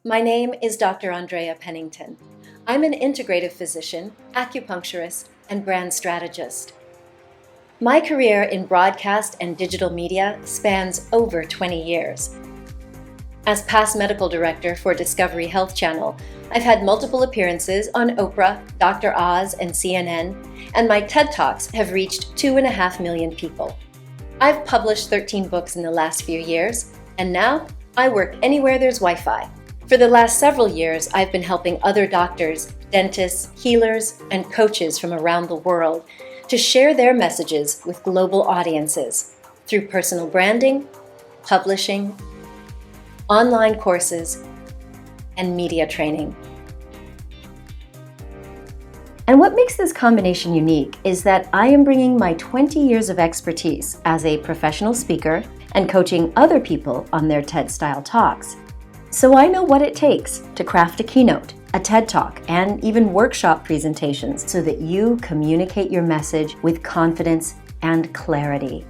My name is Dr. Andrea Pennington. I'm an integrative physician, acupuncturist, and brand strategist. My career in broadcast and digital media spans over 20 years. As past medical director for Discovery Health Channel, I've had multiple appearances on Oprah, Dr. Oz, and CNN, and my TED Talks have reached 2.5 million people. I've published 13 books in the last few years, and now I work anywhere there's Wi-Fi. For the last several years, I've been helping other doctors, dentists, healers, and coaches from around the world to share their messages with global audiences through personal branding, publishing, online courses, and media training. And what makes this combination unique is that I am bringing my 20 years of expertise as a professional speaker and coaching other people on their TED-style talks. So I know what it takes to craft a keynote, a TED Talk, and even workshop presentations so that you communicate your message with confidence and clarity.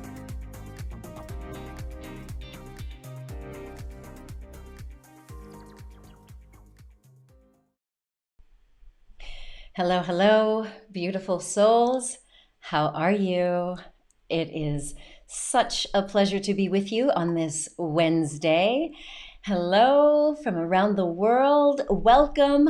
Hello, hello, beautiful souls. How are you? It is such a pleasure to be with you on this Wednesday. Hello from around the world. Welcome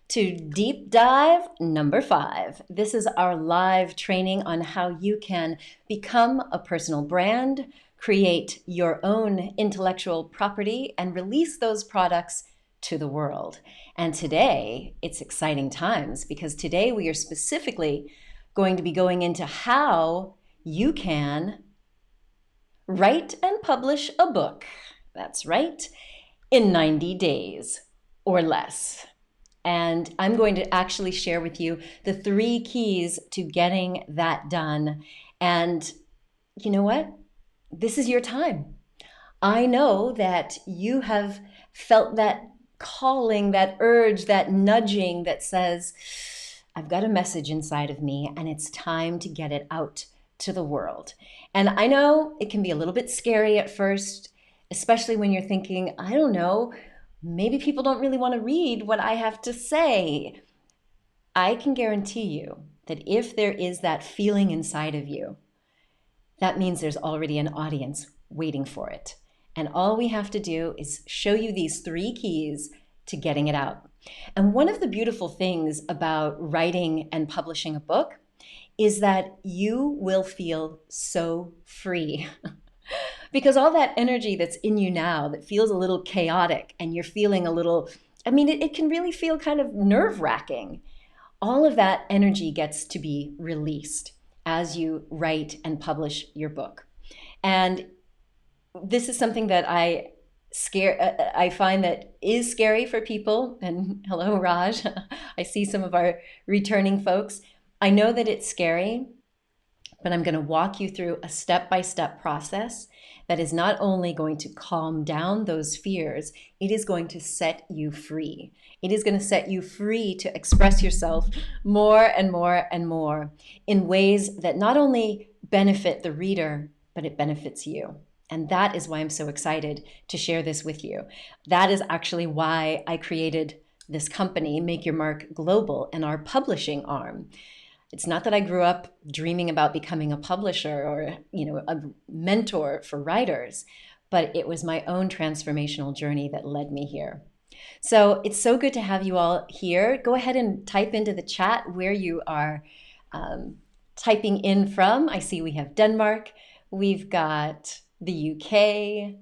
to Deep Dive number 5. This is our live training on how you can become a personal brand, create your own intellectual property, and release those products to the world. And today, it's exciting times because today we are specifically going to be going into how you can write and publish a book. That's right, in 90 days or less. And I'm going to actually share with you the 3 keys to getting that done. And you know what? This is your time. I know that you have felt that calling, that urge, that nudging that says, I've got a message inside of me and it's time to get it out to the world. And I know it can be a little bit scary at first, especially when you're thinking, I don't know, maybe people don't really want to read what I have to say. I can guarantee you that if there is that feeling inside of you, that means there's already an audience waiting for it. And all we have to do is show you these 3 keys to getting it out. And one of the beautiful things about writing and publishing a book is that you will feel so free. Because all that energy that's in you now that feels a little chaotic and you're feeling a little, it can really feel kind of nerve-wracking. All of that energy gets to be released as you write and publish your book. And this is something that I find that is scary for people. And hello, Raj. I see some of our returning folks. I know that it's scary, but I'm going to walk you through a step-by-step process that is not only going to calm down those fears, it is going to set you free. It is going to set you free to express yourself more and more and more in ways that not only benefit the reader, but it benefits you. And that is why I'm so excited to share this with you. That is actually why I created this company, Make Your Mark Global, and our publishing arm. It's not that I grew up dreaming about becoming a publisher or, a mentor for writers, but it was my own transformational journey that led me here. So it's so good to have you all here. Go ahead and type into the chat where you are typing in from. I see we have Denmark, we've got the UK,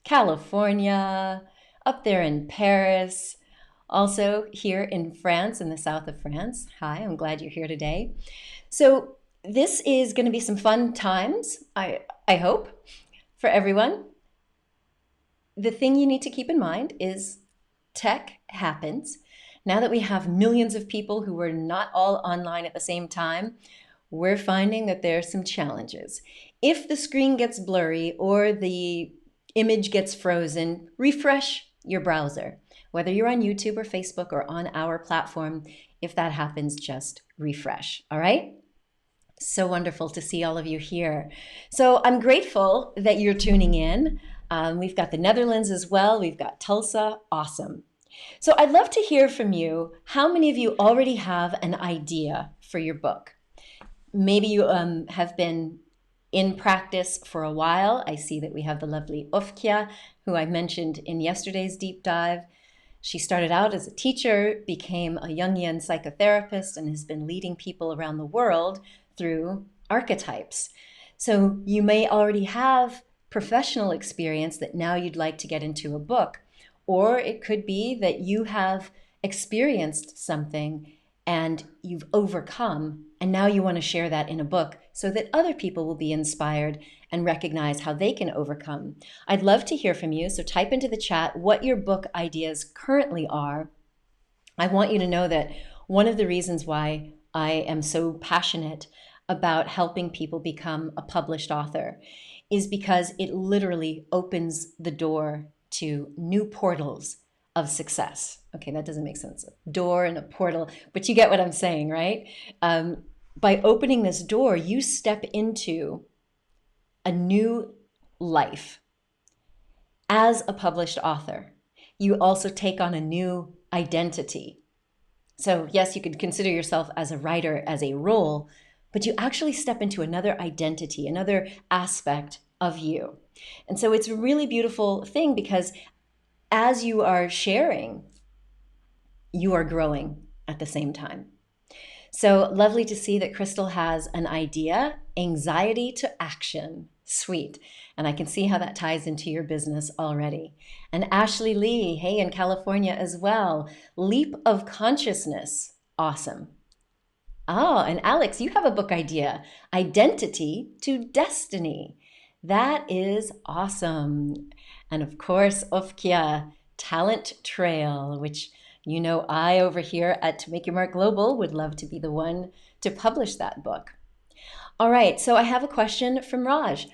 California, up there in Paris, also here in France, in the south of France. Hi, I'm glad you're here today. So this is going to be some fun times, I hope, for everyone. The thing you need to keep in mind is tech happens. Now that we have millions of people who are not all online at the same time, we're finding that there are some challenges. If the screen gets blurry or the image gets frozen, refresh your browser. Whether you're on YouTube or Facebook or on our platform, if that happens, just refresh, all right? So wonderful to see all of you here. So I'm grateful that you're tuning in. We've got the Netherlands as well. We've got Tulsa. Awesome. So I'd love to hear from you. How many of you already have an idea for your book? Maybe you have been in practice for a while. I see that we have the lovely Ofkia, who I mentioned in yesterday's deep dive. She started out as a teacher, became a Jungian psychotherapist, and has been leading people around the world through archetypes. So you may already have professional experience that now you'd like to get into a book, or it could be that you have experienced something and you've overcome, and now you want to share that in a book so that other people will be inspired and recognize how they can overcome. I'd love to hear from you, so type into the chat what your book ideas currently are. I want you to know that one of the reasons why I am so passionate about helping people become a published author is because it literally opens the door to new portals of success. Okay, that doesn't make sense. A door and a portal, but you get what I'm saying, right? By opening this door, you step into a new life. As a published author, you also take on a new identity. So yes, you could consider yourself as a writer, as a role, but you actually step into another identity, another aspect of you. And so it's a really beautiful thing because as you are sharing, you are growing at the same time. So lovely to see that Crystal has an idea, anxiety to action. Sweet. And I can see how that ties into your business already. And Ashley Lee, hey, in California as well. Leap of consciousness. Awesome. Oh, and Alex, you have a book idea, Identity to Destiny. That is awesome. And of course, Ofkia, Talent Trail, which you know I over here at To Make Your Mark Global would love to be the one to publish that book. All right, so I have a question from Raj.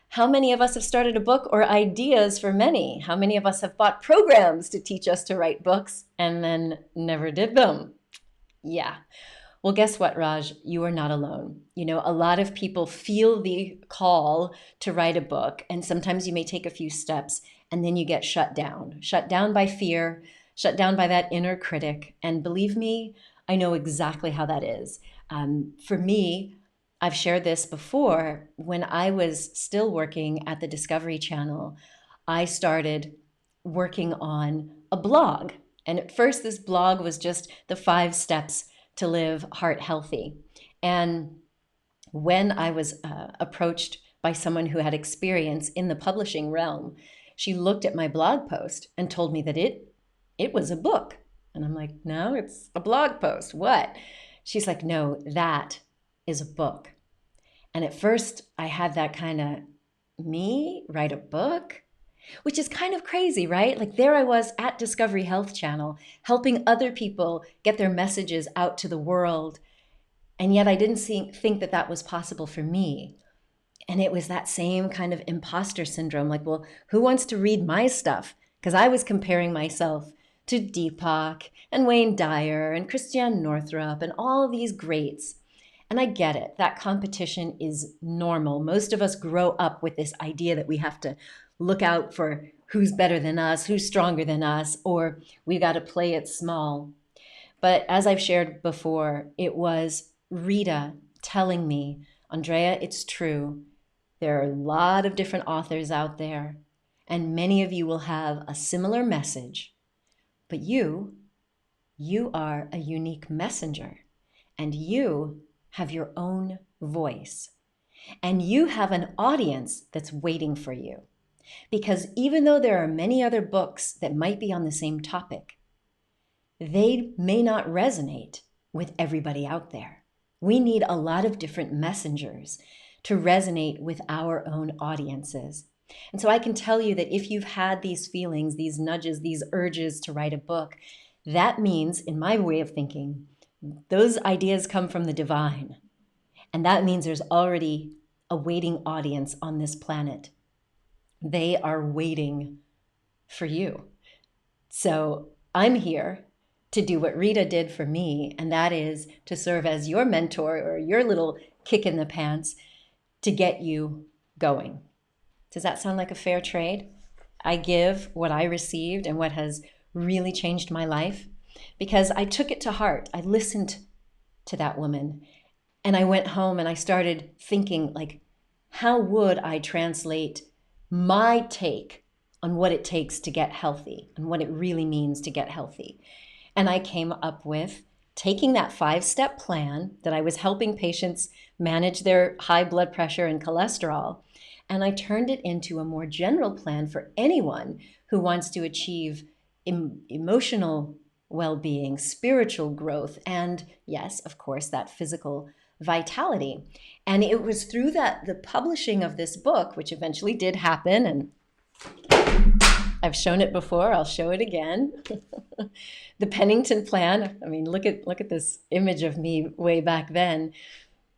How many of us have started a book or ideas for many? How many of us have bought programs to teach us to write books and then never did them? Yeah. Well, guess what, Raj? You are not alone. You know, a lot of people feel the call to write a book, and sometimes you may take a few steps and then you get shut down by fear, shut down by that inner critic. And believe me, I know exactly how that is. For me, I've shared this before. When I was still working at the Discovery Channel, I started working on a blog. And at first, this blog was just the 5 steps to live heart healthy. And when I was approached by someone who had experience in the publishing realm, she looked at my blog post and told me that it was a book. And I'm like, no, it's a blog post. What? She's like, no, that is a book. And at first I had that kind of, me write a book? Which is kind of crazy, right? Like there I was at Discovery Health Channel, helping other people get their messages out to the world. And yet I didn't think that that was possible for me. And it was that same kind of imposter syndrome. Like, well, who wants to read my stuff? Because I was comparing myself to Deepak and Wayne Dyer and Christiane Northrup and all these greats. And I get it. That competition is normal. Most of us grow up with this idea that we have to look out for who's better than us, who's stronger than us, or we've got to play it small. But as I've shared before, it was Rita telling me, Andrea, it's true. There are a lot of different authors out there, and many of you will have a similar message. But you are a unique messenger, and you have your own voice. And you have an audience that's waiting for you. Because even though there are many other books that might be on the same topic, they may not resonate with everybody out there. We need a lot of different messengers to resonate with our own audiences. And so I can tell you that if you've had these feelings, these nudges, these urges to write a book, that means, in my way of thinking, those ideas come from the divine. And that means there's already a waiting audience on this planet. They are waiting for you. So I'm here to do what Rita did for me, and that is to serve as your mentor or your little kick in the pants to get you going. Does that sound like a fair trade? I give what I received and what has really changed my life because I took it to heart. I listened to that woman and I went home and I started thinking, like, how would I translate my take on what it takes to get healthy and what it really means to get healthy? And I came up with taking that 5-step plan that I was helping patients manage their high blood pressure and cholesterol, and I turned it into a more general plan for anyone who wants to achieve emotional well-being, spiritual growth, and yes, of course, that physical vitality. And it was through the publishing of this book, which eventually did happen, and I've shown it before, I'll show it again. The Pennington Plan, I mean, look at this image of me way back then.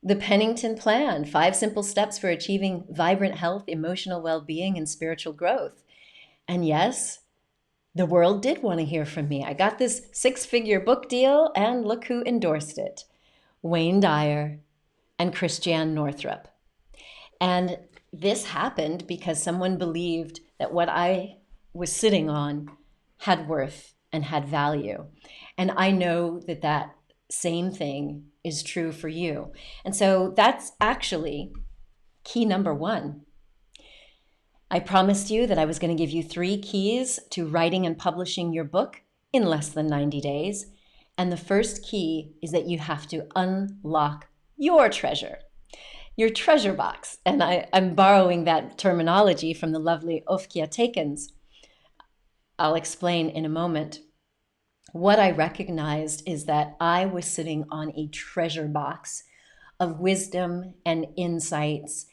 The Pennington Plan, 5 simple steps for achieving vibrant health, emotional well-being, and spiritual growth. And yes, the world did want to hear from me. I got this 6-figure book deal, and look who endorsed it. Wayne Dyer and Christiane Northrup. And this happened because someone believed that what I was sitting on had worth and had value. And I know that that same thing is true for you. And so that's actually key number one. I promised you that I was going to give you 3 keys to writing and publishing your book in less than 90 days. And the first key is that you have to unlock your treasure box. And I'm borrowing that terminology from the lovely Ofkia Tekens. I'll explain in a moment. What I recognized is that I was sitting on a treasure box of wisdom and insights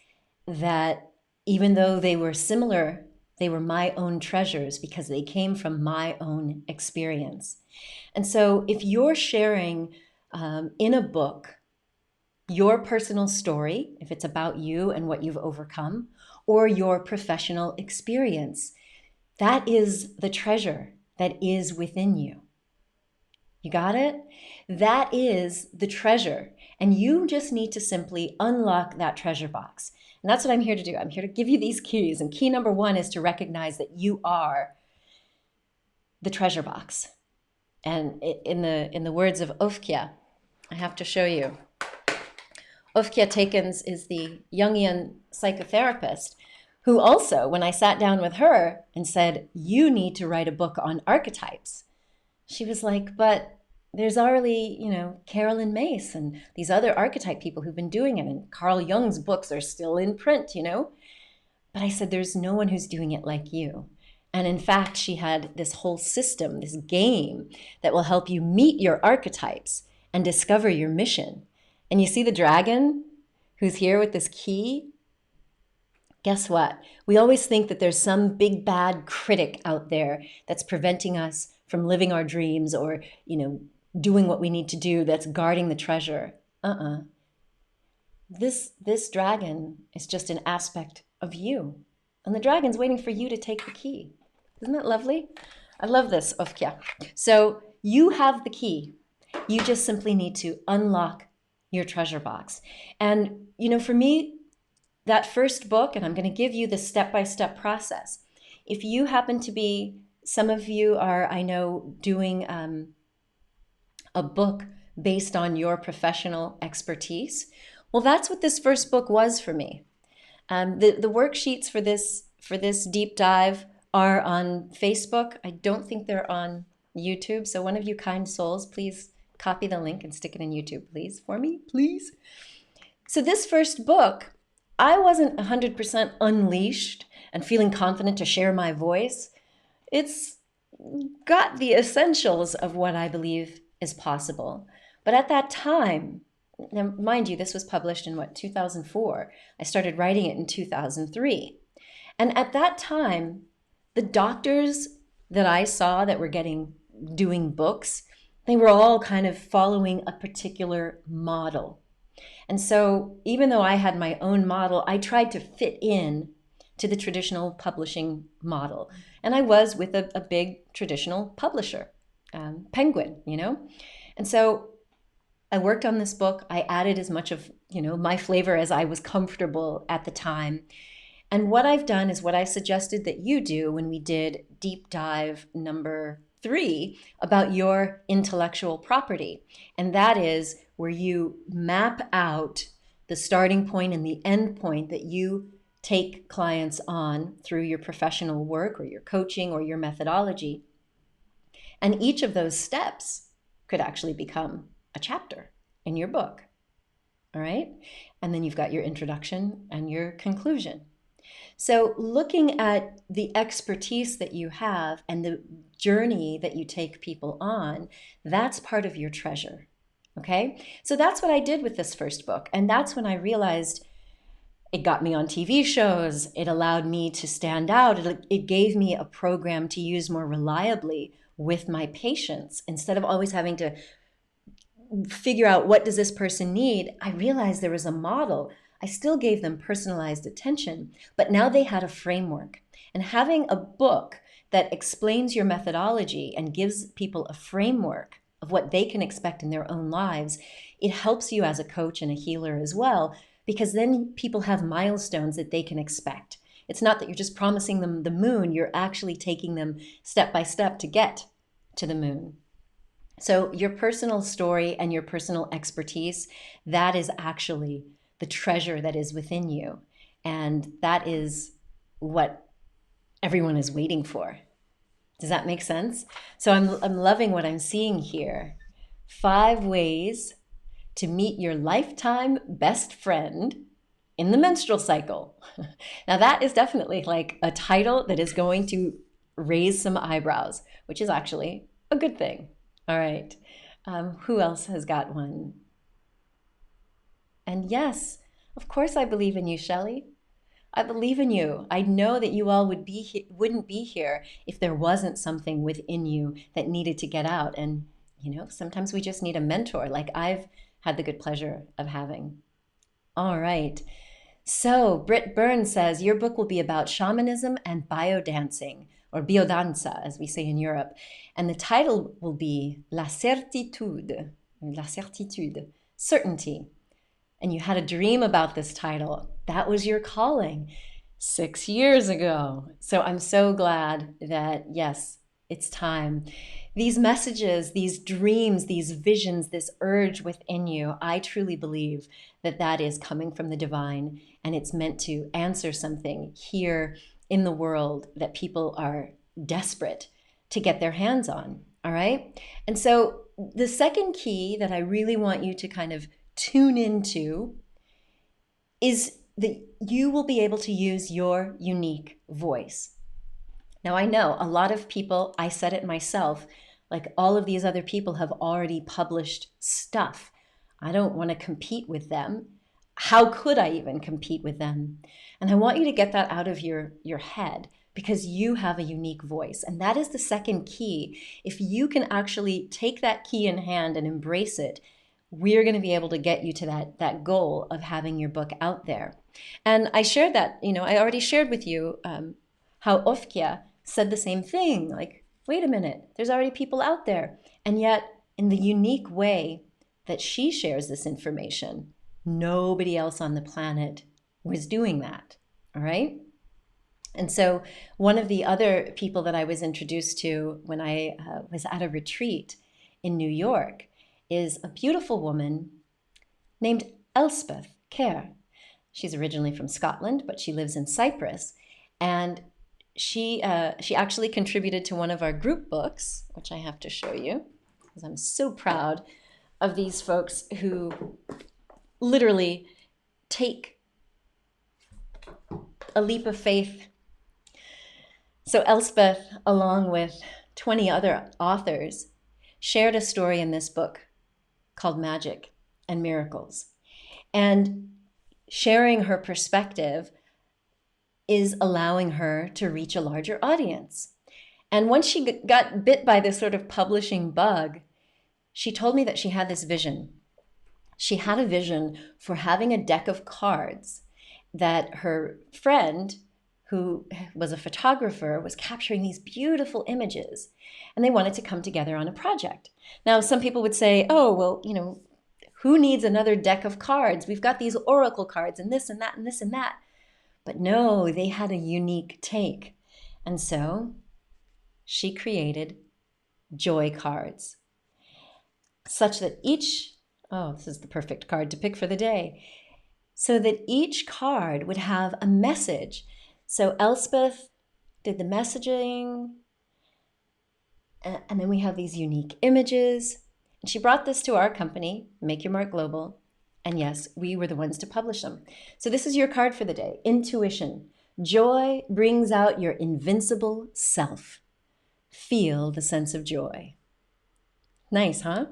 that, even though they were similar, they were my own treasures because they came from my own experience. And so if you're sharing in a book your personal story, if it's about you and what you've overcome, or your professional experience, that is the treasure that is within you. You got it? That is the treasure. And you just need to simply unlock that treasure box. And that's what I'm here to do. I'm here to give you these keys. And key number 1 is to recognize that you are the treasure box. And in the words of Ofkia, I have to show you. Ofkia Tekens is the Jungian psychotherapist who also, when I sat down with her and said, you need to write a book on archetypes, she was like, but there's already, Carolyn Mace and these other archetype people who've been doing it, and Carl Jung's books are still in print, But I said, there's no one who's doing it like you. And in fact, she had this whole system, this game that will help you meet your archetypes and discover your mission. And you see the dragon who's here with this key? Guess what? We always think that there's some big bad critic out there that's preventing us from living our dreams or, doing what we need to do, that's guarding the treasure. This dragon is just an aspect of you. And the dragon's waiting for you to take the key. Isn't that lovely? I love this, Ofkia. So you have the key. You just simply need to unlock your treasure box. And, for me, that first book, and I'm going to give you the step-by-step process. If you happen to be, some of you are, I know, doing a book based on your professional expertise. Well, that's what this first book was for me. The worksheets for this deep dive are on Facebook. I don't think they're on YouTube. So one of you kind souls, please copy the link and stick it in YouTube, please, for me, please. So this first book, I wasn't 100% unleashed and feeling confident to share my voice. It's got the essentials of what I believe is possible. But at that time, now mind you, this was published in 2004. I started writing it in 2003. And at that time, the doctors that I saw that were doing books, they were all kind of following a particular model. And so even though I had my own model, I tried to fit in to the traditional publishing model. And I was with a big traditional publisher, Penguin, And so I worked on this book. I added as much of, my flavor as I was comfortable at the time. And what I've done is what I suggested that you do when we did deep dive number 3 about your intellectual property. And that is where you map out the starting point and the end point that you take clients on through your professional work or your coaching or your methodology. And each of those steps could actually become a chapter in your book. All right? And then you've got your introduction and your conclusion. So looking at the expertise that you have and the journey that you take people on, that's part of your treasure. Okay? So that's what I did with this first book. And that's when I realized it got me on TV shows. It allowed me to stand out. It gave me a program to use more reliably with my patients. Instead of always having to figure out what does this person need, I realized there was a model. I still gave them personalized attention, but now they had a framework. And having a book that explains your methodology and gives people a framework of what they can expect in their own lives, it helps you as a coach and a healer as well, because then people have milestones that they can expect. It's not that you're just promising them the moon, you're actually taking them step by step to get to the moon. So your personal story and your personal expertise, that is actually the treasure that is within you. And that is what everyone is waiting for. Does that make sense? So I'm loving what I'm seeing here. 5 ways to meet your lifetime best friend in the menstrual cycle. Now that is definitely like a title that is going to raise some eyebrows, which is actually a good thing. All right. Who else has got one? And yes, of course I believe in you, Shelley. I believe in you. I know that you all wouldn't be here if there wasn't something within you that needed to get out. And, sometimes we just need a mentor like I've had the good pleasure of having. All right. So Britt Burns says, your book will be about shamanism and biodancing, or biodanza, as we say in Europe. And the title will be La Certitude, certainty. And you had a dream about this title. That was your calling 6 years ago. So I'm so glad that, yes, it's time. These messages, these dreams, these visions, this urge within you, I truly believe that that is coming from the divine, and it's meant to answer something here in the world that people are desperate to get their hands on. All right? And so the second key that I really want you to kind of tune into is that you will be able to use your unique voice. Now, I know a lot of people, I said it myself, like all of these other people have already published stuff. I don't want to compete with them. How could I even compete with them? And I want you to get that out of your head, because you have a unique voice. And that is the second key. If you can actually take that key in hand and embrace it, we're going to be able to get you to that goal of having your book out there. And I shared that, I already shared with you how Ofkia said the same thing. Like, wait a minute, there's already people out there. And yet, in the unique way that she shares this information, nobody else on the planet was doing that. All right? And so one of the other people that I was introduced to when I was at a retreat in New York is a beautiful woman named Elspeth Kerr. She's originally from Scotland, but she lives in Cyprus. And she actually contributed to one of our group books, which I have to show you, because I'm so proud of these folks who literally take a leap of faith. So Elspeth, along with 20 other authors, shared a story in this book called Magic and Miracles. And sharing her perspective is allowing her to reach a larger audience. And once she got bit by this sort of publishing bug, she told me that she had this vision. She had a vision for having a deck of cards that her friend, who was a photographer, was capturing these beautiful images, and they wanted to come together on a project. Now, some people would say, oh, well, who needs another deck of cards? We've got these oracle cards and this and that and this and that. But no, they had a unique take. And so she created joy cards, such that each, this is the perfect card to pick for the day, so that each card would have a message. So Elspeth did the messaging, and then we have these unique images. And she brought this to our company, Make Your Mark Global. And yes, we were the ones to publish them. So this is your card for the day. Intuition. Joy brings out your invincible self. Feel the sense of joy. Nice, huh?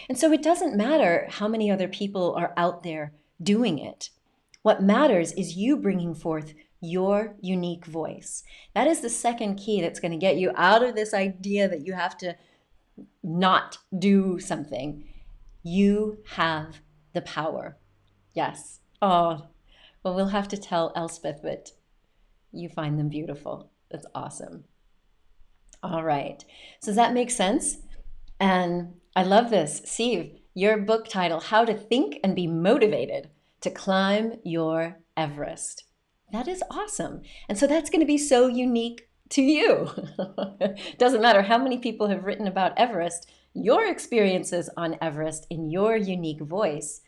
And so it doesn't matter how many other people are out there doing it. What matters is you bringing forth your unique voice. That is the second key that's going to get you out of this idea that you have to not do something. You have the power. Yes. Oh, well, we'll have to tell Elspeth that you find them beautiful. That's awesome. All right. So does that make sense? And I love this. Steve, your book title, How to Think and Be Motivated to Climb Your Everest. That is awesome. And so that's going to be so unique to you. Doesn't matter how many people have written about Everest, your experiences on Everest in your unique voice,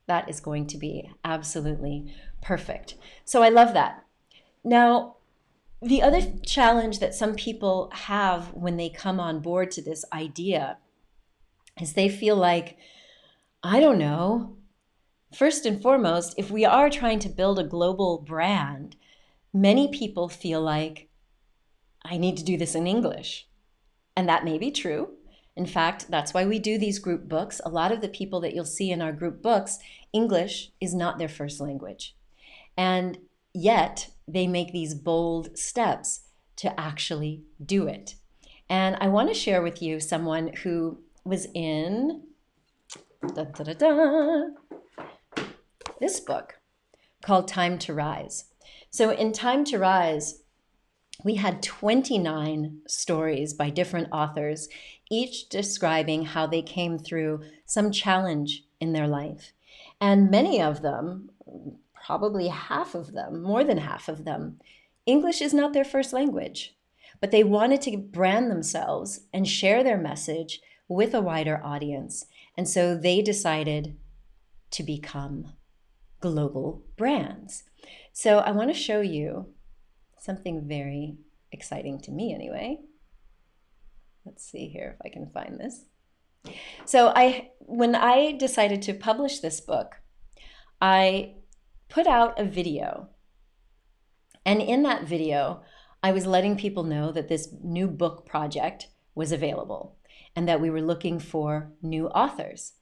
that is going to be absolutely perfect. So I love that. Now, the other challenge that some people have when they come on board to this idea is they feel like, I don't know, first and foremost, if we are trying to build a global brand, many people feel like, I need to do this in English. And that may be true. In fact, that's why we do these group books. A lot of the people that you'll see in our group books, English is not their first language. And yet they make these bold steps to actually do it. And I want to share with you someone who was in this book called Time to Rise. So in Time to Rise, we had 29 stories by different authors, each describing how they came through some challenge in their life. And many of them, probably half of them, more than half of them, English is not their first language, but they wanted to brand themselves and share their message with a wider audience. And so they decided to become global brands. So I want to show you something very exciting to me anyway. Let's see here if I can find this. So when I decided to publish this book, I put out a video. And in that video, I was letting people know that this new book project was available and that we were looking for new authors.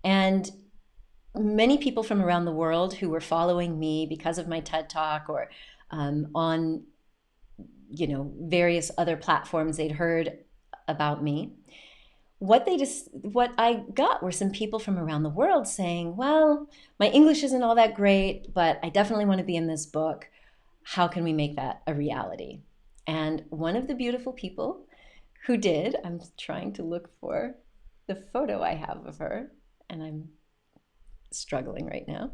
And many people from around the world who were following me because of my TED Talk or on various other platforms, they'd heard about me. What I got were some people from around the world saying, well, my English isn't all that great, but I definitely want to be in this book. How can we make that a reality? And one of the beautiful people who did, I'm trying to look for the photo I have of her, and I'm struggling right now.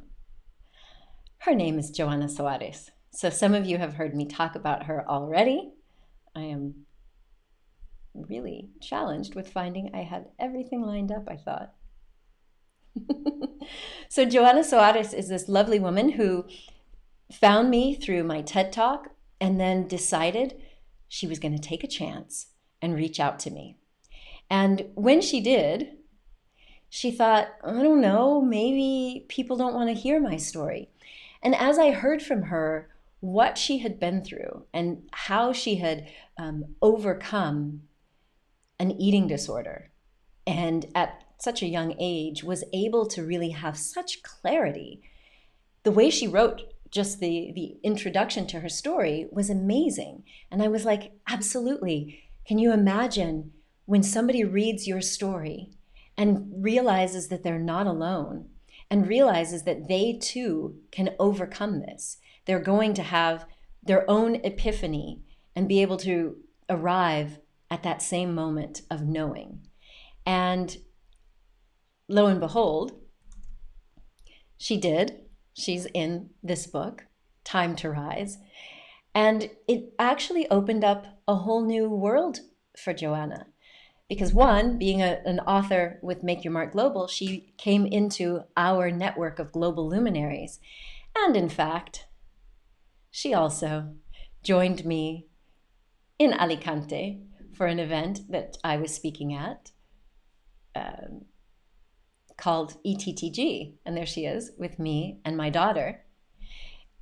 Her name is Joana Soares. So some of you have heard me talk about her already. I am really challenged with finding I had everything lined up, I thought. So Joana Soares is this lovely woman who found me through my TED Talk and then decided she was going to take a chance and reach out to me. And when she did, she thought, I don't know, maybe people don't want to hear my story. And as I heard from her what she had been through and how she had overcome an eating disorder, and at such a young age was able to really have such clarity, the way she wrote just the introduction to her story was amazing. And I was like, absolutely. Can you imagine when somebody reads your story and realizes that they're not alone and realizes that they too can overcome this? They're going to have their own epiphany and be able to arrive at that same moment of knowing. And lo and behold, she did. She's in this book, Time to Rise. And it actually opened up a whole new world for Joana. Because one, being an author with Make Your Mark Global, she came into our network of global luminaries. And in fact, she also joined me in Alicante for an event that I was speaking at called ETTG. And there she is with me and my daughter.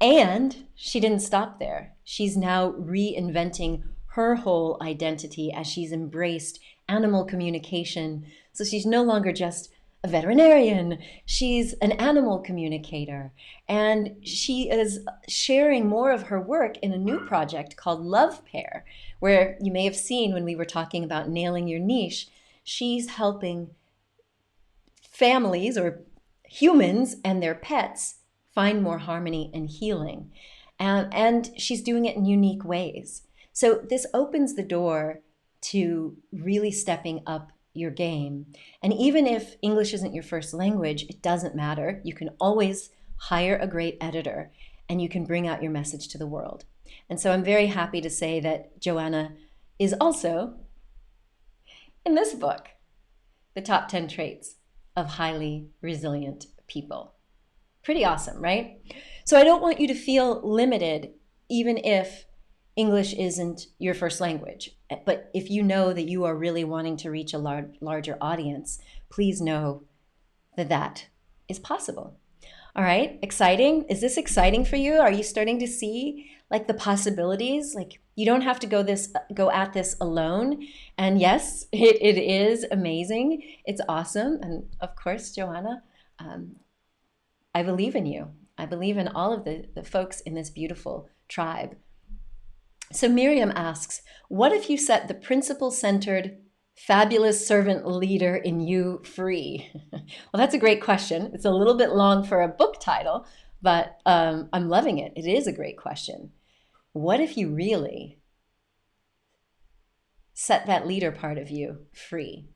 And she didn't stop there. She's now reinventing her whole identity as she's embraced animal communication. So she's no longer just a veterinarian. She's an animal communicator. And she is sharing more of her work in a new project called Love Pair, where you may have seen when we were talking about nailing your niche, she's helping families or humans and their pets find more harmony and healing. And she's doing it in unique ways. So this opens the door to really stepping up your game. And even if English isn't your first language, it doesn't matter. You can always hire a great editor and you can bring out your message to the world. And so I'm very happy to say that Joanna is also in this book, The Top 10 Traits of Highly Resilient People. Pretty awesome, right? So I don't want you to feel limited, even if English isn't your first language. But if you know that you are really wanting to reach a larger audience, please know that that is possible. All right, exciting? Is this exciting for you? Are you starting to see like the possibilities? Like you don't have to go at this alone. And yes, it is amazing. It's awesome. And of course, Joanna, I believe in you. I believe in all of the folks in this beautiful tribe. So Miriam asks, what if you set the principle-centered, fabulous servant leader in you free? Well, that's a great question. It's a little bit long for a book title, but I'm loving it. It is a great question. What if you really set that leader part of you free?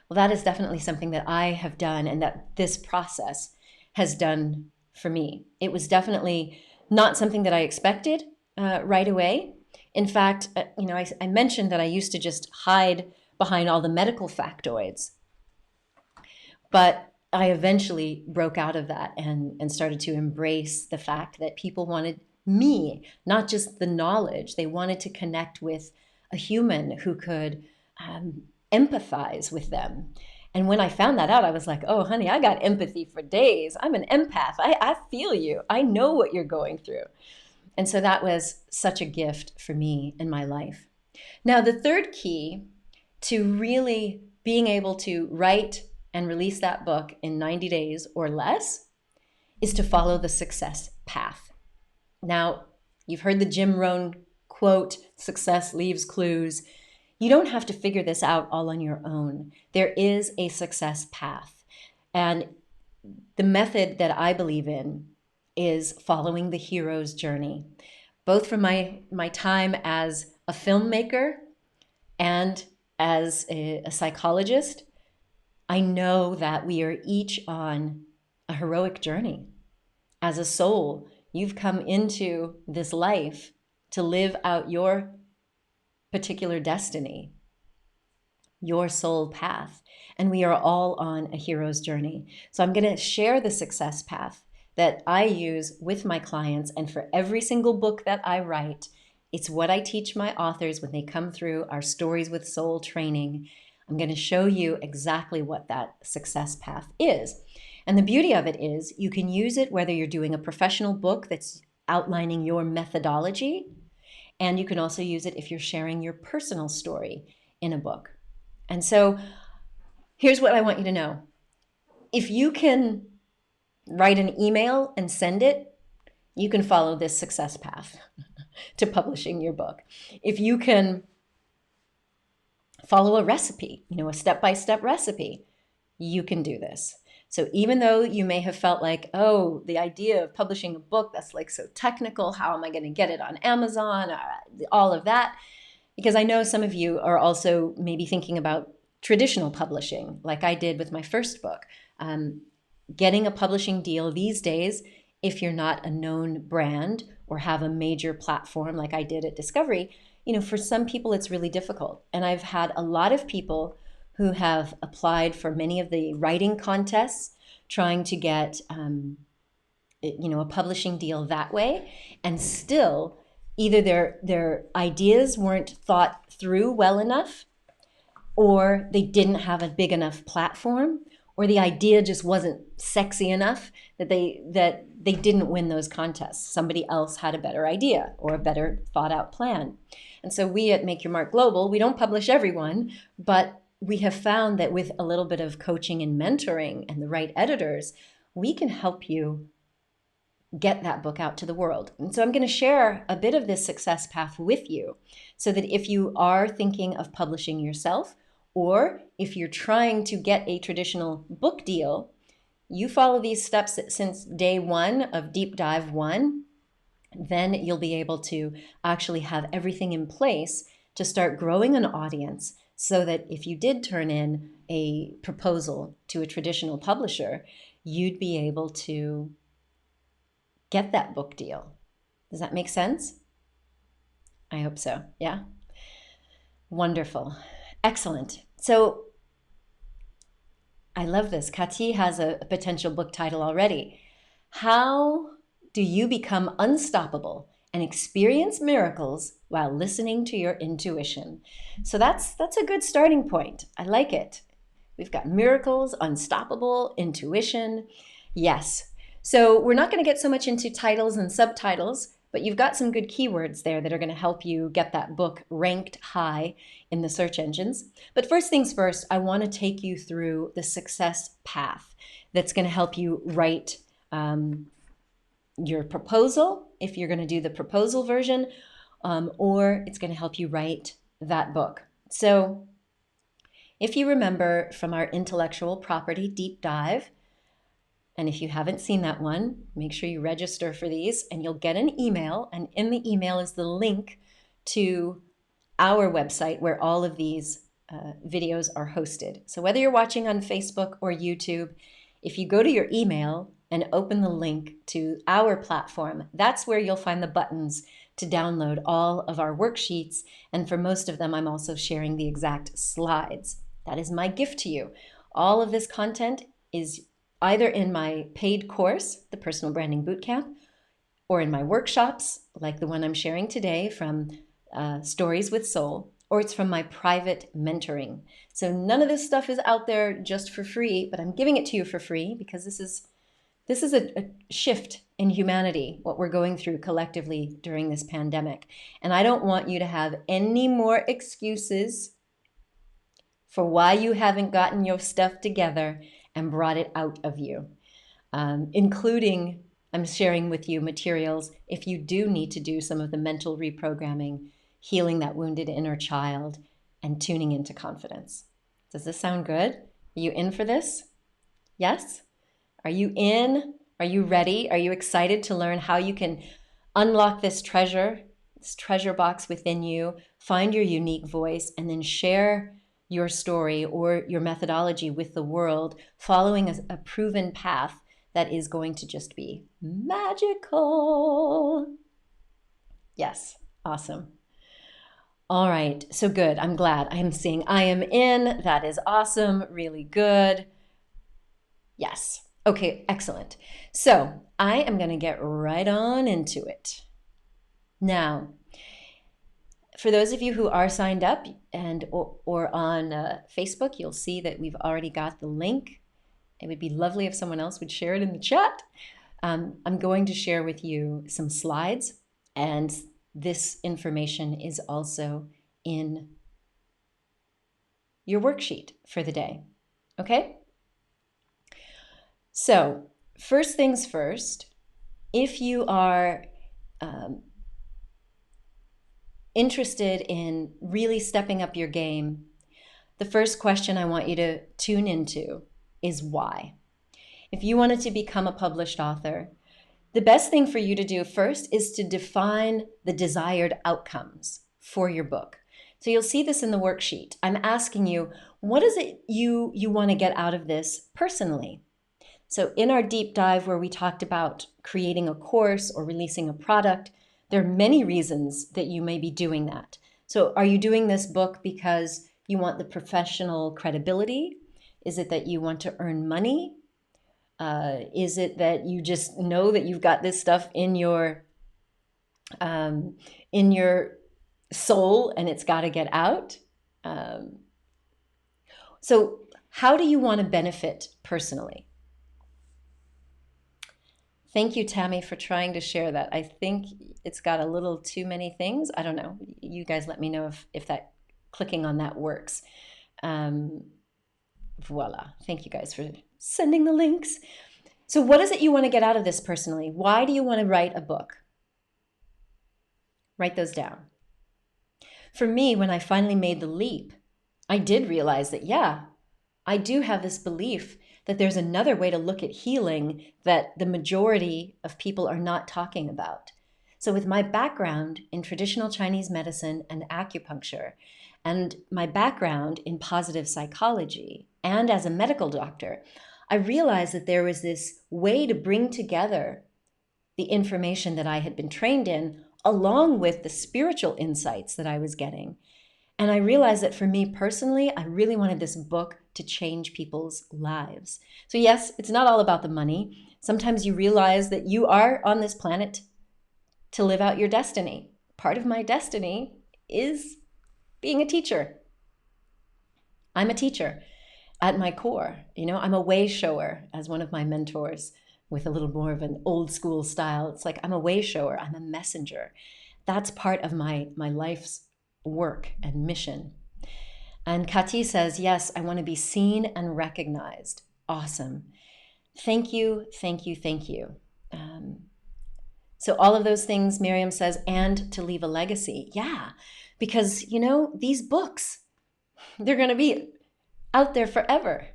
Well, that is definitely something that I have done and that this process has done for me. It was definitely not something that I expected right away. In fact, I mentioned that I used to just hide behind all the medical factoids, but I eventually broke out of that and started to embrace the fact that people wanted me, not just the knowledge. They wanted to connect with a human who could empathize with them. And when I found that out, I was like, oh, honey, I got empathy for days. I'm an empath. I feel you. I know what you're going through. And so that was such a gift for me in my life. Now, the third key to really being able to write and release that book in 90 days or less is to follow the success path. Now, you've heard the Jim Rohn quote, success leaves clues. You don't have to figure this out all on your own. There is a success path. And the method that I believe in is following the hero's journey, both from my time as a filmmaker and as a psychologist. I know that we are each on a heroic journey. As a soul, you've come into this life to live out your particular destiny, your soul path. And we are all on a hero's journey. So I'm going to share the success path that I use with my clients. And for every single book that I write, it's what I teach my authors when they come through our Stories with Soul training. I'm going to show you exactly what that success path is. And the beauty of it is you can use it whether you're doing a professional book that's outlining your methodology, and you can also use it if you're sharing your personal story in a book. And so here's what I want you to know. If you can write an email and send it, you can follow this success path to publishing your book. If you can follow a recipe, a step-by-step recipe, you can do this. So even though you may have felt like, oh, the idea of publishing a book, that's like so technical, how am I going to get it on Amazon, all of that? Because I know some of you are also maybe thinking about traditional publishing, like I did with my first book. Getting a publishing deal these days, if you're not a known brand or have a major platform like I did at Discovery, for some people it's really difficult. And I've had a lot of people who have applied for many of the writing contests, trying to get a publishing deal that way, and still either their ideas weren't thought through well enough, or they didn't have a big enough platform, or the idea just wasn't sexy enough that they didn't win those contests. Somebody else had a better idea or a better thought out plan. And so we at Make Your Mark Global, we don't publish everyone, but we have found that with a little bit of coaching and mentoring and the right editors, we can help you get that book out to the world. And so I'm going to share a bit of this success path with you so that if you are thinking of publishing yourself, or if you're trying to get a traditional book deal, you follow these steps since day one of Deep Dive 1, then you'll be able to actually have everything in place to start growing an audience so that if you did turn in a proposal to a traditional publisher, you'd be able to get that book deal. Does that make sense? I hope so. Yeah. Wonderful. Excellent. So I love this. Kati has a potential book title already. How do you become unstoppable and experience miracles while listening to your intuition? So that's a good starting point. I like it. We've got miracles, unstoppable, intuition. Yes. So we're not going to get so much into titles and subtitles, but you've got some good keywords there that are going to help you get that book ranked high in the search engines. But first things first, I want to take you through the success path that's going to help you write your proposal, if you're going to do the proposal version, or it's going to help you write that book. So if you remember from our intellectual property deep dive, and if you haven't seen that one, make sure you register for these and you'll get an email. And in the email is the link to our website where all of these videos are hosted. So whether you're watching on Facebook or YouTube, if you go to your email and open the link to our platform, that's where you'll find the buttons to download all of our worksheets. And for most of them, I'm also sharing the exact slides. That is my gift to you. All of this content is either in my paid course, the Personal Branding Bootcamp, or in my workshops, like the one I'm sharing today from Stories with Soul, or it's from my private mentoring. So none of this stuff is out there just for free, but I'm giving it to you for free because this is a shift in humanity, what we're going through collectively during this pandemic. And I don't want you to have any more excuses for why you haven't gotten your stuff together and brought it out of you, including I'm sharing with you materials if you do need to do some of the mental reprogramming, healing that wounded inner child, and tuning into confidence. Does this sound good? Are you in for this? Yes? Are you in? Are you ready? Are you excited to learn how you can unlock this treasure box within you, find your unique voice, and then share your story or your methodology with the world, following a proven path that is going to just be magical? Yes, awesome. All right, so good. I'm glad. I'm seeing I am in. That is awesome. Really good. Yes. Okay, excellent. So I am going to get right on into it. Now, for those of you who are signed up and or on Facebook, you'll see that we've already got the link. It would be lovely if someone else would share it in the chat. I'm going to share with you some slides, and this information is also in your worksheet for the day. Okay? So, first things first, if you are interested in really stepping up your game, the first question I want you to tune into is why. If you wanted to become a published author, the best thing for you to do first is to define the desired outcomes for your book. So you'll see this in the worksheet. I'm asking you, what is it you want to get out of this personally? So in our deep dive where we talked about creating a course or releasing a product, there are many reasons that you may be doing that. So are you doing this book because you want the professional credibility? Is it that you want to earn money? Is it that you just know that you've got this stuff in your soul and it's got to get out? So how do you want to benefit personally? Thank you, Tammy, for trying to share that. I think it's got a little too many things. I don't know. You guys let me know if that clicking on that works. Voila. Thank you guys for sending the links. So what is it you want to get out of this personally? Why do you want to write a book? Write those down. For me, when I finally made the leap, I did realize that, yeah, I do have this belief that there's another way to look at healing that the majority of people are not talking about. So with my background in traditional Chinese medicine and acupuncture, and my background in positive psychology, and as a medical doctor, I realized that there was this way to bring together the information that I had been trained in, along with the spiritual insights that I was getting. And I realized that for me personally, I really wanted this book to change people's lives. So yes, it's not all about the money. Sometimes you realize that you are on this planet to live out your destiny. Part of my destiny is being a teacher. I'm a teacher at my core. I'm a way shower, as one of my mentors with a little more of an old school style. It's like I'm a way shower, I'm a messenger. That's part of my life's work and mission. And Kati says, yes, I want to be seen and recognized. Awesome. Thank you, thank you, thank you. So all of those things, Miriam says, and to leave a legacy. Yeah, because, these books, they're going to be out there forever.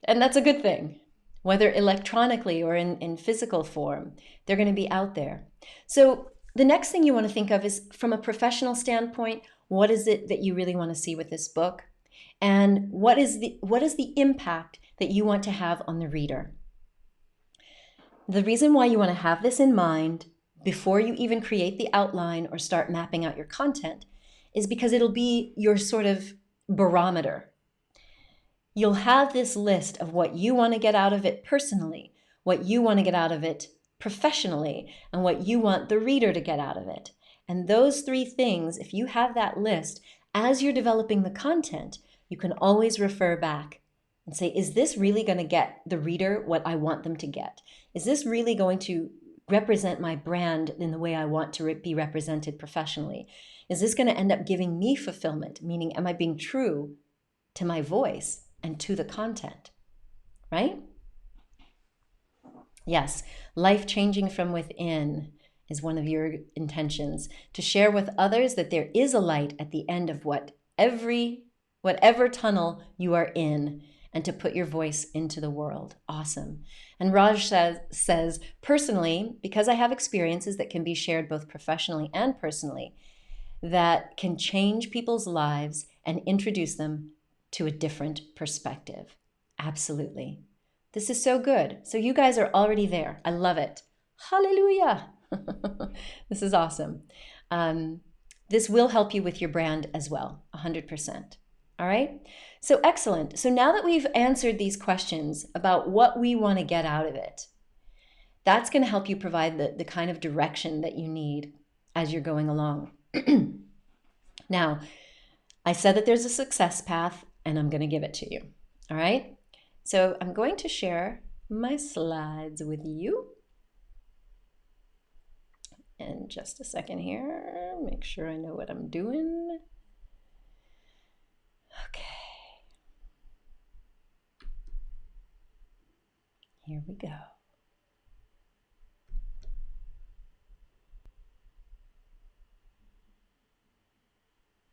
And that's a good thing. Whether electronically or in physical form, they're going to be out there. So the next thing you want to think of is, from a professional standpoint, what is it that you really want to see with this book? And what is the impact that you want to have on the reader? The reason why you want to have this in mind before you even create the outline or start mapping out your content is because it'll be your sort of barometer. You'll have this list of what you want to get out of it personally, what you want to get out of it professionally, and what you want the reader to get out of it. And those three things, if you have that list, as you're developing the content, you can always refer back and say, is this really going to get the reader what I want them to get? Is this really going to represent my brand in the way I want to be represented professionally? Is this going to end up giving me fulfillment? Meaning, am I being true to my voice and to the content, right? Yes, life-changing from within is one of your intentions, to share with others that there is a light at the end of whatever tunnel you are in, and to put your voice into the world. Awesome. And Raj says, personally, because I have experiences that can be shared both professionally and personally, that can change people's lives and introduce them to a different perspective. Absolutely. This is so good. So you guys are already there. I love it. Hallelujah. This is awesome. This will help you with your brand as well, 100%. All right? So excellent. So now that we've answered these questions about what we want to get out of it, that's going to help you provide the kind of direction that you need as you're going along. Now, I said that there's a success path, and I'm going to give it to you. All right? So I'm going to share my slides with you. In just a second here, make sure I know what I'm doing. Okay. Here we go.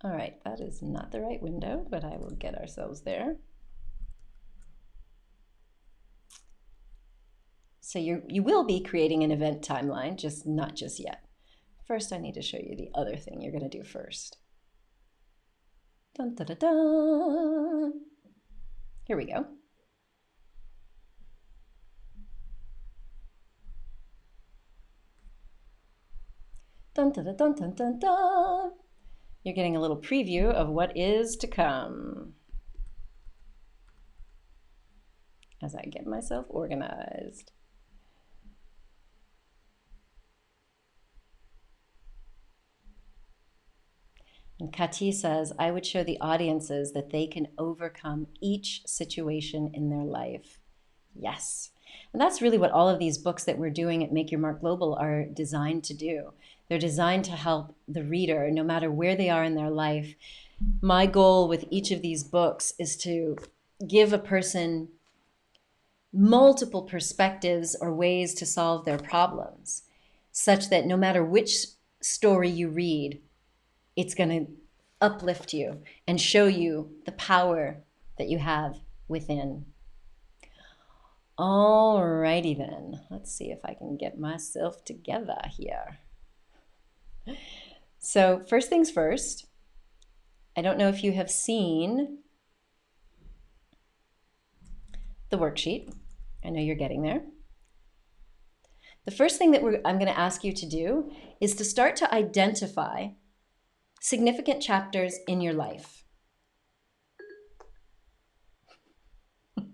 All right, that is not the right window, but I will get ourselves there. So you will be creating an event timeline, not just yet. First, I need to show you the other thing you're going to do first. Dun, dun, dun, dun. Here we go. Dun, dun, dun, dun, dun, dun, dun. You're getting a little preview of what is to come as I get myself organized. And Kati says, I would show the audiences that they can overcome each situation in their life. Yes. And that's really what all of these books that we're doing at Make Your Mark Global are designed to do. They're designed to help the reader, no matter where they are in their life. My goal with each of these books is to give a person multiple perspectives or ways to solve their problems, such that no matter which story you read, it's going to uplift you and show you the power that you have within. Alrighty then, let's see if I can get myself together here. So first things first, I don't know if you have seen the worksheet. I know you're getting there. The first thing that I'm going to ask you to do is to start to identify significant chapters in your life.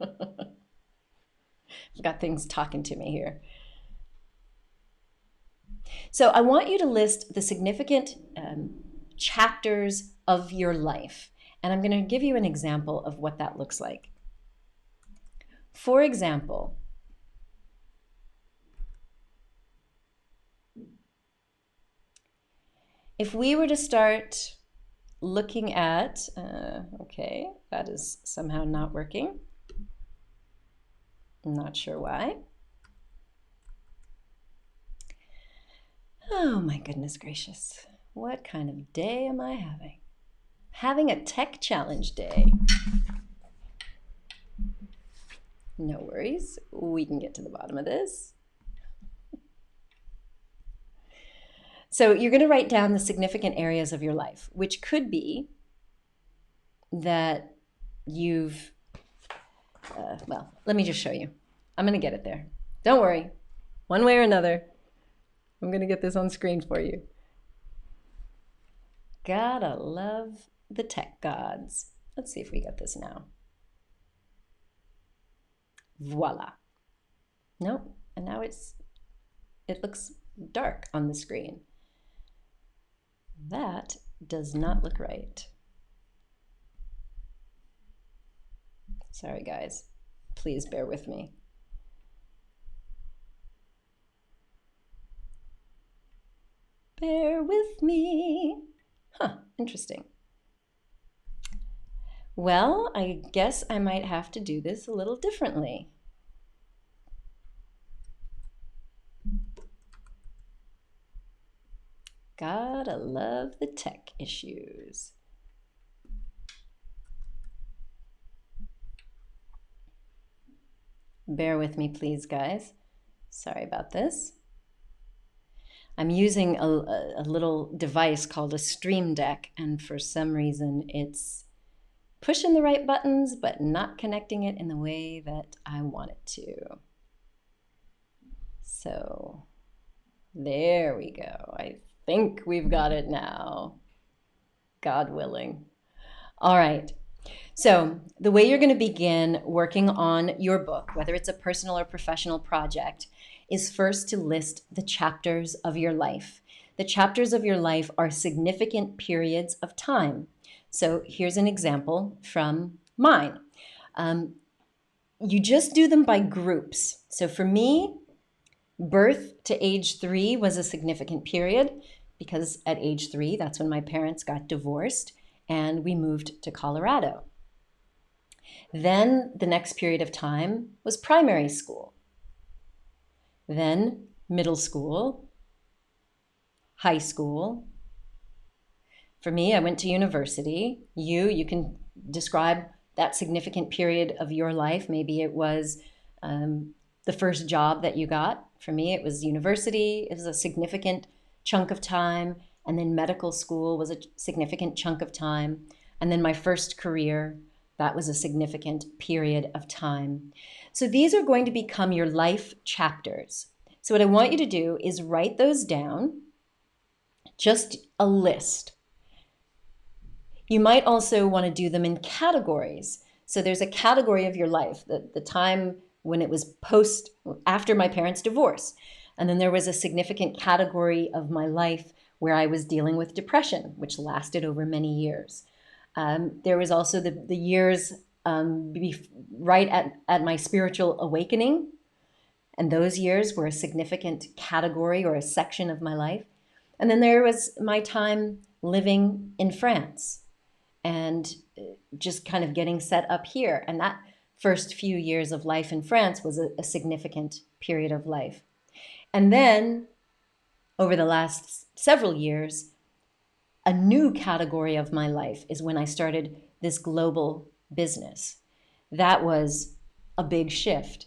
I've got things talking to me here. So I want you to list the significant chapters of your life. And I'm going to give you an example of what that looks like. For example, if we were to start looking at, okay, that is somehow not working. I'm not sure why. Oh my goodness gracious. What kind of day am I having? Having a tech challenge day. No worries, we can get to the bottom of this. So you're going to write down the significant areas of your life, which could be that you've, well, let me just show you. I'm going to get it there. Don't worry. One way or another, I'm going to get this on screen for you. Gotta love the tech gods. Let's see if we get this now. Voila. Nope. And now it looks dark on the screen. That does not look right. Sorry, guys. Please bear with me. Bear with me. Huh, interesting. Well, I guess I might have to do this a little differently. Gotta love the tech issues. Bear with me, please, guys. Sorry about this. I'm using a little device called a Stream Deck, and for some reason it's pushing the right buttons, but not connecting it in the way that I want it to. So there we go. I think we've got it now, God willing. All right. So the way you're going to begin working on your book, whether it's a personal or professional project, is first to list the chapters of your life. The chapters of your life are significant periods of time. So here's an example from mine. You just do them by groups. So for me, birth to age 3 was a significant period because at age 3, that's when my parents got divorced and we moved to Colorado. Then the next period of time was primary school. Then middle school, high school. For me, I went to university. You can describe that significant period of your life. Maybe it was the first job that you got. For me, it was university. It was a significant chunk of time. And then medical school was a significant chunk of time. And then my first career, that was a significant period of time. So these are going to become your life chapters. So what I want you to do is write those down, just a list. You might also want to do them in categories. So there's a category of your life, the time when it was after my parents' divorce. And then there was a significant category of my life where I was dealing with depression, which lasted over many years. There was also the years right at my spiritual awakening. And those years were a significant category or a section of my life. And then there was my time living in France and just kind of getting set up here. And that first few years of life in France was a significant period of life. And then over the last several years, a new category of my life is when I started this global business. That was a big shift.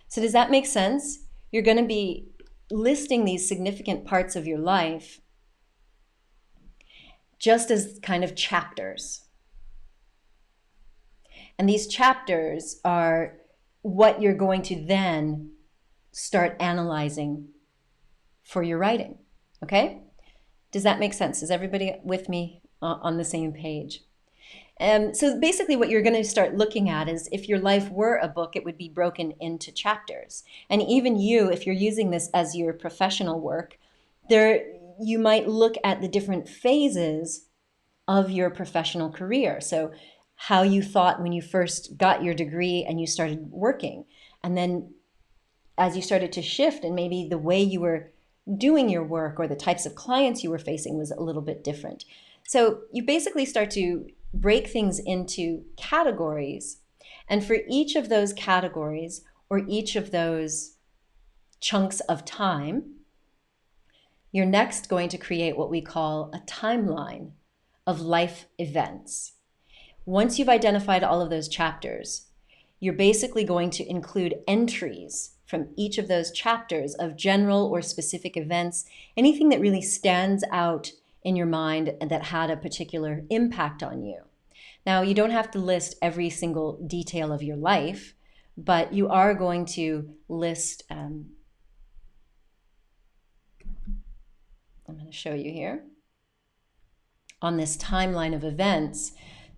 So does that make sense? You're going to be listing these significant parts of your life just as kind of chapters. And these chapters are what you're going to then start analyzing for your writing. Okay? Does that make sense? Is everybody with me on the same page? So basically what you're going to start looking at is, if your life were a book, it would be broken into chapters. And even you, if you're using this as your professional work, you might look at the different phases of your professional career. So how you thought when you first got your degree and you started working. And then as you started to shift, and maybe the way you were doing your work or the types of clients you were facing was a little bit different. So you basically start to break things into categories. And for each of those categories, or each of those chunks of time, you're next going to create what we call a timeline of life events. Once you've identified all of those chapters, you're basically going to include entries from each of those chapters of general or specific events, anything that really stands out in your mind and that had a particular impact on you. Now, you don't have to list every single detail of your life, but you are going to list, I'm going to show you here, on this timeline of events,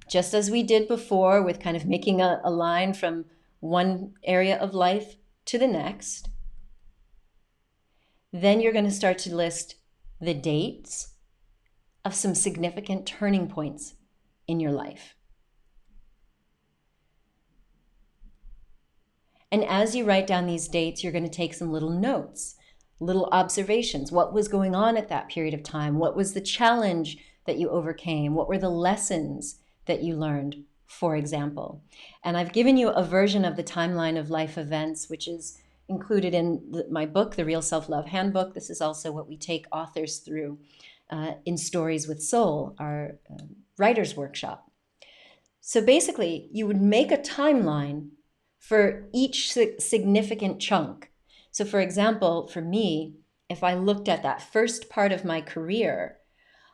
just as we did before with kind of making a line from one area of life to the next. Then you're going to start to list the dates of some significant turning points in your life. And as you write down these dates, you're going to take some little notes, little observations. What was going on at that period of time? What was the challenge that you overcame? What were the lessons that you learned, for example? And I've given you a version of the timeline of life events, which is included in my book, The Real Self-Love Handbook. This is also what we take authors through in Stories with Soul, our writer's workshop. So basically, you would make a timeline for each significant chunk. So for example, for me, if I looked at that first part of my career,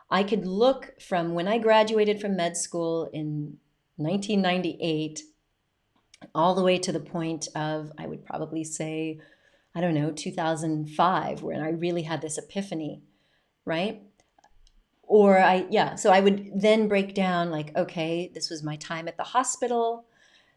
I could look from when I graduated from med school in 1998 all the way to the point of, I would probably say, 2005, when I really had this epiphany, right? So I would then break down like, okay, this was my time at the hospital.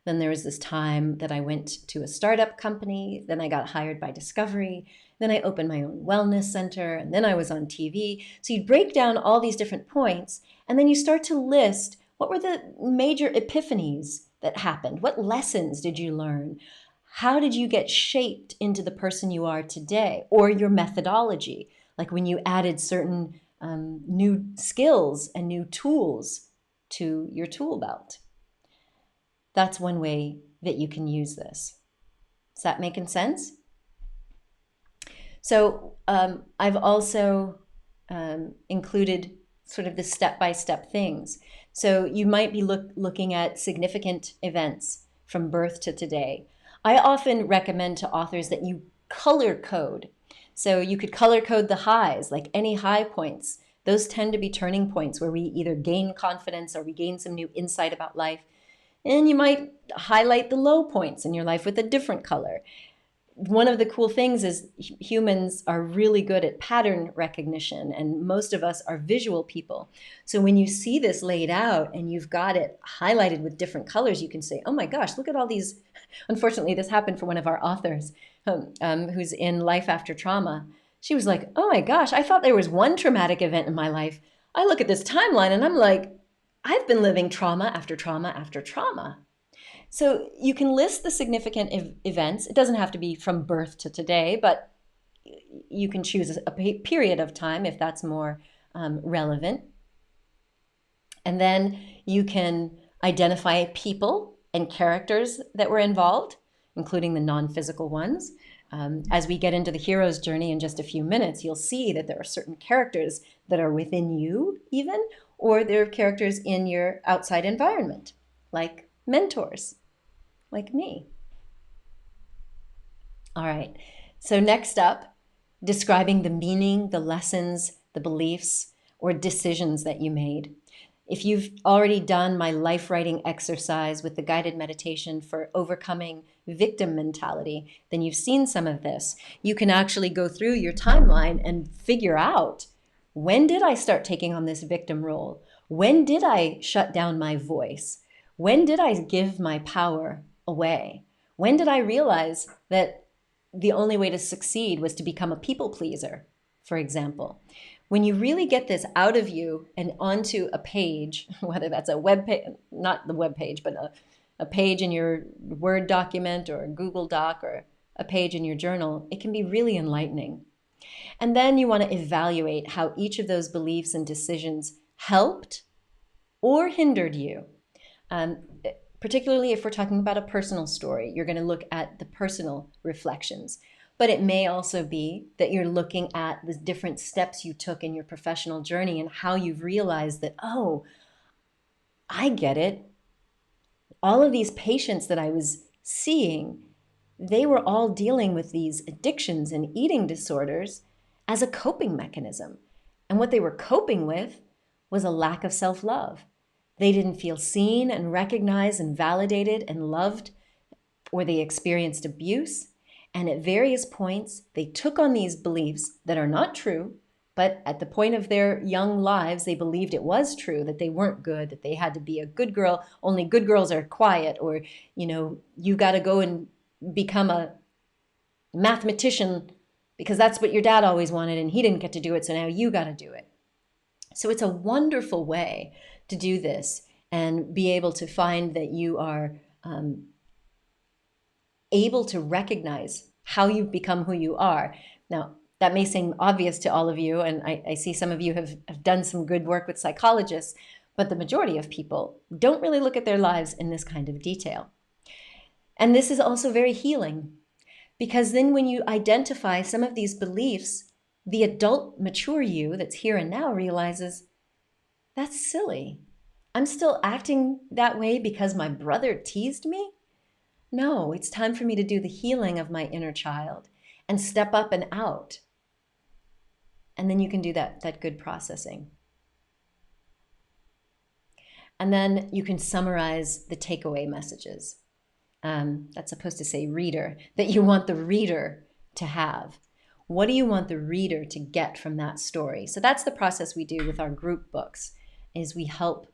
Then there was this time that I went to a startup company. Then I got hired by Discovery. Then I opened my own wellness center. And then I was on TV. So you break down all these different points. And then you start to list, what were the major epiphanies that happened? What lessons did you learn? How did you get shaped into the person you are today? Or your methodology, like when you added certain new skills and new tools to your tool belt. That's one way that you can use this. Is that making sense? So I've also included sort of the step-by-step things. So you might be looking at significant events from birth to today. I often recommend to authors that you color code. So you could color code the highs, like any high points. Those tend to be turning points where we either gain confidence or we gain some new insight about life. And you might highlight the low points in your life with a different color. One of the cool things is humans are really good at pattern recognition, and most of us are visual people. So when you see this laid out and you've got it highlighted with different colors, you can say, oh my gosh, look at all these. Unfortunately, this happened for one of our authors who's in Life After Trauma. She was like, oh my gosh, I thought there was one traumatic event in my life. I look at this timeline and I'm like, I've been living trauma after trauma after trauma. So you can list the significant events. It doesn't have to be from birth to today, but you can choose a period of time if that's more relevant. And then you can identify people and characters that were involved, including the non-physical ones. As we get into the hero's journey in just a few minutes, you'll see that there are certain characters that are within you even, or they're characters in your outside environment, like mentors, like me. All right, so next up, describing the meaning, the lessons, the beliefs, or decisions that you made. If you've already done my life writing exercise with the guided meditation for overcoming victim mentality, then you've seen some of this. You can actually go through your timeline and figure out, when did I start taking on this victim role? When did I shut down my voice? When did I give my power away? When did I realize that the only way to succeed was to become a people pleaser, for example? When you really get this out of you and onto a page, whether that's a web page, not the web page, but a page in your Word document or a Google Doc or a page in your journal, it can be really enlightening. And then you want to evaluate how each of those beliefs and decisions helped or hindered you. Particularly if we're talking about a personal story, you're going to look at the personal reflections. But it may also be that you're looking at the different steps you took in your professional journey and how you've realized that, oh, I get it. All of these patients that I was seeing, they were all dealing with these addictions and eating disorders as a coping mechanism. And what they were coping with was a lack of self-love. They didn't feel seen and recognized and validated and loved, or they experienced abuse. And at various points, they took on these beliefs that are not true, but at the point of their young lives, they believed it was true, that they weren't good, that they had to be a good girl. Only good girls are quiet, or, you got to go and become a mathematician because that's what your dad always wanted and he didn't get to do it, so now you got to do it. So it's a wonderful way to do this and be able to find that you are able to recognize how you've become who you are. Now, that may seem obvious to all of you, and I see some of you have done some good work with psychologists, but the majority of people don't really look at their lives in this kind of detail. And this is also very healing, because then when you identify some of these beliefs, the adult, mature you that's here and now realizes, that's silly. I'm still acting that way because my brother teased me? No, it's time for me to do the healing of my inner child and step up and out. And then you can do that good processing. And then you can summarize the takeaway messages. That's supposed to say reader, that you want the reader to have. What do you want the reader to get from that story? So that's the process we do with our group books, is we help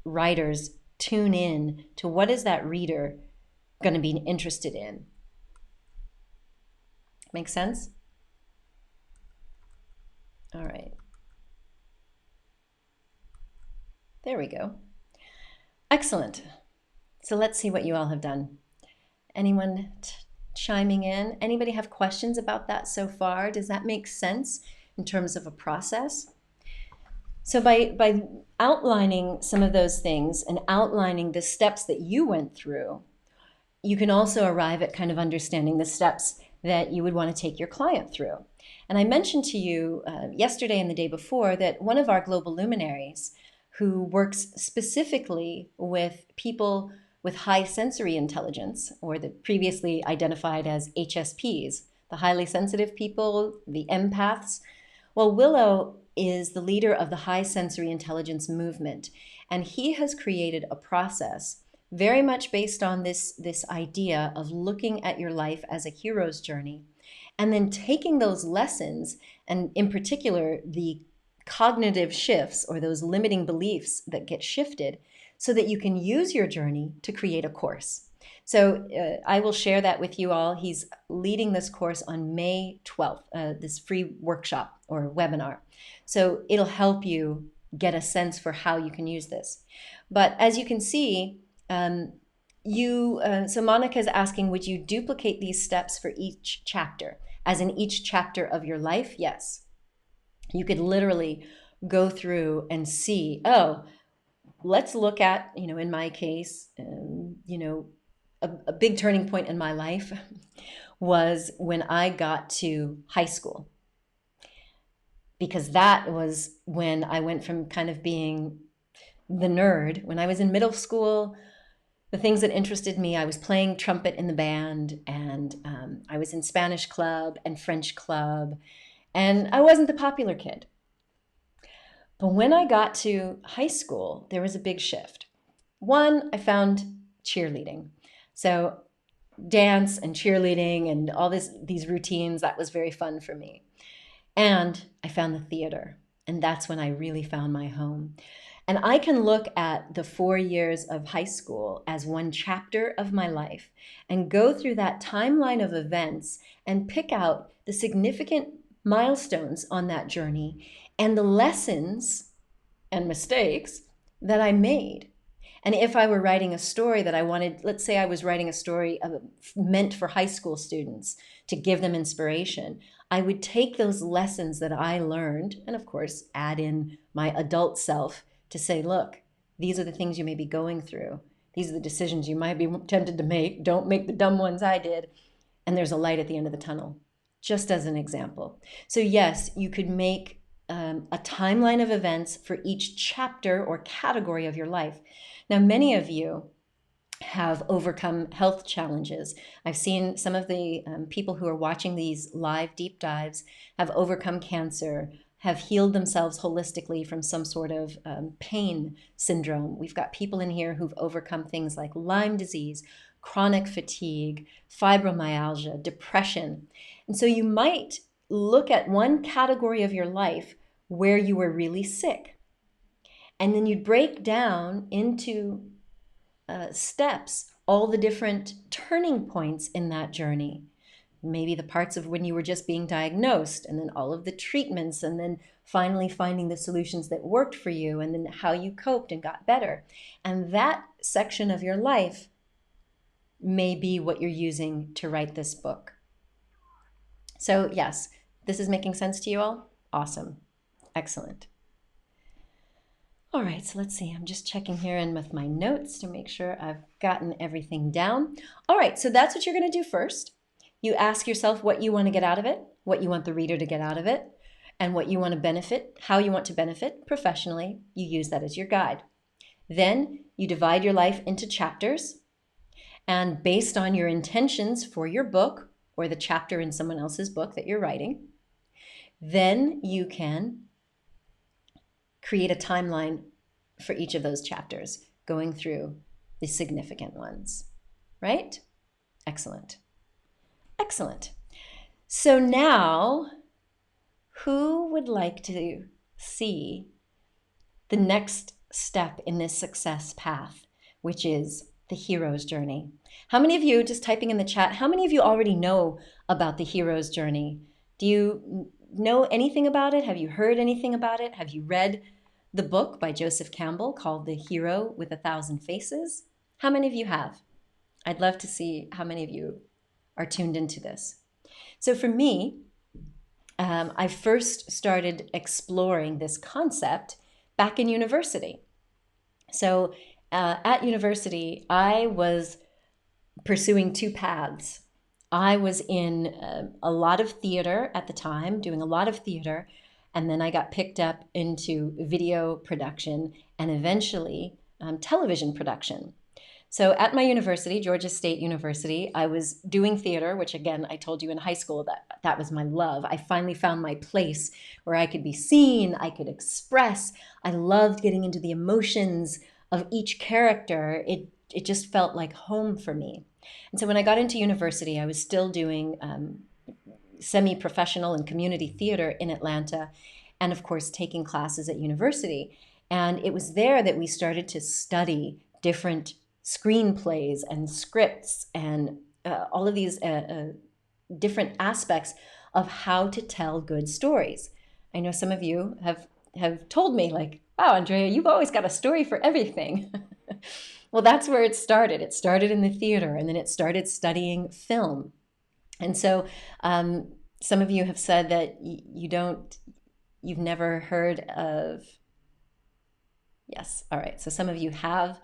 writers tune in to what is that reader going to be interested in. Make sense? All right. There we go. Excellent. So let's see what you all have done. Anyone chiming in? Anybody have questions about that so far? Does that make sense in terms of a process? So by outlining some of those things and outlining the steps that you went through, you can also arrive at kind of understanding the steps that you would want to take your client through. And I mentioned to you yesterday and the day before that one of our global luminaries, who works specifically with people with high sensory intelligence, or the previously identified as HSPs, the highly sensitive people, the empaths. Well, Willow is the leader of the high sensory intelligence movement, and he has created a process very much based on this idea of looking at your life as a hero's journey, and then taking those lessons, and in particular, the cognitive shifts or those limiting beliefs that get shifted, so that you can use your journey to create a course. So I will share that with you all. He's leading this course on May 12th, this free workshop or webinar. So it'll help you get a sense for how you can use this. But as you can see, so Monica is asking, would you duplicate these steps for each chapter? As in each chapter of your life? Yes. You could literally go through and see, oh, let's look at, in my case, a big turning point in my life was when I got to high school. Because that was when I went from kind of being the nerd. When I was in middle school, the things that interested me, I was playing trumpet in the band, and I was in Spanish club and French club, and I wasn't the popular kid. But when I got to high school, there was a big shift. One, I found cheerleading. So dance and cheerleading and all these routines, that was very fun for me. And I found the theater. And that's when I really found my home. And I can look at the 4 years of high school as one chapter of my life and go through that timeline of events and pick out the significant milestones on that journey and the lessons and mistakes that I made. And if I were writing a story that I wanted, let's say I was writing a story meant for high school students to give them inspiration, I would take those lessons that I learned and, of course, add in my adult self to say, look, these are the things you may be going through. These are the decisions you might be tempted to make. Don't make the dumb ones I did. And there's a light at the end of the tunnel, just as an example. So yes, you could make a timeline of events for each chapter or category of your life. Now, many of you have overcome health challenges. I've seen some of the people who are watching these live deep dives have overcome cancer, have healed themselves holistically from some sort of pain syndrome. We've got people in here who've overcome things like Lyme disease, chronic fatigue, fibromyalgia, depression. And so you might look at one category of your life where you were really sick. And then you'd break down into steps all the different turning points in that journey. Maybe the parts of when you were just being diagnosed, and then all of the treatments, and then finally finding the solutions that worked for you, and then how you coped and got better. And that section of your life may be what you're using to write this book. So yes, this is making sense to you all? Awesome. Excellent. All right, so let's see. I'm just checking here in with my notes to make sure I've gotten everything down. All right, so that's what you're going to do first. You ask yourself what you want to get out of it, what you want the reader to get out of it, and what you want to benefit, how you want to benefit professionally. You use that as your guide. Then you divide your life into chapters, and based on your intentions for your book or the chapter in someone else's book that you're writing, then you can create a timeline for each of those chapters, going through the significant ones, right? Excellent. Excellent. So now, who would like to see the next step in this success path, which is the hero's journey? How many of you, just typing in the chat, how many of you already know about the hero's journey? Do you know anything about it? Have you heard anything about it? Have you read the book by Joseph Campbell called The Hero with 1,000 Faces? How many of you have? I'd love to see how many of you are tuned into this. So for me, I first started exploring this concept back in university. So at university, I was pursuing two paths. I was in a lot of theater at the time, doing a lot of theater, and then I got picked up into video production and eventually television production. So at my university, Georgia State University, I was doing theater, which again, I told you in high school that was my love. I finally found my place where I could be seen, I could express. I loved getting into the emotions of each character. It just felt like home for me. And so when I got into university, I was still doing semi-professional and community theater in Atlanta, and of course taking classes at university. And it was there that we started to study different screenplays and scripts and all of these different aspects of how to tell good stories. I know some of you have told me like, wow, Andrea, you've always got a story for everything. Well, that's where it started. It started in the theater, and then it started studying film. And so some of you have said that you've never heard of, yes, all right. So some of you have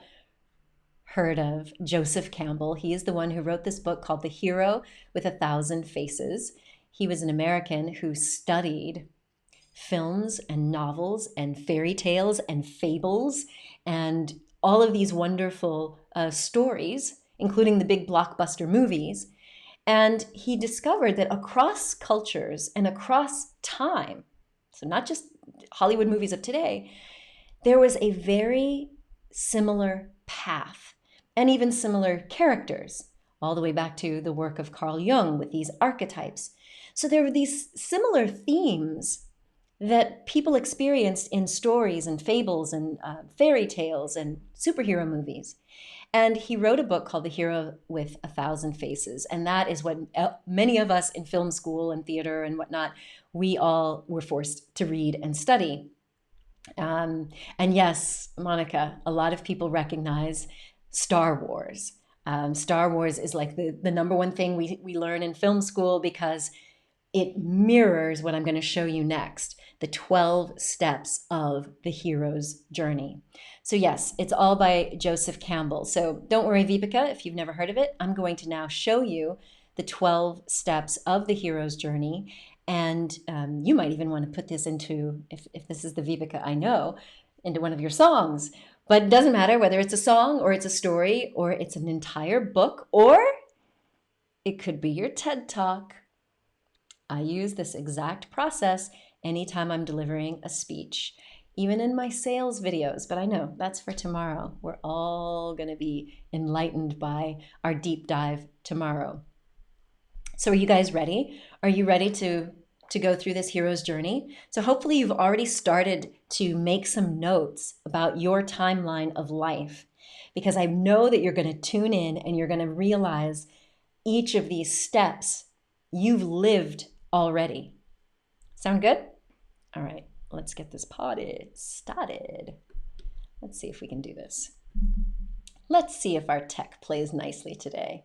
heard of Joseph Campbell. He is the one who wrote this book called The Hero with 1,000 Faces. He was an American who studied films and novels and fairy tales and fables and all of these wonderful stories, including the big blockbuster movies. And he discovered that across cultures and across time, so not just Hollywood movies of today, there was a very similar path and even similar characters, all the way back to the work of Carl Jung with these archetypes. So there were these similar themes that people experienced in stories and fables and fairy tales and superhero movies. And he wrote a book called The Hero with a Thousand Faces. And that is what many of us in film school and theater and whatnot, we all were forced to read and study. And yes, Monica, a lot of people recognize Star Wars. Star Wars is like the number one thing we learn in film school because it mirrors what I'm going to show you next, the 12 steps of the hero's journey. So yes, it's all by Joseph Campbell. So don't worry, Vipika, if you've never heard of it, I'm going to now show you the 12 steps of the hero's journey. And you might even want to put this into, if this is the Vipika I know, into one of your songs. But it doesn't matter whether it's a song or it's a story or it's an entire book or it could be your TED Talk. I use this exact process anytime I'm delivering a speech, even in my sales videos, but I know that's for tomorrow. We're all going to be enlightened by our deep dive tomorrow. So are you guys ready? Are you ready to go through this hero's journey? So hopefully you've already started to make some notes about your timeline of life, because I know that you're going to tune in and you're going to realize each of these steps you've lived already. Sound good? All right, let's get this party started. Let's see if we can do this. Let's see if our tech plays nicely today.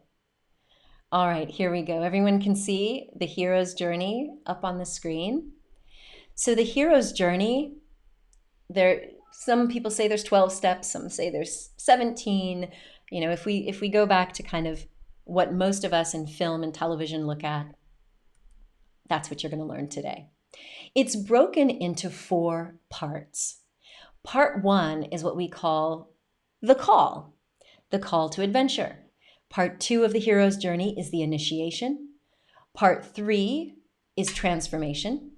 All right, here we go. Everyone can see the hero's journey up on the screen. So the hero's journey, some people say there's 12 steps, some say there's 17. You know, if we go back to kind of what most of us in film and television look at, that's what you're going to learn today. It's broken into 4 parts. Part 1 is what we call the call to adventure. Part 2 of the hero's journey is the initiation. Part 3 is transformation.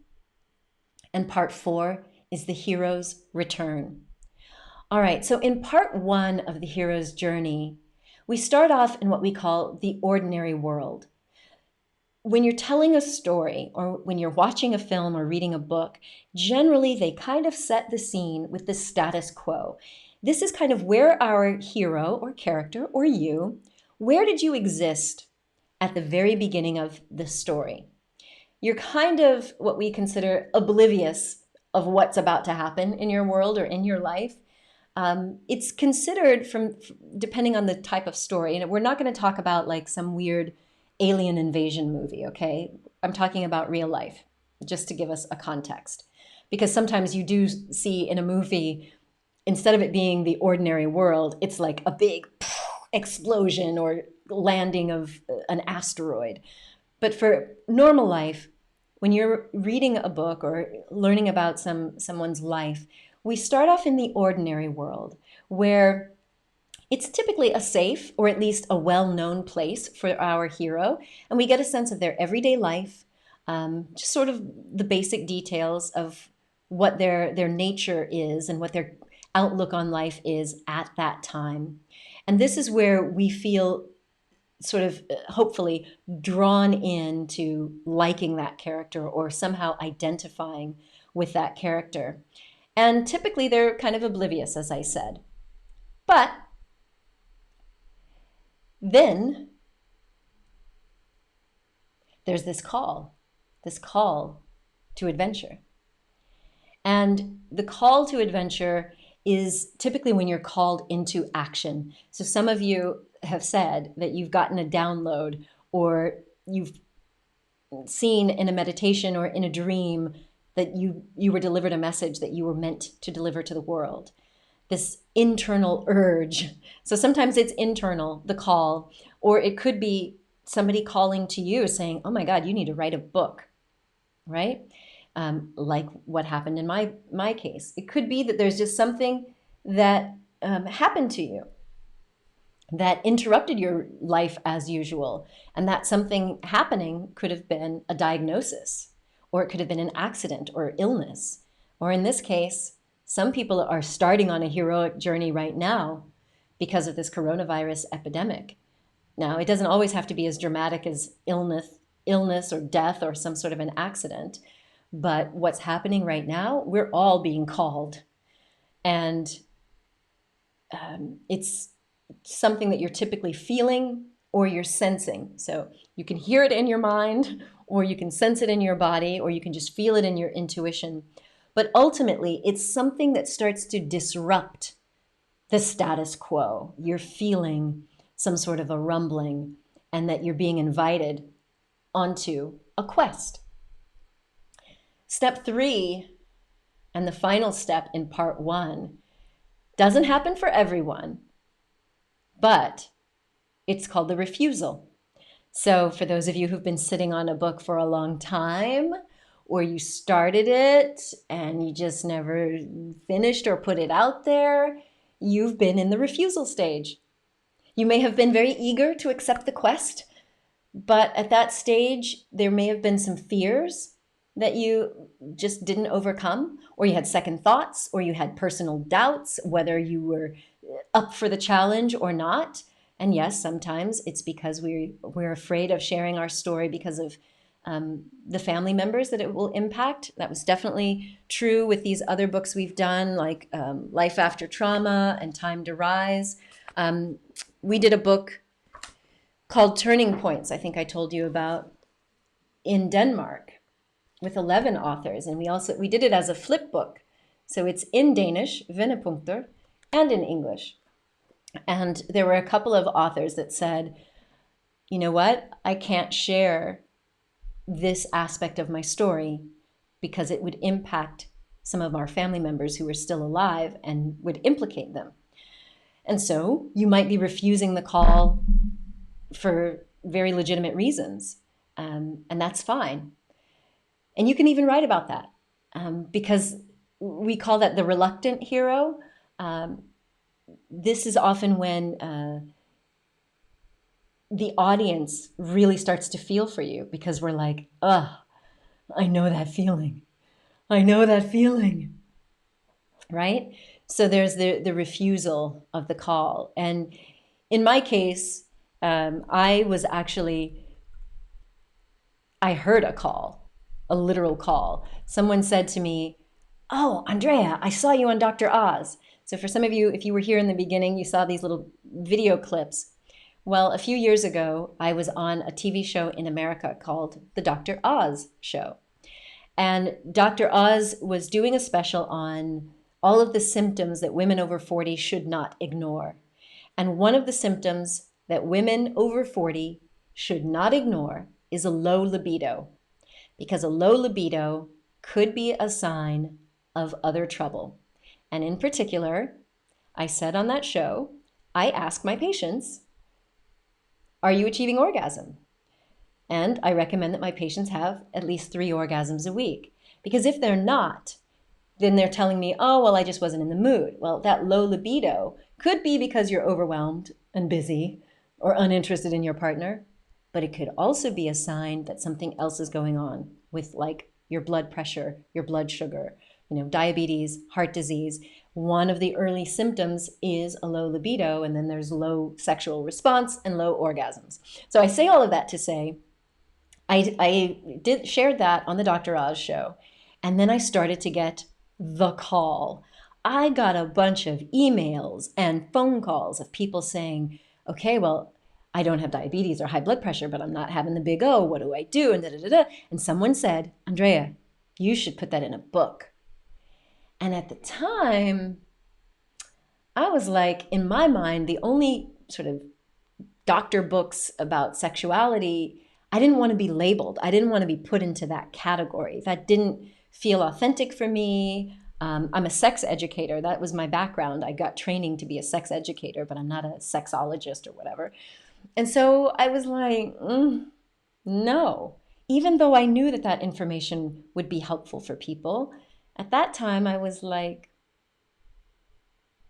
And part 4 is the hero's return. All right, so in part 1 of the hero's journey, we start off in what we call the ordinary world. When you're telling a story or when you're watching a film or reading a book, generally they kind of set the scene with the status quo. This is kind of where our hero or character or you, where did you exist at the very beginning of the story? You're kind of what we consider oblivious of what's about to happen in your world or in your life. It's considered depending on the type of story, and we're not going to talk about like some weird alien invasion movie, okay? I'm talking about real life, just to give us a context. Because sometimes you do see in a movie, instead of it being the ordinary world, it's like a big explosion or landing of an asteroid. But for normal life, when you're reading a book or learning about someone's life, we start off in the ordinary world where it's typically a safe or at least a well-known place for our hero. And we get a sense of their everyday life, just sort of the basic details of what their nature is and what their outlook on life is at that time. And this is where we feel sort of hopefully drawn into liking that character or somehow identifying with that character. And typically they're kind of oblivious, as I said. But then there's this call to adventure. And the call to adventure is typically when you're called into action. So some of you have said that you've gotten a download or you've seen in a meditation or in a dream that you were delivered a message that you were meant to deliver to the world. This internal urge. So sometimes it's internal, the call, or it could be somebody calling to you saying, oh my God, you need to write a book, right? Like what happened in my case. It could be that there's just something that happened to you that interrupted your life as usual. And that something happening could have been a diagnosis, or it could have been an accident or illness, Or in this case, some people are starting on a heroic journey right now because of this coronavirus epidemic. Now, it doesn't always have to be as dramatic as illness or death or some sort of an accident. But what's happening right now, we're all being called. And it's something that you're typically feeling or you're sensing. So you can hear it in your mind, or you can sense it in your body, or you can just feel it in your intuition. But ultimately, it's something that starts to disrupt the status quo. You're feeling some sort of a rumbling, and that you're being invited onto a quest. Step 3, and the final step in part 1, doesn't happen for everyone, but it's called the refusal. So for those of you who've been sitting on a book for a long time, or you started it and you just never finished or put it out there, you've been in the refusal stage. You may have been very eager to accept the quest, but at that stage, there may have been some fears that you just didn't overcome, or you had second thoughts, or you had personal doubts whether you were up for the challenge or not. And yes, sometimes it's because we're afraid of sharing our story because of the family members that it will impact. That was definitely true with these other books we've done, like Life After Trauma and Time to Rise. We did a book called Turning Points, I think I told you about, in Denmark with 11 authors. And we did it as a flip book. So it's in Danish, vendepunkter, and in English. And there were a couple of authors that said, you know what, I can't share this aspect of my story because it would impact some of our family members who are still alive and would implicate them. And so you might be refusing the call for very legitimate reasons, and that's fine. And you can even write about that because we call that the reluctant hero. This is often when the audience really starts to feel for you because we're like, I know that feeling. I know that feeling, right? So there's the refusal of the call. And in my case, I heard a call, a literal call. Someone said to me, oh, Andrea, I saw you on Dr. Oz. So for some of you, if you were here in the beginning, you saw these little video clips. Well, a few years ago, I was on a TV show in America called The Dr. Oz Show. And Dr. Oz was doing a special on all of the symptoms that women over 40 should not ignore. And one of the symptoms that women over 40 should not ignore is a low libido, because a low libido could be a sign of other trouble. And in particular, I said on that show, I ask my patients, are you achieving orgasm? And I recommend that my patients have at least 3 orgasms a week. Because if they're not, then they're telling me, oh, well, I just wasn't in the mood. Well, that low libido could be because you're overwhelmed and busy or uninterested in your partner. But it could also be a sign that something else is going on with, like, your blood pressure, your blood sugar, diabetes, heart disease. One of the early symptoms is a low libido, and then there's low sexual response and low orgasms. So I say all of that to say, I shared that on the Dr. Oz show, and then I started to get the call. I got a bunch of emails and phone calls of people saying, okay, well, I don't have diabetes or high blood pressure, but I'm not having the big O. What do I do? And da-da-da-da. And someone said, Andrea, you should put that in a book. And at the time, I was like, in my mind, the only sort of doctor books about sexuality, I didn't want to be labeled. I didn't want to be put into that category. That didn't feel authentic for me. I'm a sex educator. That was my background. I got training to be a sex educator, but I'm not a sexologist or whatever. And so I was like, no. Even though I knew that information would be helpful for people, at that time I was like,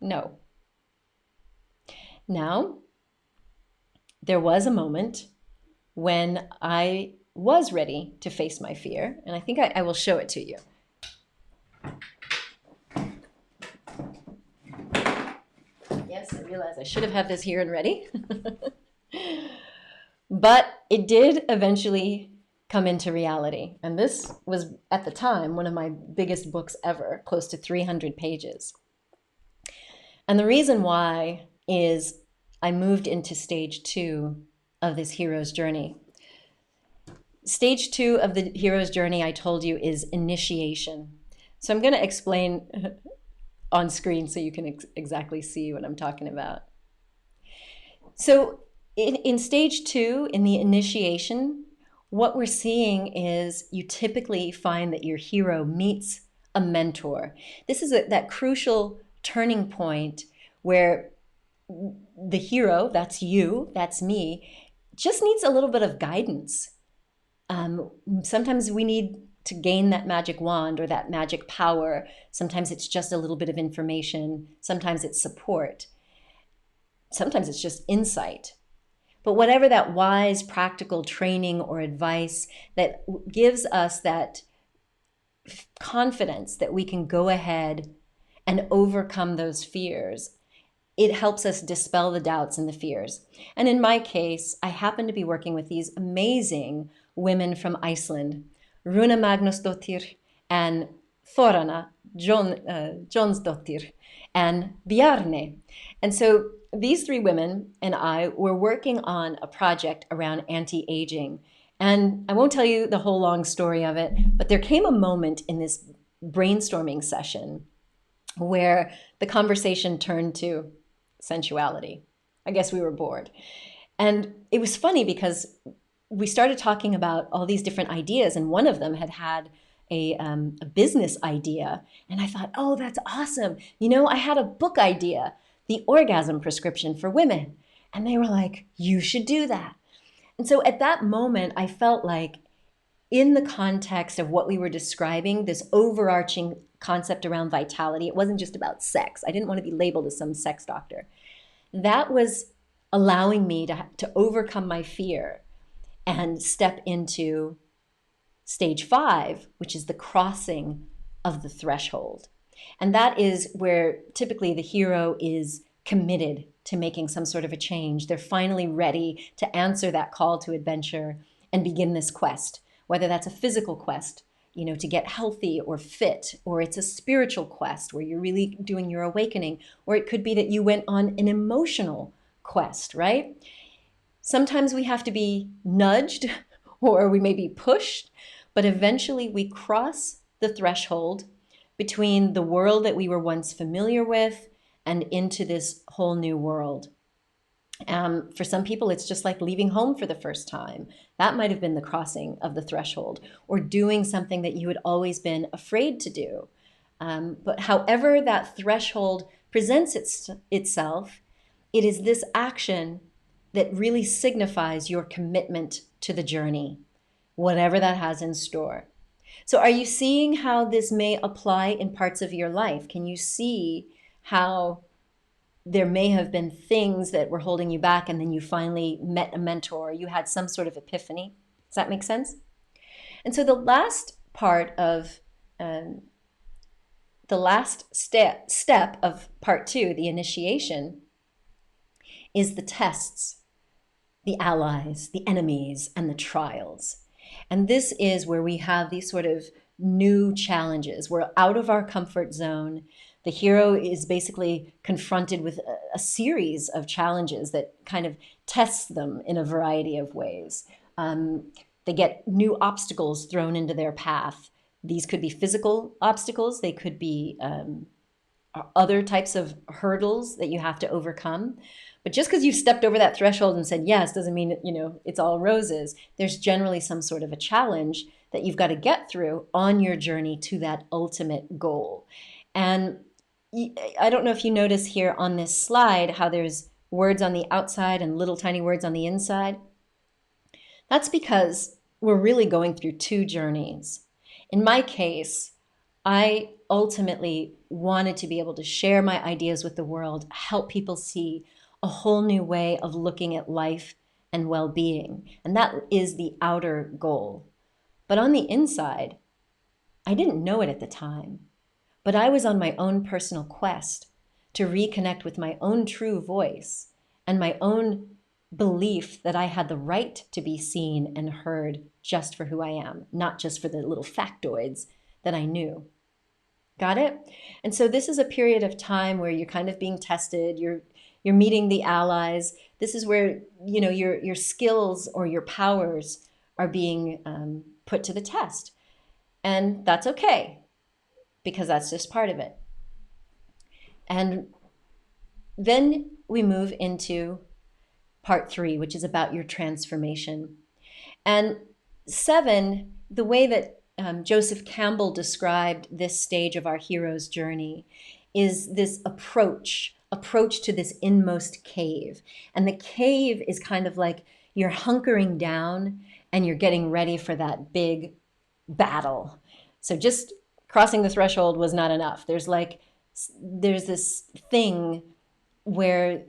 no. Now, there was a moment when I was ready to face my fear, and I think I will show it to you. Yes, I realize I should have had this here and ready. But it did eventually come into reality. And this was, at the time, one of my biggest books ever, close to 300 pages. And the reason why is I moved into stage 2 of this hero's journey. Stage 2 of the hero's journey, I told you, is initiation. So I'm going to explain on screen so you can exactly see what I'm talking about. So in stage 2, in the initiation, what we're seeing is you typically find that your hero meets a mentor. This is that crucial turning point where the hero, that's you, that's me, just needs a little bit of guidance. Sometimes we need to gain that magic wand or that magic power. Sometimes it's just a little bit of information. Sometimes it's support. Sometimes it's just insight. But whatever that wise, practical training or advice that gives us that confidence that we can go ahead and overcome those fears, it helps us dispel the doubts and the fears. And in my case, I happen to be working with these amazing women from Iceland, Runa Magnusdóttir and Þórarna Jónsdóttir and Bjarne. And so these 3 women and I were working on a project around anti-aging. And I won't tell you the whole long story of it, but there came a moment in this brainstorming session where the conversation turned to sensuality. I guess we were bored. And it was funny because we started talking about all these different ideas, and one of them had a business idea. And I thought, oh, that's awesome. I had a book idea, The Orgasm Prescription for Women. And they were like, you should do that. And so at that moment, I felt like in the context of what we were describing, this overarching concept around vitality, it wasn't just about sex. I didn't want to be labeled as some sex doctor. That was allowing me to overcome my fear and step into stage 5, which is the crossing of the threshold. And that is where typically the hero is committed to making some sort of a change. They're finally ready to answer that call to adventure and begin this quest, whether that's a physical quest, to get healthy or fit, or it's a spiritual quest where you're really doing your awakening, or it could be that you went on an emotional quest, right? Sometimes we have to be nudged or we may be pushed, but eventually we cross the threshold between the world that we were once familiar with and into this whole new world. For some people, it's just like leaving home for the first time. That might have been the crossing of the threshold, or doing something that you had always been afraid to do. But however that threshold presents itself, it is this action that really signifies your commitment to the journey, whatever that has in store. So are you seeing how this may apply in parts of your life? Can you see how there may have been things that were holding you back, and then you finally met a mentor, you had some sort of epiphany? Does that make sense? And so the last part of the last step of part 2, the initiation, is the tests, the allies, the enemies, and the trials. And this is where we have these sort of new challenges. We're out of our comfort zone. The hero is basically confronted with a series of challenges that kind of tests them in a variety of ways. They get new obstacles thrown into their path. These could be physical obstacles. They could be other types of hurdles that you have to overcome. But just because you've stepped over that threshold and said yes doesn't mean, it's all roses. There's generally some sort of a challenge that you've got to get through on your journey to that ultimate goal. And I don't know if you notice here on this slide how there's words on the outside and little tiny words on the inside. That's because we're really going through 2 journeys. In my case, I ultimately wanted to be able to share my ideas with the world, help people see a whole new way of looking at life and well-being. And that is the outer goal. But on the inside, I didn't know it at the time, but I was on my own personal quest to reconnect with my own true voice and my own belief that I had the right to be seen and heard just for who I am, not just for the little factoids that I knew. Got it? And so this is a period of time where you're kind of being tested, you're meeting the allies. This is where, you know, your skills or your powers are being put to the test. And that's okay, because that's just part of it. And then we move into part 3, which is about your transformation. And 7, the way that Joseph Campbell described this stage of our hero's journey is this approach to this inmost cave. And the cave is kind of like you're hunkering down and you're getting ready for that big battle. So just crossing the threshold was not enough. There's this thing where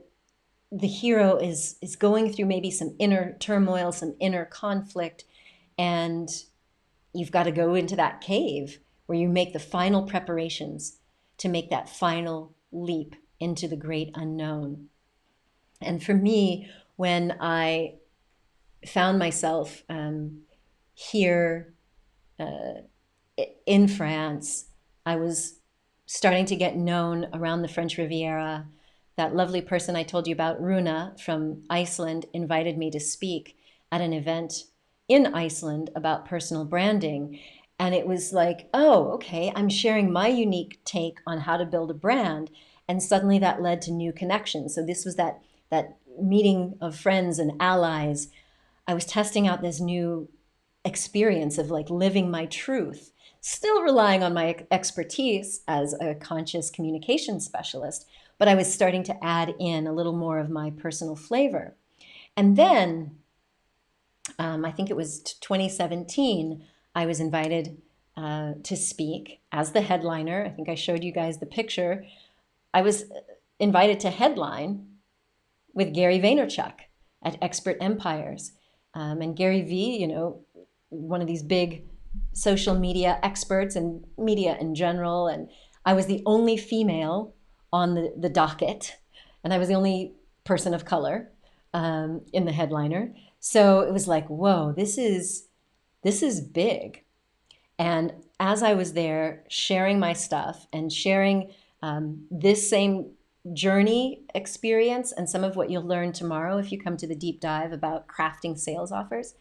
the hero is going through maybe some inner turmoil, some inner conflict, and you've got to go into that cave where you make the final preparations to make that final leap into the great unknown. And for me, when I found myself here in France, I was starting to get known around the French Riviera. That lovely person I told you about, Runa from Iceland, invited me to speak at an event in Iceland about personal branding. And it was like, oh, okay, I'm sharing my unique take on how to build a brand. And suddenly that led to new connections. So this was that meeting of friends and allies. I was testing out this new experience of like living my truth, still relying on my expertise as a conscious communication specialist, but I was starting to add in a little more of my personal flavor. And then I think it was 2017, I was invited to speak as the headliner. I think I showed you guys the picture. I was invited to headline with Gary Vaynerchuk at Expert Empires. And Gary V, you know, one of these big social media experts and media in general. And I was the only female on the docket, and I was the only person of color in the headliner. So it was like, whoa, this is big. And as I was there sharing my stuff and sharing this same journey experience and some of what you'll learn tomorrow if you come to the deep dive about crafting sales offers,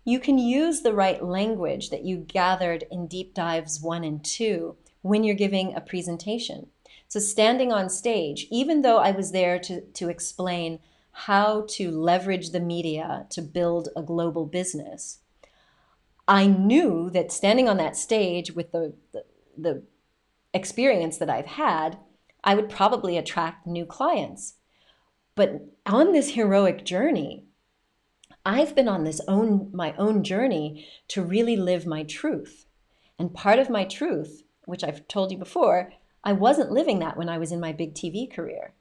you can use the right language that you gathered in deep dives 1 and 2 when you're giving a presentation. So standing on stage, even though I was there to explain how to leverage the media to build a global business, I knew that standing on that stage with the experience that I've had, I would probably attract new clients. But on this heroic journey, I've been on my own journey to really live my truth. And part of my truth, which I've told you before, I wasn't living that when I was in my big TV career.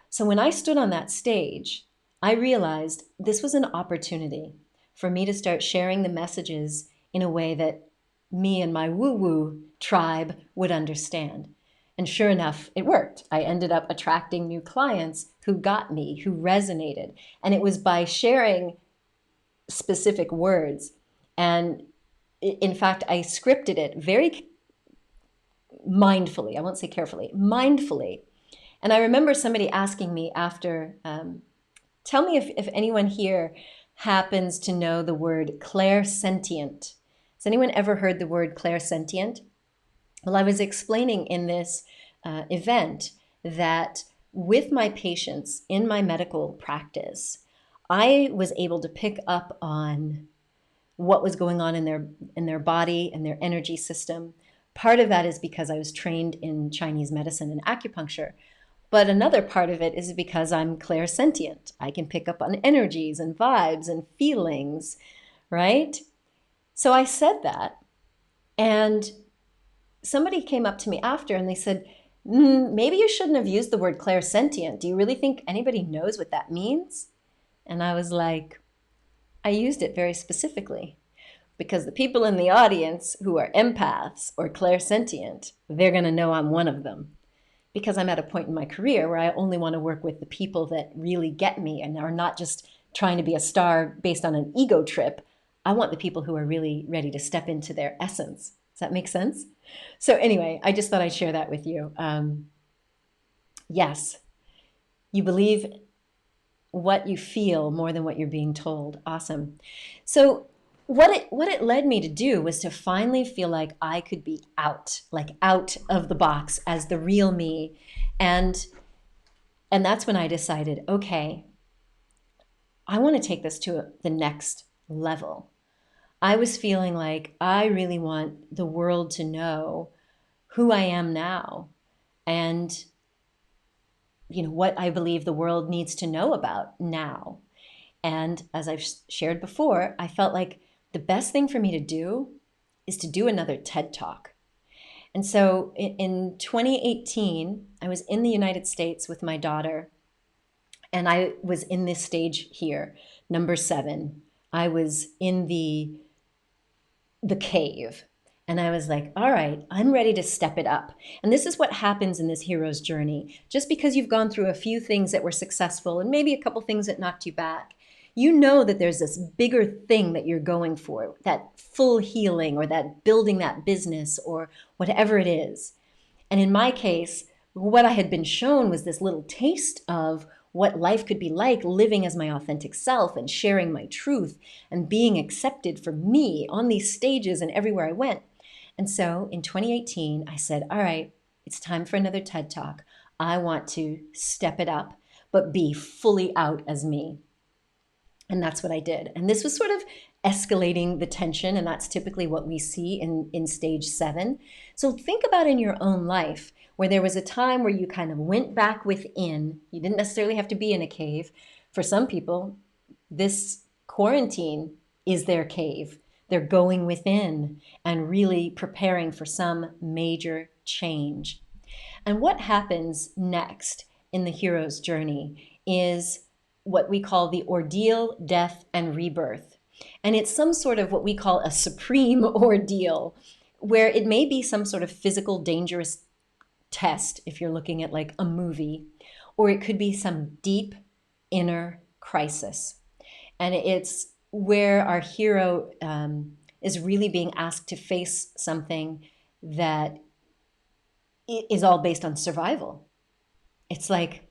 So when I stood on that stage, I realized this was an opportunity for me to start sharing the messages in a way that me and my woo-woo tribe would understand. And sure enough, it worked. I ended up attracting new clients who got me, who resonated. And it was by sharing specific words. And in fact, I scripted it very mindfully. I won't say carefully, mindfully. And I remember somebody asking me after, tell me if anyone here happens to know the word clairsentient. Has anyone ever heard the word clairsentient? Well, I was explaining in this event that with my patients in my medical practice, I was able to pick up on what was going on in their body and their energy system. Part of that is because I was trained in Chinese medicine and acupuncture. But another part of it is because I'm clairsentient. I can pick up on energies and vibes and feelings, right? So I said that, and somebody came up to me after and they said, maybe you shouldn't have used the word clairsentient. Do you really think anybody knows what that means? And I was like, I used it very specifically because the people in the audience who are empaths or clairsentient, they're going to know I'm one of them. because I'm at a point in my career where I only want to work with the people that really get me and are not just trying to be a star based on an ego trip. I want the people who are really ready to step into their essence. Does that make sense? So anyway, I just thought I'd share that with you. Yes, you believe what you feel more than what you're being told. Awesome. So what it led me to do was to finally feel like I could be out, like out of the box as the real me. And that's when I decided, okay, I want to take this to the next level. I was feeling like I really want the world to know who I am now and what I believe the world needs to know about now. And as I've shared before, I felt like the best thing for me to do is to do another TED Talk. And so in 2018, I was in the United States with my daughter, and I was in this stage here, number 7. I was in the cave. And I was like, all right, I'm ready to step it up. And this is what happens in this hero's journey. Just because you've gone through a few things that were successful and maybe a couple things that knocked you back, you know that there's this bigger thing that you're going for, that full healing or that building that business or whatever it is. And in my case, what I had been shown was this little taste of what life could be like living as my authentic self and sharing my truth and being accepted for me on these stages and everywhere I went. And so in 2018, I said, all right, it's time for another TED Talk. I want to step it up, but be fully out as me. And that's what I did. And this was sort of escalating the tension, and that's typically what we see in stage 7. So think about in your own life where there was a time where you kind of went back within. You didn't necessarily have to be in a cave. For some people, this quarantine is their cave. They're going within and really preparing for some major change. And what happens next in the hero's journey is what we call the ordeal, death, and rebirth. And it's some sort of what we call a supreme ordeal, where it may be some sort of physical dangerous test if you're looking at like a movie, or it could be some deep inner crisis. And it's where our hero is really being asked to face something that is all based on survival. It's like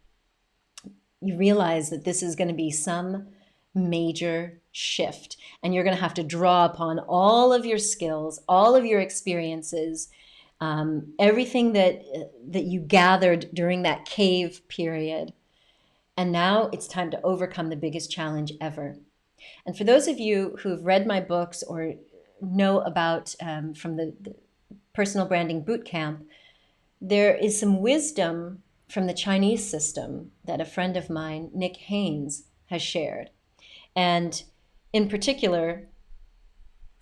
you realize that this is going to be some major shift, and you're going to have to draw upon all of your skills, all of your experiences, everything that you gathered during that cave period. And now it's time to overcome the biggest challenge ever. And for those of you who've read my books or know about from the Personal Branding Bootcamp, there is some wisdom from the Chinese system that a friend of mine, Nick Haynes, has shared. And in particular,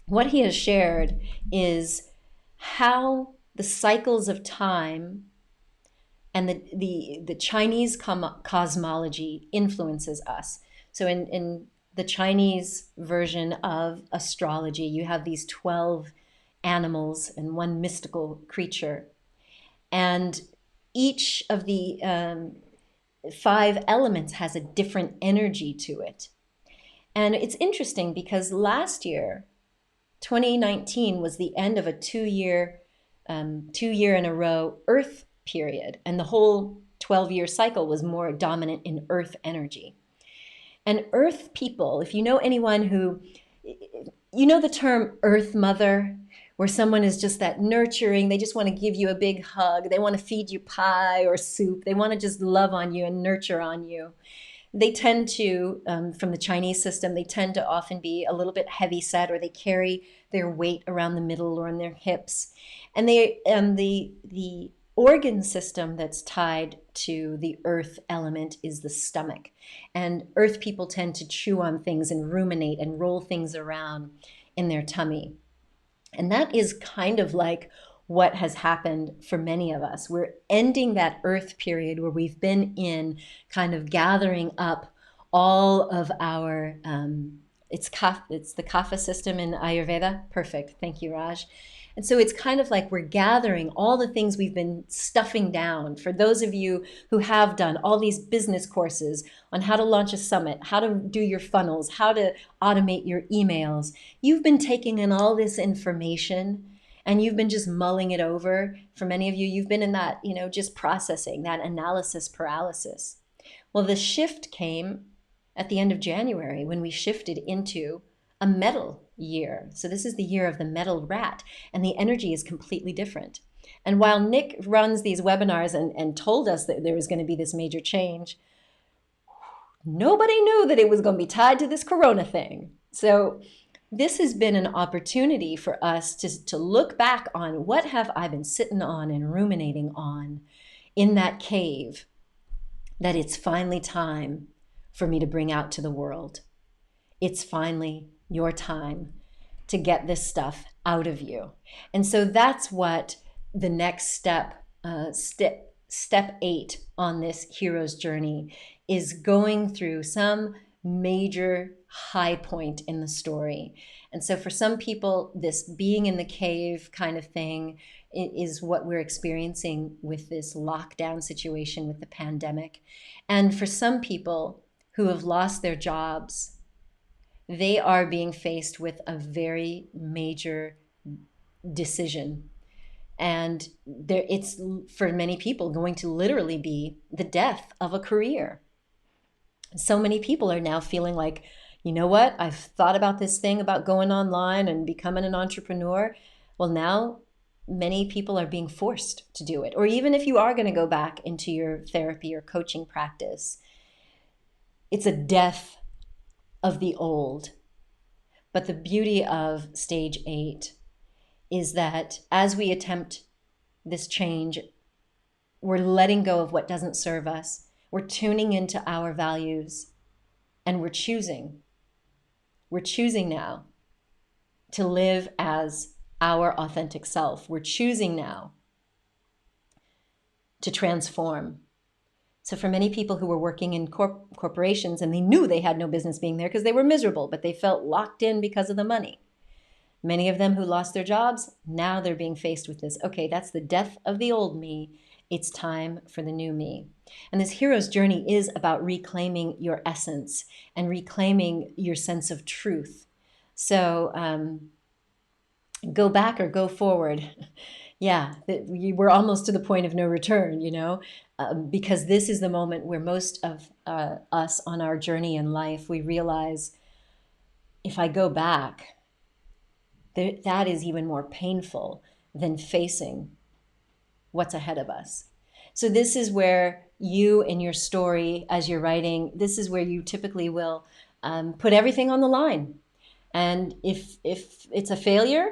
what he has shared is how the cycles of time and the Chinese cosmology influences us. So in the Chinese version of astrology, you have these 12 animals and one mystical creature. And each of the 5 elements has a different energy to it. And it's interesting because last year, 2019, was the end of a 2-year in a row Earth period. And the whole 12-year cycle was more dominant in Earth energy. And Earth people, if you know anyone who, you know the term Earth Mother, where someone is just that nurturing, they just want to give you a big hug, they want to feed you pie or soup, they want to just love on you and nurture on you. They tend to, from the Chinese system, they tend to often be a little bit heavy set, or they carry their weight around the middle or on their hips. And the organ system that's tied to the earth element is the stomach. And earth people tend to chew on things and ruminate and roll things around in their tummy. And that is kind of like what has happened for many of us. We're ending that earth period where we've been in kind of gathering up all of our it's the kapha system in Ayurveda. Perfect. Thank you, Raj. And so it's kind of like we're gathering all the things we've been stuffing down. For those of you who have done all these business courses on how to launch a summit, how to do your funnels, how to automate your emails, you've been taking in all this information and you've been just mulling it over. For many of you, you've been in that, just processing, that analysis paralysis. Well, the shift came at the end of January when we shifted into a metal year. So this is the year of the metal rat, and the energy is completely different. And while Nick runs these webinars and told us that there was going to be this major change, nobody knew that it was going to be tied to this corona thing. So this has been an opportunity for us to look back on what have I been sitting on and ruminating on in that cave, that it's finally time for me to bring out to the world. It's finally your time to get this stuff out of you. And so that's what the next step 8 on this hero's journey is, going through some major high point in the story. And so for some people, this being in the cave kind of thing is what we're experiencing with this lockdown situation with the pandemic. And for some people who have lost their jobs, they are being faced with a very major decision. And it's, for many people, going to literally be the death of a career. So many people are now feeling like, you know what, I've thought about this thing about going online and becoming an entrepreneur. Well, now many people are being forced to do it. Or even if you are going to go back into your therapy or coaching practice, it's a death of the old. But the beauty of stage 8 is that as we attempt this change, we're letting go of what doesn't serve us. We're tuning into our values, and we're choosing. We're choosing now to live as our authentic self. We're choosing now to transform. So for many people who were working in corporations and they knew they had no business being there because they were miserable, but they felt locked in because of the money. Many of them who lost their jobs, now they're being faced with this. Okay, that's the death of the old me. It's time for the new me. And this hero's journey is about reclaiming your essence and reclaiming your sense of truth. So go back or go forward. Yeah, we're almost to the point of no return, because this is the moment where most of us on our journey in life, we realize if I go back, that is even more painful than facing what's ahead of us. So this is where you, in your story, as you're writing, this is where you typically will put everything on the line. And if it's a failure,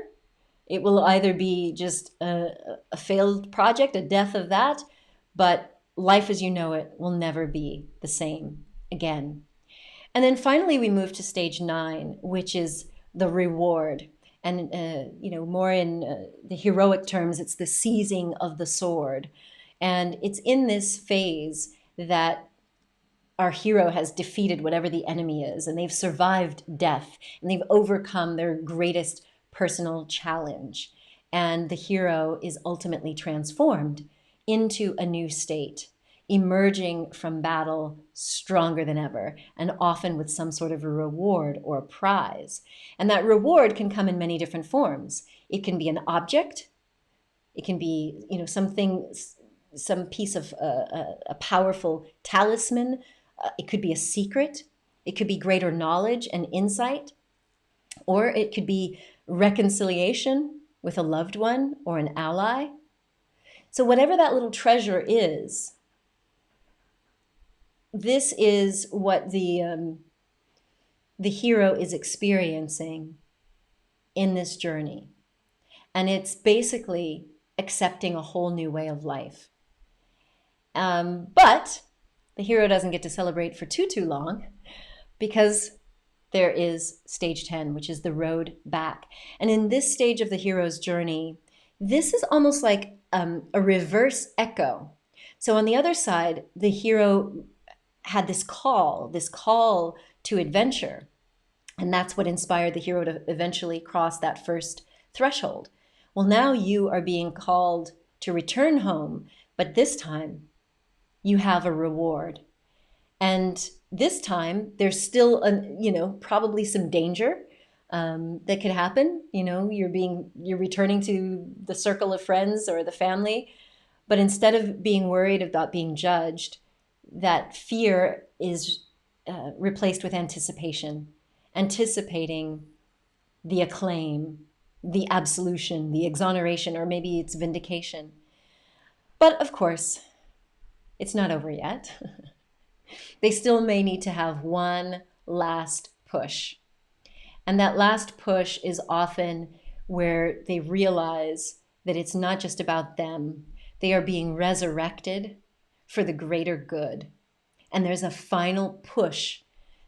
it will either be just a failed project, a death of that, but life as you know it will never be the same again. And then finally, we move to stage 9, which is the reward. And, more in the heroic terms, it's the seizing of the sword. And it's in this phase that our hero has defeated whatever the enemy is, and they've survived death, and they've overcome their greatest personal challenge. And the hero is ultimately transformed into a new state, emerging from battle stronger than ever, and often with some sort of a reward or a prize. And that reward can come in many different forms. It can be an object. It can be, some piece of a powerful talisman. It could be a secret. It could be greater knowledge and insight. Or it could be reconciliation with a loved one or an ally. So whatever that little treasure is, this is what the hero is experiencing in this journey. And it's basically accepting a whole new way of life. But the hero doesn't get to celebrate for too long, because there is stage 10, which is the road back. And in this stage of the hero's journey, this is almost like a reverse echo. So on the other side, the hero had this call to adventure. And that's what inspired the hero to eventually cross that first threshold. Well, now you are being called to return home, but this time you have a reward. And this time there's still, probably some danger that could happen. You're returning to the circle of friends or the family, but instead of being worried about being judged, that fear is replaced with anticipation, anticipating the acclaim, the absolution, the exoneration, or maybe it's vindication. But of course, it's not over yet. They still may need to have one last push. And that last push is often where they realize that it's not just about them. They are being resurrected for the greater good. And there's a final push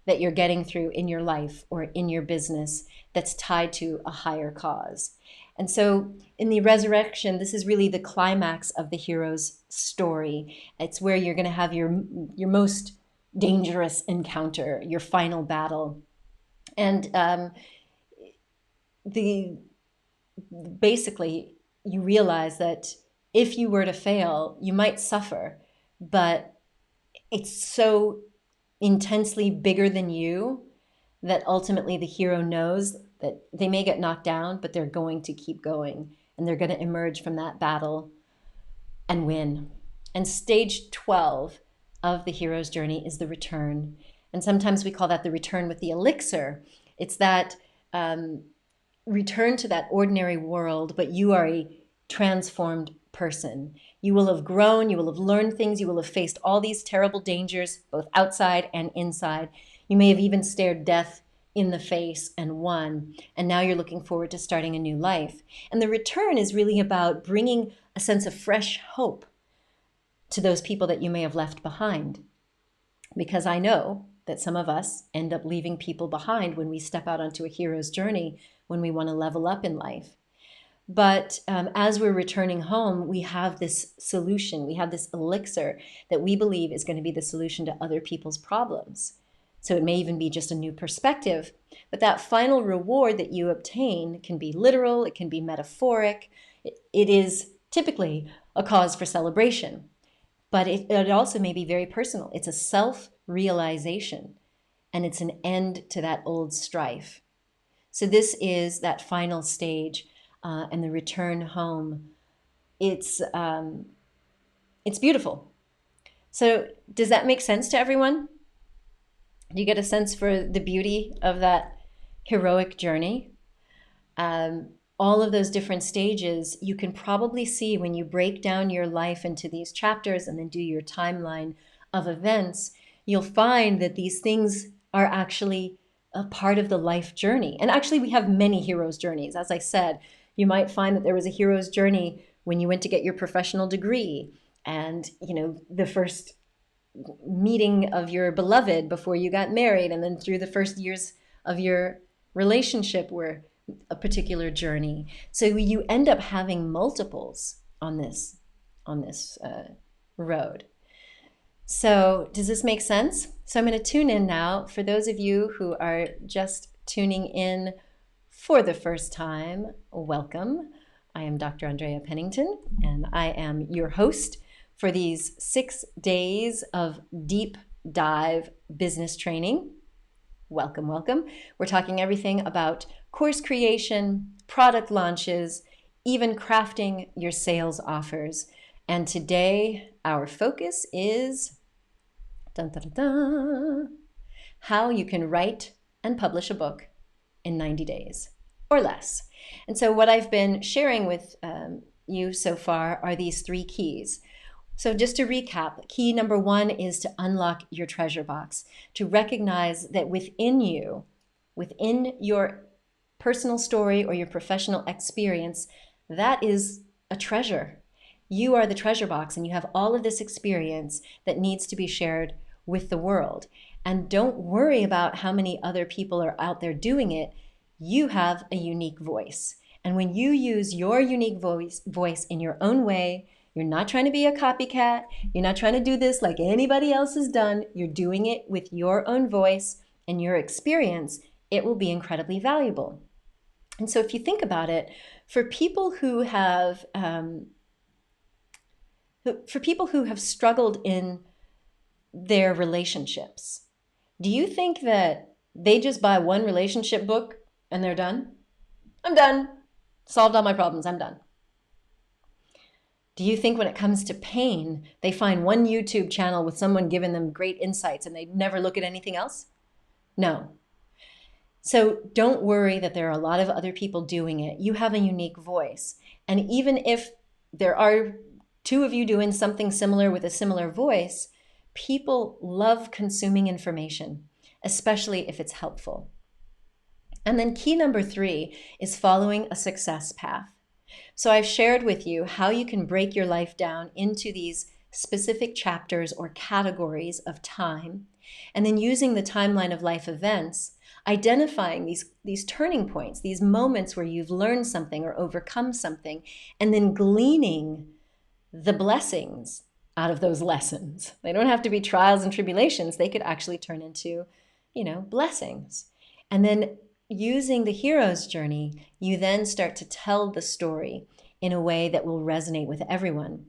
that you're getting through in your life or in your business that's tied to a higher cause. And so in the resurrection, this is really the climax of the hero's story. It's where you're going to have your most dangerous encounter, your final battle. And basically, you realize that if you were to fail, you might suffer, but it's so intensely bigger than you that ultimately the hero knows that they may get knocked down, but they're going to keep going, and they're going to emerge from that battle and win. And stage 12 of the hero's journey is the return. And sometimes we call that the return with the elixir. It's that return to that ordinary world, but you are a transformed person. You will have grown, you will have learned things, you will have faced all these terrible dangers, both outside and inside. You may have even stared death in the face and won, and now you're looking forward to starting a new life. And the return is really about bringing a sense of fresh hope to those people that you may have left behind. Because I know that some of us end up leaving people behind when we step out onto a hero's journey, when we want to level up in life. But as we're returning home, we have this solution, we have this elixir that we believe is going to be the solution to other people's problems. So it may even be just a new perspective, but that final reward that you obtain can be literal, it can be metaphoric. It is typically a cause for celebration, but it also may be very personal. It's a self-realization, and it's an end to that old strife. So this is that final stage, and the return home. It's beautiful. So does that make sense to everyone? Do you get a sense for the beauty of that heroic journey? All of those different stages, you can probably see when you break down your life into these chapters and then do your timeline of events, you'll find that these things are actually a part of the life journey. And actually, we have many hero's journeys. As I said, you might find that there was a hero's journey when you went to get your professional degree, and the first meeting of your beloved before you got married, and then through the first years of your relationship were a particular journey. So you end up having multiples on this road. So does this make sense? So I'm going to tune in now. For those of you who are just tuning in for the first time, welcome. I am Dr. Andrea Pennington, and I am your host for these 6 days of deep dive business training. Welcome, welcome. We're talking everything about course creation, product launches, even crafting your sales offers. And today, our focus is how you can write and publish a book in 90 days or less. And so what I've been sharing with you so far are these 3 keys. So just to recap, key number 1 is to unlock your treasure box, to recognize that within you, within your personal story or your professional experience, that is a treasure. You are the treasure box, and you have all of this experience that needs to be shared with the world. And don't worry about how many other people are out there doing it. You have a unique voice. And when you use your unique voice in your own way, you're not trying to be a copycat. You're not trying to do this like anybody else has done. You're doing it with your own voice and your experience. it will be incredibly valuable. And so if you think about it, for people who have struggled in their relationships, do you think that they just buy one relationship book and they're done? I'm done. Solved all my problems. I'm done. Do you think when it comes to pain, they find one YouTube channel with someone giving them great insights and they never look at anything else? No. So don't worry that there are a lot of other people doing it. You have a unique voice. And even if there are two of you doing something similar with a similar voice, people love consuming information, especially if it's helpful. And then key number 3 is following a success path. So I've shared with you how you can break your life down into these specific chapters or categories of time, and then using the timeline of life events, identifying these turning points, these moments where you've learned something or overcome something, and then gleaning the blessings out of those lessons. They don't have to be trials and tribulations. They could actually turn into, blessings. And then using the hero's journey, you then start to tell the story in a way that will resonate with everyone.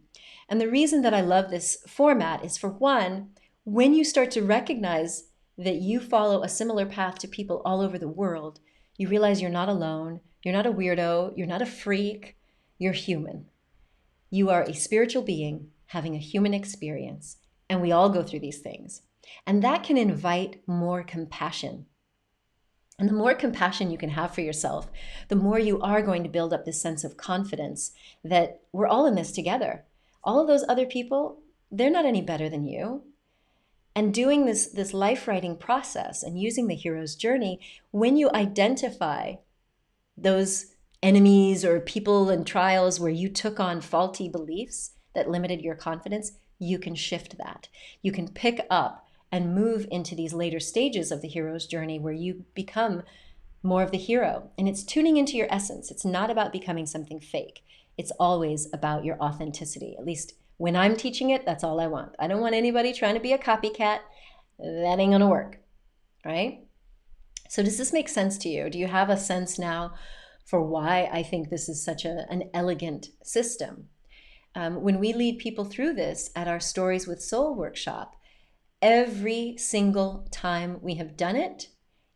And the reason that I love this format is, for one, when you start to recognize that you follow a similar path to people all over the world, you realize you're not alone, you're not a weirdo, you're not a freak, you're human. You are a spiritual being having a human experience, and we all go through these things. And that can invite more compassion. And the more compassion you can have for yourself, the more you are going to build up this sense of confidence that we're all in this together. All of those other people, they're not any better than you. And doing this life writing process and using the hero's journey, when you identify those enemies or people and trials where you took on faulty beliefs that limited your confidence, you can shift that. You can pick up and move into these later stages of the hero's journey where you become more of the hero. And it's tuning into your essence. It's not about becoming something fake. It's always about your authenticity. At least when I'm teaching it, that's all I want. I don't want anybody trying to be a copycat. That ain't gonna work, right? So does this make sense to you? Do you have a sense now for why I think this is such an elegant system? When we lead people through this at our Stories with Soul workshop, every single time we have done it,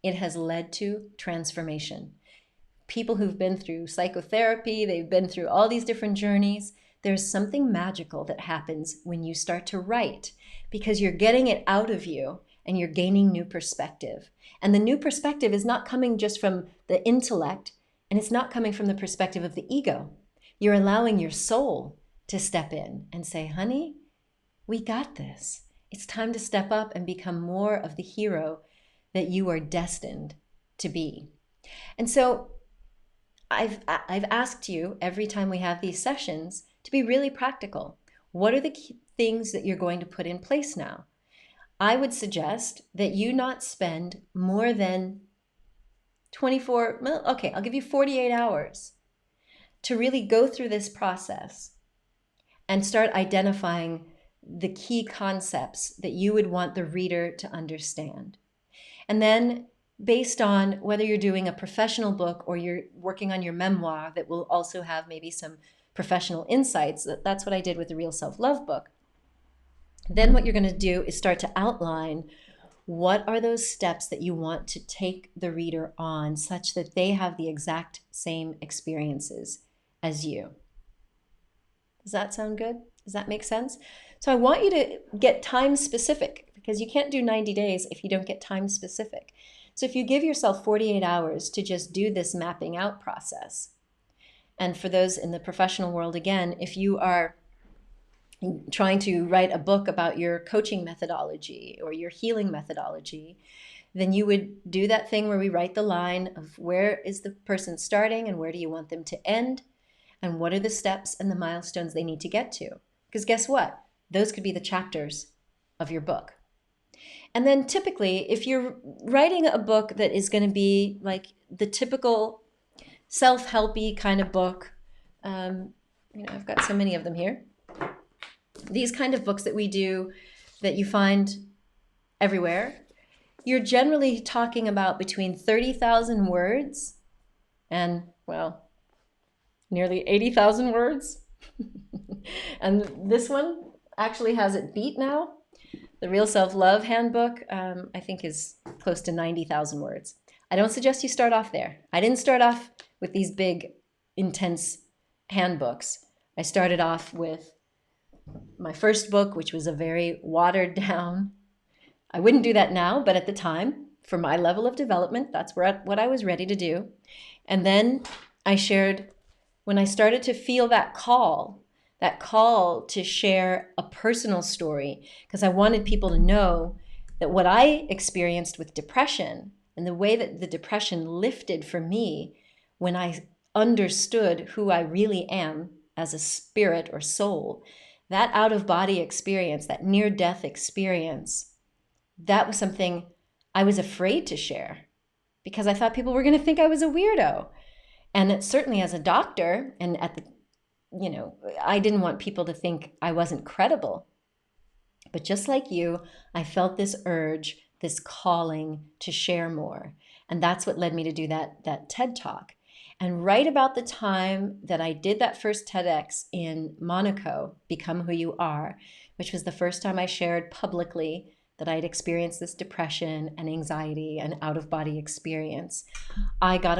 it has led to transformation. People who've been through psychotherapy, they've been through all these different journeys, there's something magical that happens when you start to write, because you're getting it out of you and you're gaining new perspective. And the new perspective is not coming just from the intellect, and it's not coming from the perspective of the ego. You're allowing your soul to step in and say, honey, we got this. It's time to step up and become more of the hero that you are destined to be. And so I've asked you every time we have these sessions to be really practical. What are the key things that you're going to put in place now? I would suggest that you not spend more than 48 hours to really go through this process and start identifying the key concepts that you would want the reader to understand. And then, based on whether you're doing a professional book or you're working on your memoir that will also have maybe some professional insights, that's what I did with the Real Self-Love book. Then what you're going to do is start to outline what are those steps that you want to take the reader on such that they have the exact same experiences as you. Does that sound good? Does that make sense? So I want you to get time specific, because you can't do 90 days if you don't get time specific. So if you give yourself 48 hours to just do this mapping out process, and for those in the professional world, again, if you are trying to write a book about your coaching methodology or your healing methodology, then you would do that thing where we write the line of where is the person starting and where do you want them to end, and what are the steps and the milestones they need to get to. Because guess what? Those could be the chapters of your book. And then typically, if you're writing a book that is going to be like the typical self-helpy kind of book, I've got so many of them here. These kind of books that we do that you find everywhere, you're generally talking about between 30,000 words and, well, nearly 80,000 words. And this one actually has it beat now. The Real Self-Love Handbook, I think, is close to 90,000 words. I don't suggest you start off there. I didn't start off with these big, intense handbooks. I started off with my first book, which was a very watered down. I wouldn't do that now, but at the time, for my level of development, that's what I was ready to do. And then I shared, when I started to feel that call to share a personal story, because I wanted people to know that what I experienced with depression and the way that the depression lifted for me when I understood who I really am as a spirit or soul, that out-of-body experience, that near-death experience, that was something I was afraid to share because I thought people were going to think I was a weirdo. And certainly as a doctor and I didn't want people to think I wasn't credible. But just like you, I felt this urge, this calling to share more. And that's what led me to do that TED Talk. And right about the time that I did that first TEDx in Monaco, Become Who You Are, which was the first time I shared publicly that I'd experienced this depression and anxiety and out-of-body experience, I got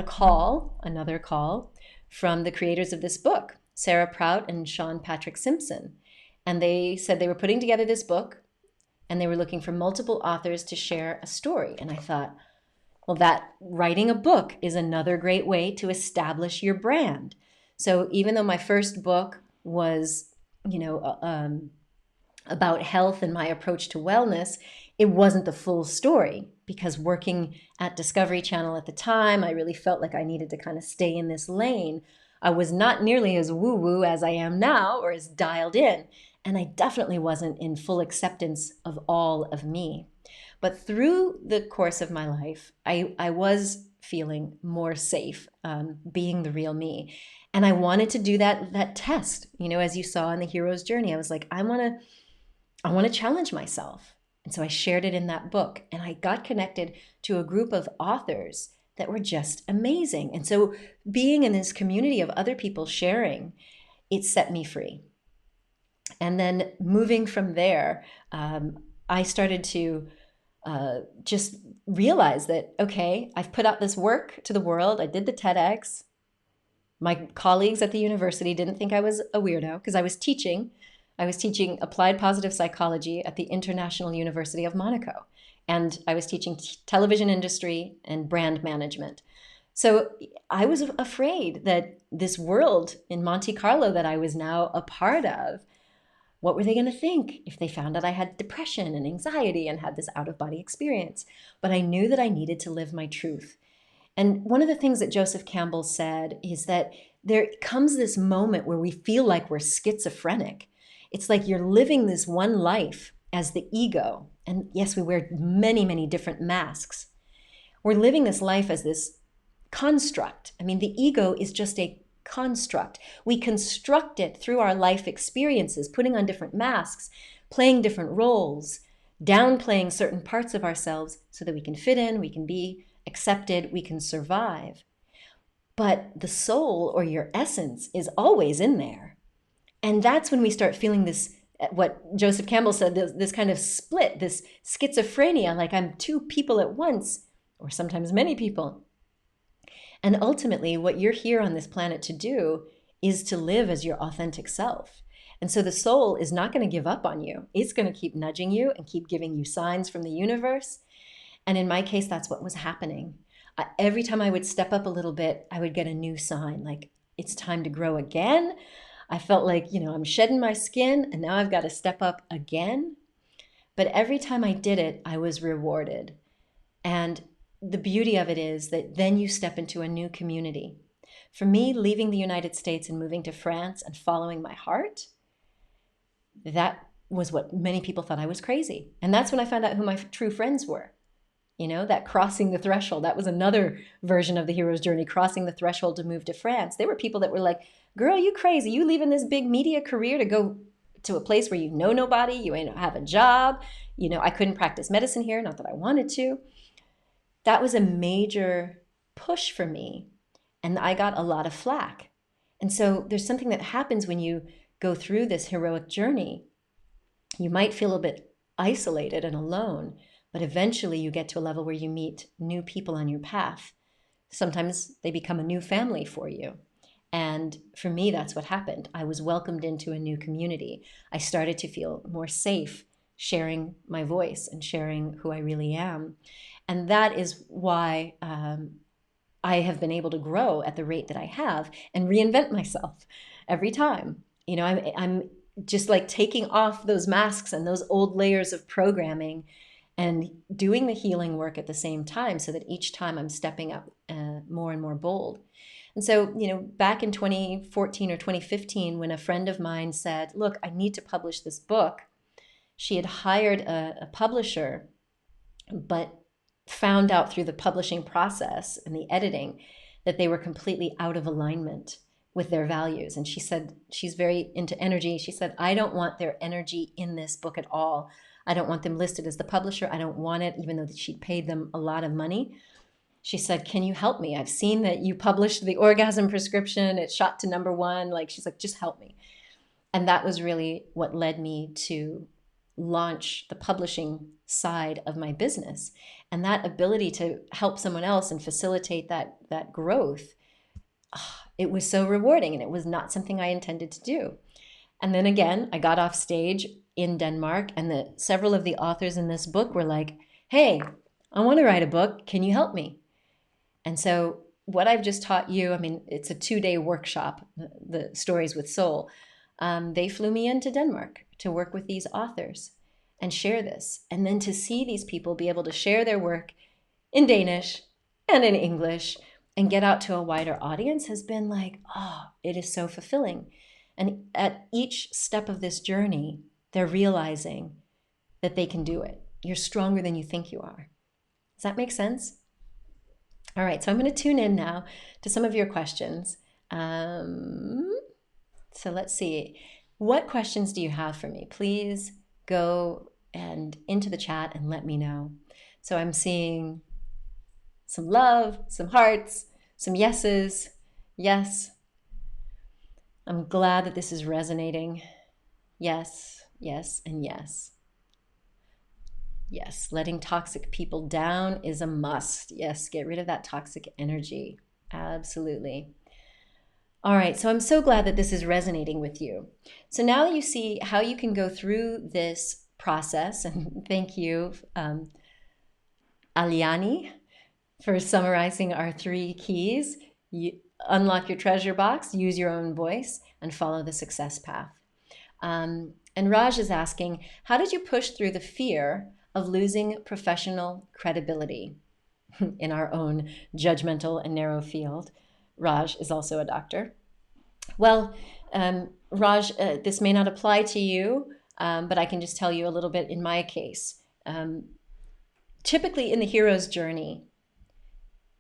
another call, from the creators of this book, Sarah Prout and Sean Patrick Simpson. And they said they were putting together this book and they were looking for multiple authors to share a story. And I thought, well, that writing a book is another great way to establish your brand. So even though my first book was, about health and my approach to wellness, it wasn't the full story, because working at Discovery Channel at the time, I really felt like I needed to kind of stay in this lane. I was not nearly as woo-woo as I am now, or as dialed in. And I definitely wasn't in full acceptance of all of me. But through the course of my life, I was feeling more safe being the real me. And I wanted to do that test, as you saw in the hero's journey. I was like, I want to challenge myself. And so I shared it in that book, and I got connected to a group of authors that were just amazing. And so being in this community of other people sharing, it set me free. And then moving from there, I started to just realize that, okay, I've put out this work to the world. I did the TEDx. My colleagues at the university didn't think I was a weirdo because I was teaching applied positive psychology at the International University of Monaco. And I was teaching television industry and brand management. So I was afraid that this world in Monte Carlo that I was now a part of, what were they going to think if they found out I had depression and anxiety and had this out-of-body experience? But I knew that I needed to live my truth. And one of the things that Joseph Campbell said is that there comes this moment where we feel like we're schizophrenic. It's like you're living this one life as the ego. And yes, we wear many, many different masks. We're living this life as this construct. I mean, the ego is just a construct. We construct it through our life experiences, putting on different masks, playing different roles, downplaying certain parts of ourselves so that we can fit in, we can be accepted, we can survive. But the soul, or your essence, is always in there. And that's when we start feeling this, what Joseph Campbell said, this kind of split, this schizophrenia, like I'm two people at once, or sometimes many people. And ultimately, what you're here on this planet to do is to live as your authentic self. And so the soul is not going to give up on you. It's going to keep nudging you and keep giving you signs from the universe. And in my case, that's what was happening. Every time I would step up a little bit, I would get a new sign, like it's time to grow again. I felt like, I'm shedding my skin and now I've got to step up again. But every time I did it, I was rewarded. And the beauty of it is that then you step into a new community. For me, leaving the United States and moving to France and following my heart, that was what many people thought I was crazy. And that's when I found out who my true friends were. That crossing the threshold, that was another version of the hero's journey, crossing the threshold to move to France. There were people that were like, girl, you crazy. You leaving this big media career to go to a place where you know nobody, you ain't have a job. I couldn't practice medicine here, not that I wanted to. that was a major push for me. And I got a lot of flack. And so there's something that happens when you go through this heroic journey. You might feel a bit isolated and alone, but eventually you get to a level where you meet new people on your path. Sometimes they become a new family for you. And for me, that's what happened. I was welcomed into a new community. I started to feel more safe sharing my voice and sharing who I really am. And that is why I have been able to grow at the rate that I have and reinvent myself every time. You know, I'm just like taking off those masks and those old layers of programming and doing the healing work at the same time, so that each time I'm stepping up more and more bold. And so, you know, back in 2014 or 2015, when a friend of mine said, look, I need to publish this book, she had hired a publisher, but found out through the publishing process and the editing that they were completely out of alignment with their values. And she said, she's very into energy. She said, I don't want their energy in this book at all. I don't want them listed as the publisher. I don't want it, even though she'd paid them a lot of money. She said, can you help me? I've seen that you published the orgasm prescription. It shot to #1. Like, she's like, just help me. And that was really what led me to launch the publishing side of my business. And that ability to help someone else and facilitate that growth, it was so rewarding, and it was not something I intended to do. And then again, I got off stage in Denmark, and several of the authors in this book were like, hey, I want to write a book. Can you help me? And so what I've just taught you, I mean, it's a 2-day workshop, the Stories with Soul. They flew me into Denmark to work with these authors and share this. And then to see these people be able to share their work in Danish and in English and get out to a wider audience has been like, oh, it is so fulfilling. And at each step of this journey, they're realizing that they can do it. You're stronger than you think you are. Does that make sense? All right, so I'm going to tune in now to some of your questions. So let's see. What questions do you have for me? Please go and into the chat and let me know. So I'm seeing some love, some hearts, some yeses. Yes. I'm glad that this is resonating. Yes, yes, and yes. Yes, letting toxic people down is a must. Yes, get rid of that toxic energy. Absolutely. All right, so I'm so glad that this is resonating with you. So now that you see how you can go through this process, and thank you, Aliani, for summarizing our 3 keys. Unlock your treasure box, use your own voice, and follow the success path. And Raj is asking, how did you push through the fear of losing professional credibility in our own judgmental and narrow field? Raj is also a doctor. Well, Raj, this may not apply to you, but I can just tell you a little bit in my case. Typically in the hero's journey,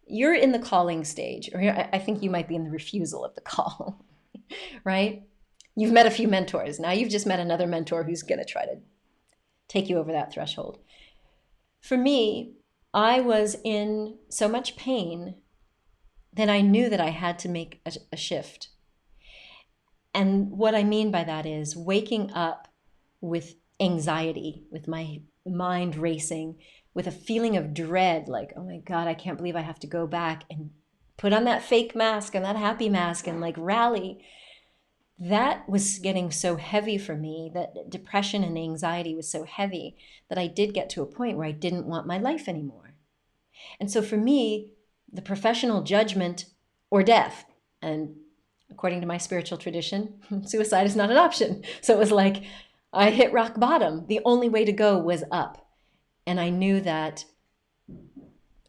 you're in the calling stage, or I think you might be in the refusal of the call, right? You've met a few mentors. Now you've just met another mentor who's going to try to take you over that threshold. For me, I was in so much pain that I knew that I had to make a shift. And what I mean by that is waking up with anxiety, with my mind racing, with a feeling of dread, like, oh my God, I can't believe I have to go back and put on that fake mask and that happy mask and like rally. That was getting so heavy for me, that depression and anxiety was so heavy that I did get to a point where I didn't want my life anymore. And so for me, the professional judgment or death, and according to my spiritual tradition, suicide is not an option. So it was like I hit rock bottom. The only way to go was up. And I knew that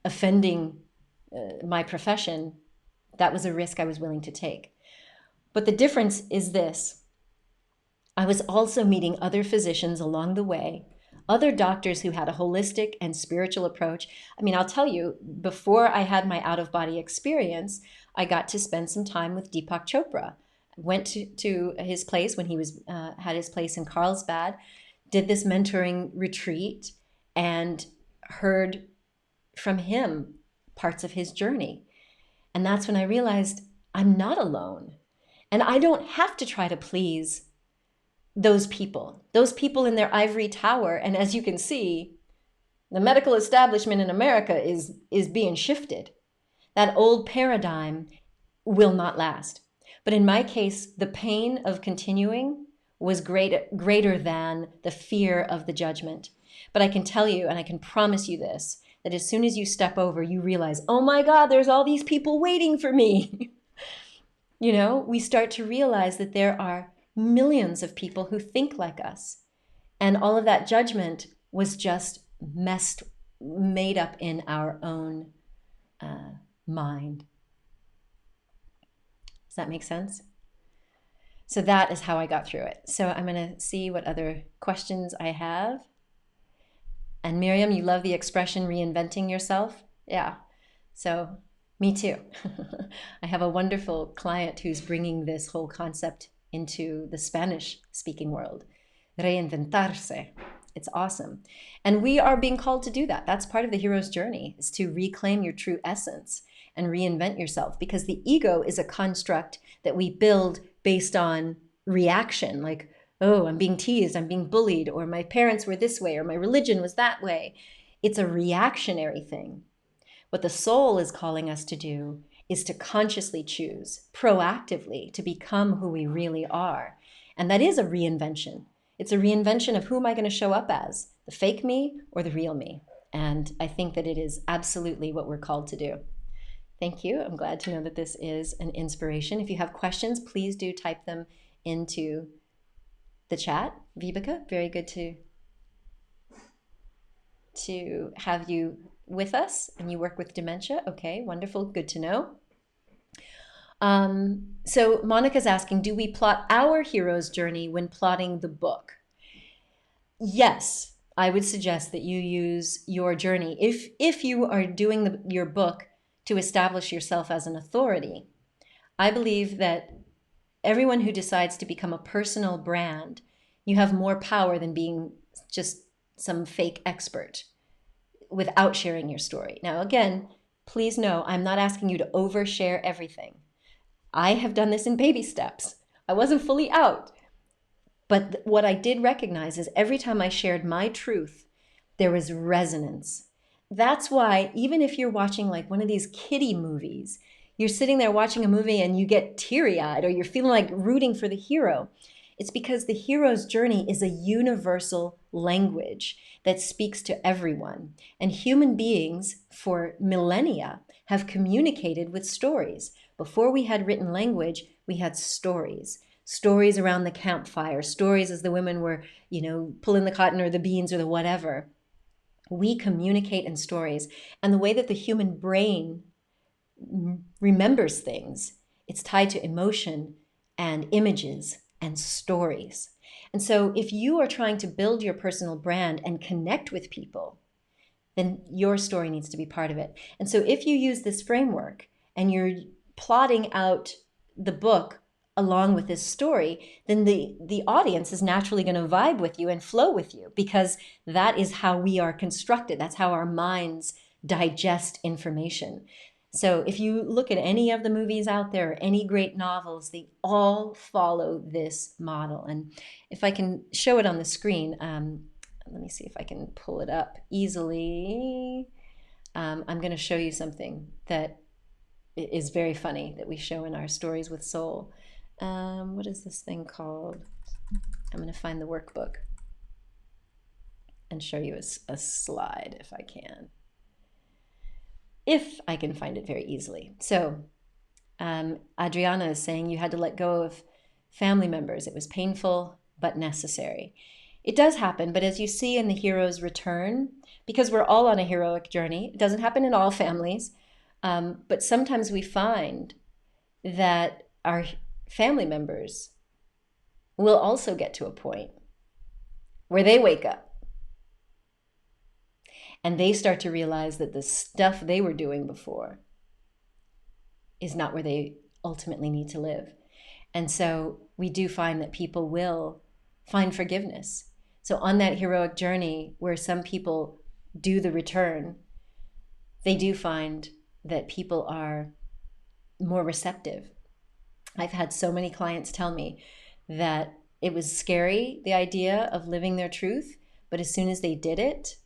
offending my profession, that was a risk I was willing to take. But the difference is this. I was also meeting other physicians along the way, other doctors who had a holistic and spiritual approach. I mean, I'll tell you, before I had my out-of-body experience, I got to spend some time with Deepak Chopra. Went to his place when he was had his place in Carlsbad, did this mentoring retreat, and heard from him parts of his journey. And that's when I realized I'm not alone. And I don't have to try to please those people in their ivory tower. And as you can see, the medical establishment in America is being shifted. That old paradigm will not last. But in my case, the pain of continuing was greater than the fear of the judgment. But I can tell you, and I can promise you this, that as soon as you step over, you realize, oh my God, there's all these people waiting for me. You know, we start to realize that there are millions of people who think like us. And all of that judgment was just made up in our own mind. Does that make sense? So that is how I got through it. So I'm going to see what other questions I have. And Miriam, you love the expression reinventing yourself? Yeah. So me too. I have a wonderful client who's bringing this whole concept into the Spanish speaking world. Reinventarse. It's awesome. And we are being called to do that. That's part of the hero's journey, is to reclaim your true essence and reinvent yourself, because the ego is a construct that we build based on reaction, like, oh, I'm being teased, I'm being bullied, or my parents were this way, or my religion was that way. It's a reactionary thing. What the soul is calling us to do is to consciously choose, proactively, to become who we really are. And that is a reinvention. It's a reinvention of who am I going to show up as, the fake me or the real me? And I think that it is absolutely what we're called to do. Thank you. I'm glad to know that this is an inspiration. If you have questions, please do type them into the chat. Vibeke, very good to have you with us, and you work with dementia. Okay, wonderful, good to know. So Monica's asking, do we plot our hero's journey when plotting the book? Yes, I would suggest that you use your journey. If you are doing your book to establish yourself as an authority, I believe that everyone who decides to become a personal brand, you have more power than being just some fake expert without sharing your story. Now, again, please know I'm not asking you to overshare everything. I have done this in baby steps. I wasn't fully out. But what I did recognize is every time I shared my truth, there was resonance. That's why even if you're watching like one of these kiddie movies, you're sitting there watching a movie and you get teary-eyed or you're feeling like rooting for the hero. It's because the hero's journey is a universal language that speaks to everyone. And human beings for millennia have communicated with stories. Before we had written language, we had stories. Stories around the campfire, stories as the women were, pulling the cotton or the beans or the whatever. We communicate in stories. And the way that the human brain remembers things, it's tied to emotion and images and stories. And so if you are trying to build your personal brand and connect with people, then your story needs to be part of it. And so if you use this framework and you're plotting out the book along with this story, then the audience is naturally going to vibe with you and flow with you, because that is how we are constructed. That's how our minds digest information. So if you look at any of the movies out there, any great novels, they all follow this model. And if I can show it on the screen, let me see if I can pull it up easily. I'm going to show you something that is very funny that we show in our Stories with Soul. What is this thing called? I'm going to find the workbook and show you a slide if I can. If I can find it very easily. So Adriana is saying you had to let go of family members. It was painful but necessary. It does happen, but as you see in the hero's return, because we're all on a heroic journey, it doesn't happen in all families, but sometimes we find that our family members will also get to a point where they wake up and they start to realize that the stuff they were doing before is not where they ultimately need to live. And so we do find that people will find forgiveness. So on that heroic journey where some people do the return, they do find that people are more receptive. I've had so many clients tell me that it was scary, the idea of living their truth, but as soon as they did it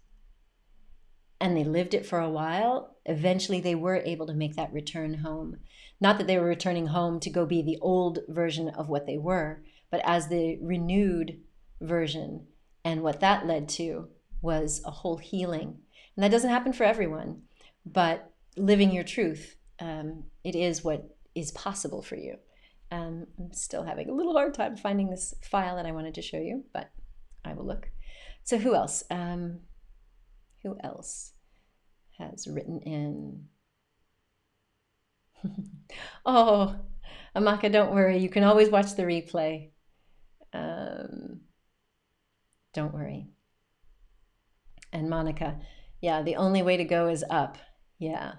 and they lived it for a while, eventually they were able to make that return home. Not that they were returning home to go be the old version of what they were, but as the renewed version. And what that led to was a whole healing. And that doesn't happen for everyone, but living your truth, it is what is possible for you. I'm still having a little hard time finding this file that I wanted to show you, but I will look. So who else? Who else has written in? Oh, Amaka, don't worry. You can always watch the replay. Don't worry. And Monica, yeah, the only way to go is up. Yeah.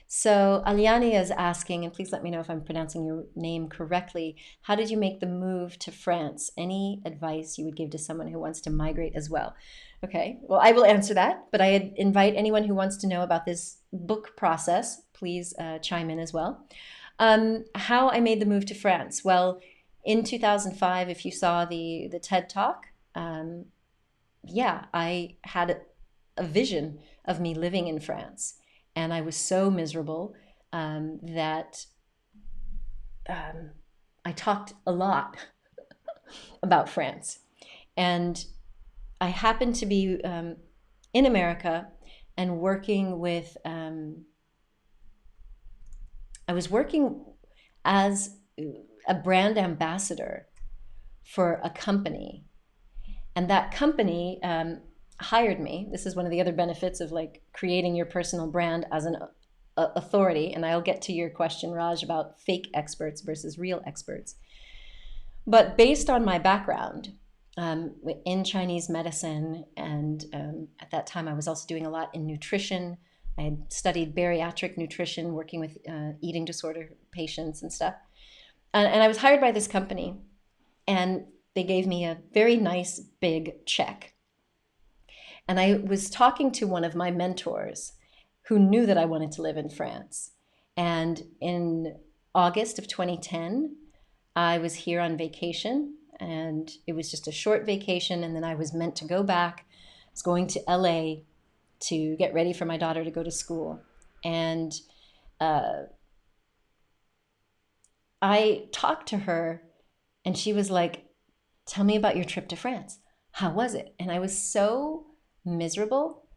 So Aliani is asking, and please let me know if I'm pronouncing your name correctly, how did you make the move to France? Any advice you would give to someone who wants to migrate as well? Okay, well, I will answer that, but I invite anyone who wants to know about this book process, please chime in as well. How I made the move to France? Well, in 2005, if you saw the TED Talk, yeah, I had a vision of me living in France. And I was so miserable that I talked a lot about France. And I happened to be in America and working with, I was working as a brand ambassador for a company. And that company hired me. This is one of the other benefits of like creating your personal brand as an authority. And I'll get to your question, Raj, about fake experts versus real experts. But based on my background in Chinese medicine, and at that time I was also doing a lot in nutrition. I had studied bariatric nutrition, working with eating disorder patients and stuff. And I was hired by this company, and they gave me a very nice big check. And I was talking to one of my mentors who knew that I wanted to live in France. And in August of 2010, I was here on vacation, and it was just a short vacation. And then I was meant to go back. I was going to LA to get ready for my daughter to go to school. And I talked to her, and she was like, tell me about your trip to France. How was it? And I was so miserable.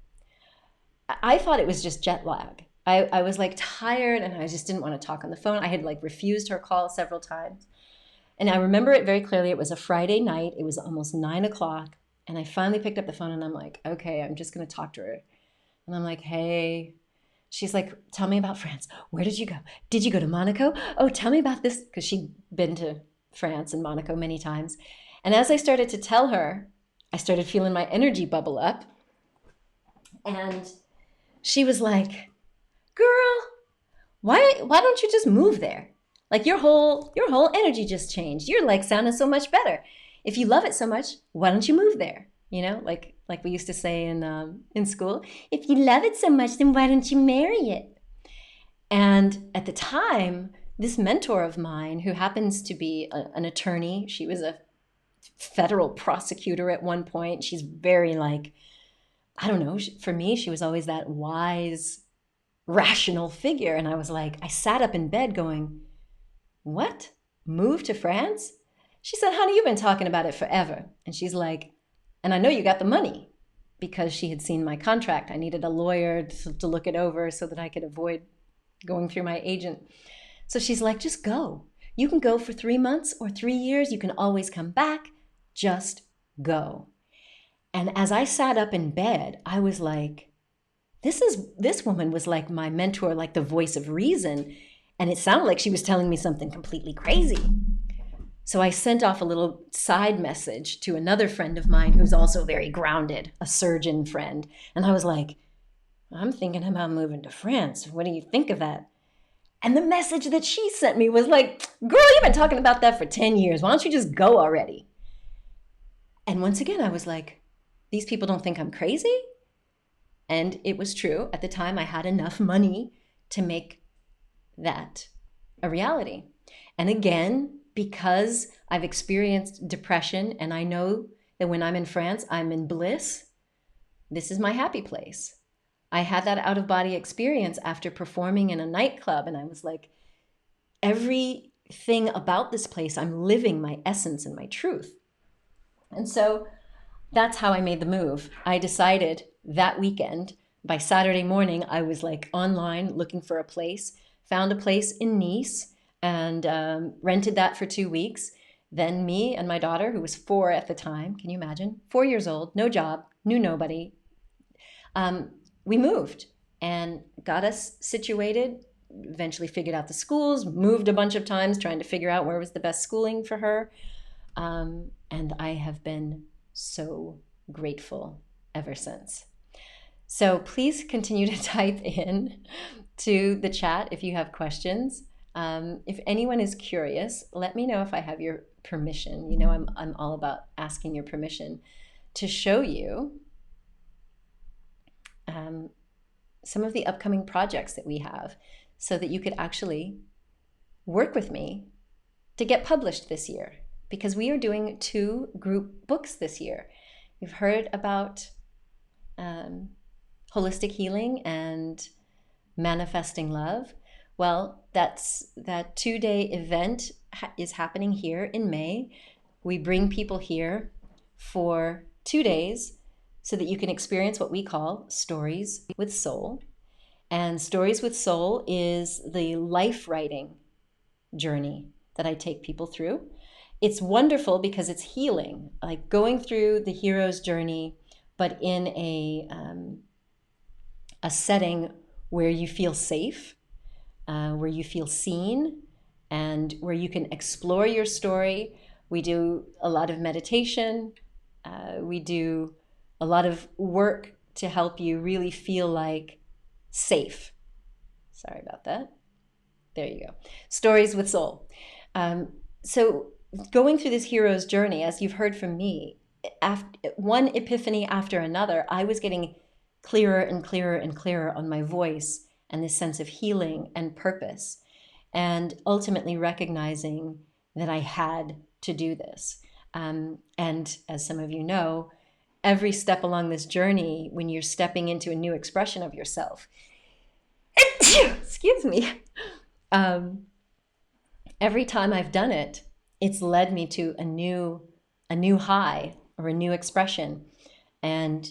I thought it was just jet lag. I was like tired, and I just didn't want to talk on the phone. I had like refused her call several times. And I remember it very clearly. It was a Friday night. It was almost 9 o'clock. And I finally picked up the phone, and I'm like, okay, I'm just going to talk to her. And I'm like, hey. She's like, tell me about France. Where did you go? Did you go to Monaco? Oh, tell me about this. Because she'd been to France and Monaco many times. And as I started to tell her, I started feeling my energy bubble up. And she was like, girl, why don't you just move there? Like your whole energy just changed. You're like sounding so much better. If you love it so much, why don't you move there? You know, like we used to say in school, if you love it so much, then why don't you marry it? And at the time, this mentor of mine, who happens to be an attorney, she was a federal prosecutor at one point. She's very like, I don't know, for me, she was always that wise, rational figure. And I was like, I sat up in bed going, what? Move to France? She said, honey, you've been talking about it forever. And she's like, and I know you got the money, because she had seen my contract. I needed a lawyer to look it over so that I could avoid going through my agent. So she's like, just go. You can go for 3 months or 3 years. You can always come back. Just go. And as I sat up in bed, I was like, this woman was like my mentor, like the voice of reason. And it sounded like she was telling me something completely crazy. So I sent off a little side message to another friend of mine who's also very grounded, a surgeon friend. And I was like, I'm thinking about moving to France. What do you think of that? And the message that she sent me was like, girl, you've been talking about that for 10 years. Why don't you just go already? And once again, I was like, these people don't think I'm crazy? And it was true. At the time, I had enough money to make that a reality. And again, because I've experienced depression and I know that when I'm in France, I'm in bliss, this is my happy place. I had that out of body experience after performing in a nightclub, and I was like, everything about this place, I'm living my essence and my truth. And so that's how I made the move. I decided that weekend, by Saturday morning, I was like online looking for a place, found a place in Nice, and rented that for 2 weeks. Then me and my daughter, who was 4 at the time, can you imagine? 4 years old, no job, knew nobody. We moved and got us situated, eventually figured out the schools, moved a bunch of times trying to figure out where was the best schooling for her. And I have been so grateful ever since. So please continue to type in to the chat if you have questions. If anyone is curious, let me know if I have your permission. You know, I'm all about asking your permission to show you some of the upcoming projects that we have so that you could actually work with me to get published this year, because we are doing 2 group books this year. You've heard about holistic healing and manifesting love. Well, that 2-day event is happening here in May. We bring people here for 2 days so that you can experience what we call Stories with Soul. And Stories with Soul is the life writing journey that I take people through. It's wonderful because it's healing, like going through the hero's journey, but in a setting where you feel safe, where you feel seen, and where you can explore your story. We do a lot of meditation. We do a lot of work to help you really feel like safe. Sorry about that. There you go. Stories with Soul. So going through this hero's journey, as you've heard from me, one epiphany after another, I was getting clearer and clearer and clearer on my voice and this sense of healing and purpose, and ultimately recognizing that I had to do this. And as some of you know, every step along this journey, when you're stepping into a new expression of yourself, excuse me, every time I've done it, it's led me to a new high or a new expression, and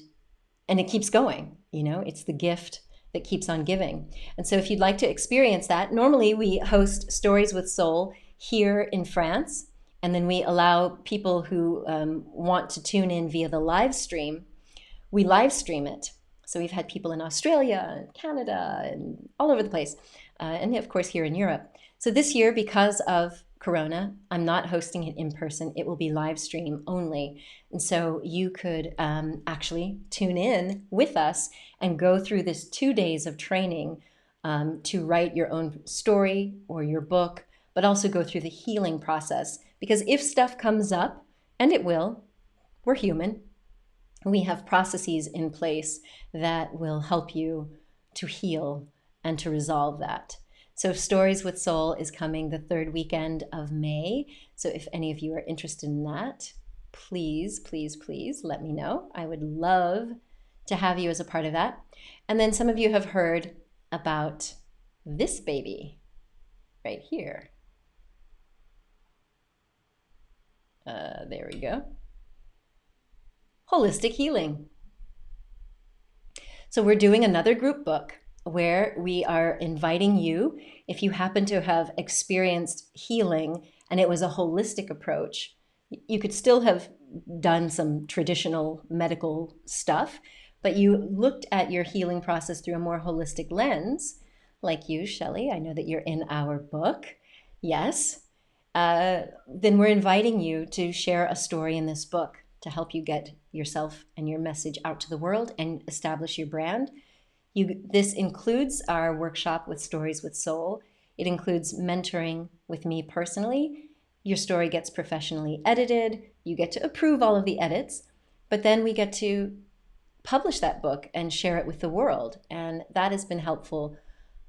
it keeps going. You know, it's the gift that keeps on giving. And so if you'd like to experience that, normally we host Stories with Soul here in France, and then we allow people who want to tune in via the live stream. We live stream it. So we've had people in Australia and Canada and all over the place, and of course here in Europe. So this year, because of Corona, I'm not hosting it in person. It will be live stream only. And so you could actually tune in with us and go through this 2 days of training to write your own story or your book, but also go through the healing process. Because if stuff comes up, and it will, we're human, we have processes in place that will help you to heal and to resolve that. So Stories with Soul is coming the 3rd weekend of May. So if any of you are interested in that, please, please, please let me know. I would love to have you as a part of that. And then some of you have heard about this baby right here. There we go. Holistic healing. So we're doing another group book where we are inviting you, if you happen to have experienced healing and it was a holistic approach, you could still have done some traditional medical stuff, but you looked at your healing process through a more holistic lens, like you, Shelley. I know that you're in our book. Yes. Then we're inviting you to share a story in this book to help you get yourself and your message out to the world and establish your brand. This includes our workshop with Stories with Soul. It includes mentoring with me personally. Your story gets professionally edited. You get to approve all of the edits, but then we get to publish that book and share it with the world. And that has been helpful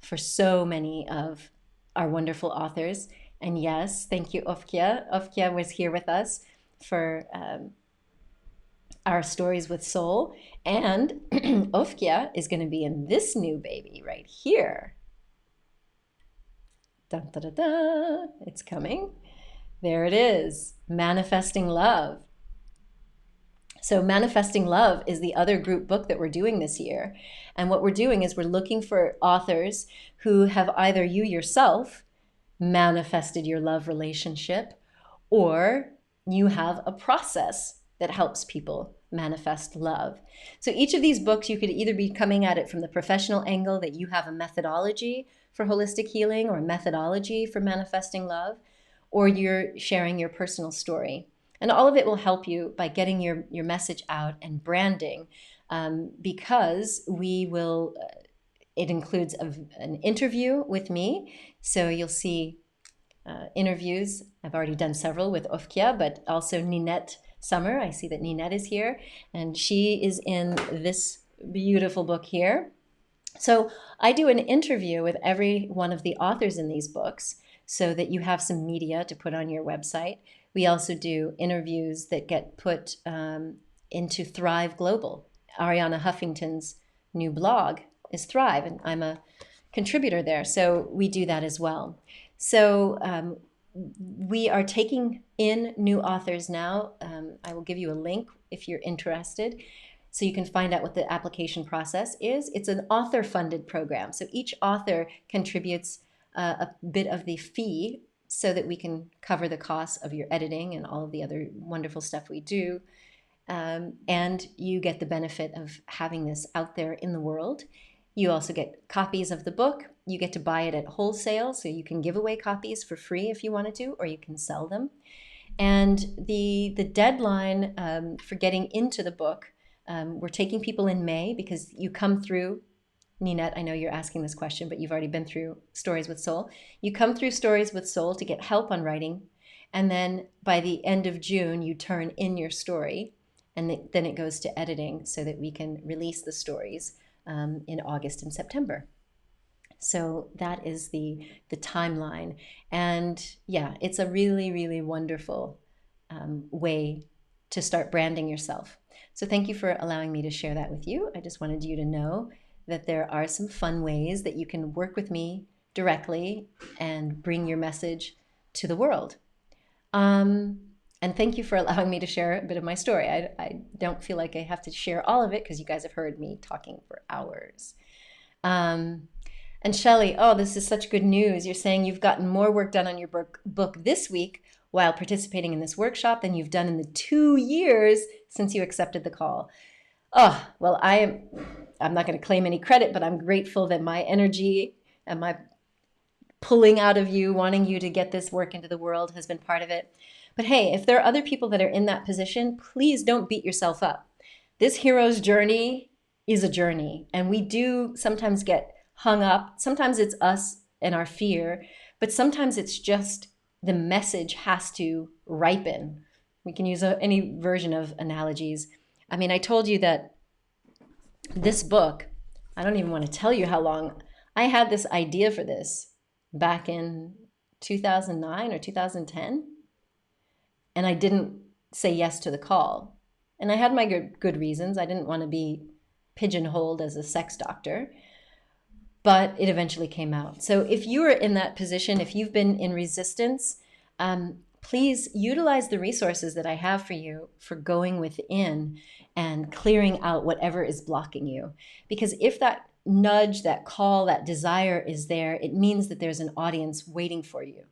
for so many of our wonderful authors. And yes, thank you, Ofkia. Ofkia was here with us for our Stories with Soul. And Ofkia is going to be in this new baby right here. Dun, da, da, da. It's coming. There it is, Manifesting Love. So Manifesting Love is the other group book that we're doing this year. And what we're doing is we're looking for authors who have either you yourself manifested your love relationship, or you have a process that helps people manifest love. So each of these books, you could either be coming at it from the professional angle, that you have a methodology for holistic healing or a methodology for manifesting love, or you're sharing your personal story. And all of it will help you by getting your message out and branding, because we will, it includes an interview with me. So you'll see interviews. I've already done several with Ofkia, but also Ninette Summer. I see that Ninette is here, and she is in this beautiful book here. So I do an interview with every one of the authors in these books so that you have some media to put on your website. We also do interviews that get put into Thrive Global. Ariana Huffington's new blog is Thrive, and I'm a contributor there, so we do that as well. So we are taking in new authors now. I will give you a link if you're interested, so you can find out what the application process is. It's an author-funded program, so each author contributes a bit of the fee so that we can cover the costs of your editing and all of the other wonderful stuff we do. And you get the benefit of having this out there in the world. You also get copies of the book. You get to buy it at wholesale, so you can give away copies for free if you wanted to, or you can sell them. And the deadline for getting into the book, we're taking people in May, because you come through, Ninette, I know you're asking this question, but you've already been through Stories with Soul. You come through Stories with Soul to get help on writing, and then by the end of June, you turn in your story, and then it goes to editing so that we can release the stories in August and September. So that is the timeline. And yeah, it's a really, really wonderful way to start branding yourself. So thank you for allowing me to share that with you. I just wanted you to know that there are some fun ways that you can work with me directly and bring your message to the world. And thank you for allowing me to share a bit of my story. I don't feel like I have to share all of it, because you guys have heard me talking for hours. And Shelley, oh, this is such good news. You're saying you've gotten more work done on your book this week while participating in this workshop than you've done in the 2 years since you accepted the call. Oh, well, I'm not going to claim any credit, but I'm grateful that my energy and my pulling out of you, wanting you to get this work into the world, has been part of it. But hey, if there are other people that are in that position, please don't beat yourself up. This hero's journey is a journey, and we do sometimes get hung up. Sometimes it's us and our fear, but sometimes it's just the message has to ripen. We can use any version of analogies. I mean, I told you that this book, I don't even want to tell you how long. I had this idea for this back in 2009 or 2010, and I didn't say yes to the call. And I had my good reasons. I didn't want to be pigeonholed as a sex doctor, but it eventually came out. So if you are in that position, if you've been in resistance, please utilize the resources that I have for you for going within and clearing out whatever is blocking you. Because if that nudge, that call, that desire is there, it means that there's an audience waiting for you.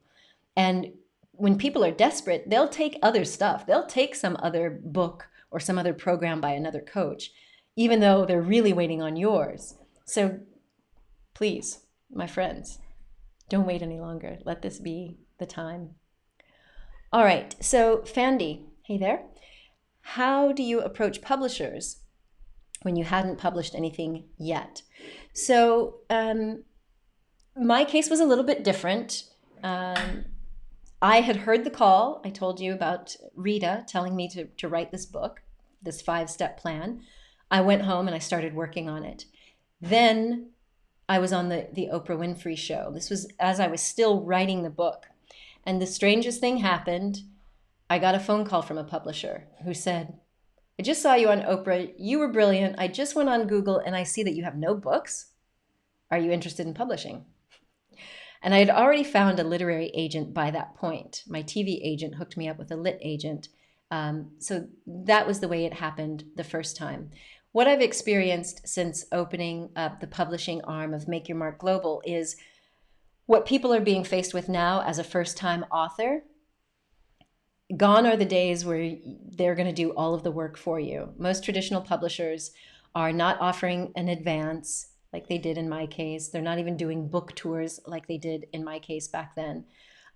And when people are desperate, they'll take other stuff. They'll take some other book or some other program by another coach, even though they're really waiting on yours. So please, my friends, don't wait any longer. Let this be the time. All right, so Fandy, hey there. How do you approach publishers when you hadn't published anything yet? So my case was a little bit different. I had heard the call. I told you about Rita telling me to write this book, this 5-step plan. I went home and I started working on it. Then I was on the Oprah Winfrey show. This was as I was still writing the book. And the strangest thing happened. I got a phone call from a publisher who said, I just saw you on Oprah. You were brilliant. I just went on Google and I see that you have no books. Are you interested in publishing? And I had already found a literary agent by that point. My TV agent hooked me up with a lit agent. So that was the way it happened the first time. What I've experienced since opening up the publishing arm of Make Your Mark Global is what people are being faced with now as a first-time author. Gone are the days where they're going to do all of the work for you. Most traditional publishers are not offering an advance like they did in my case. They're not even doing book tours like they did in my case back then,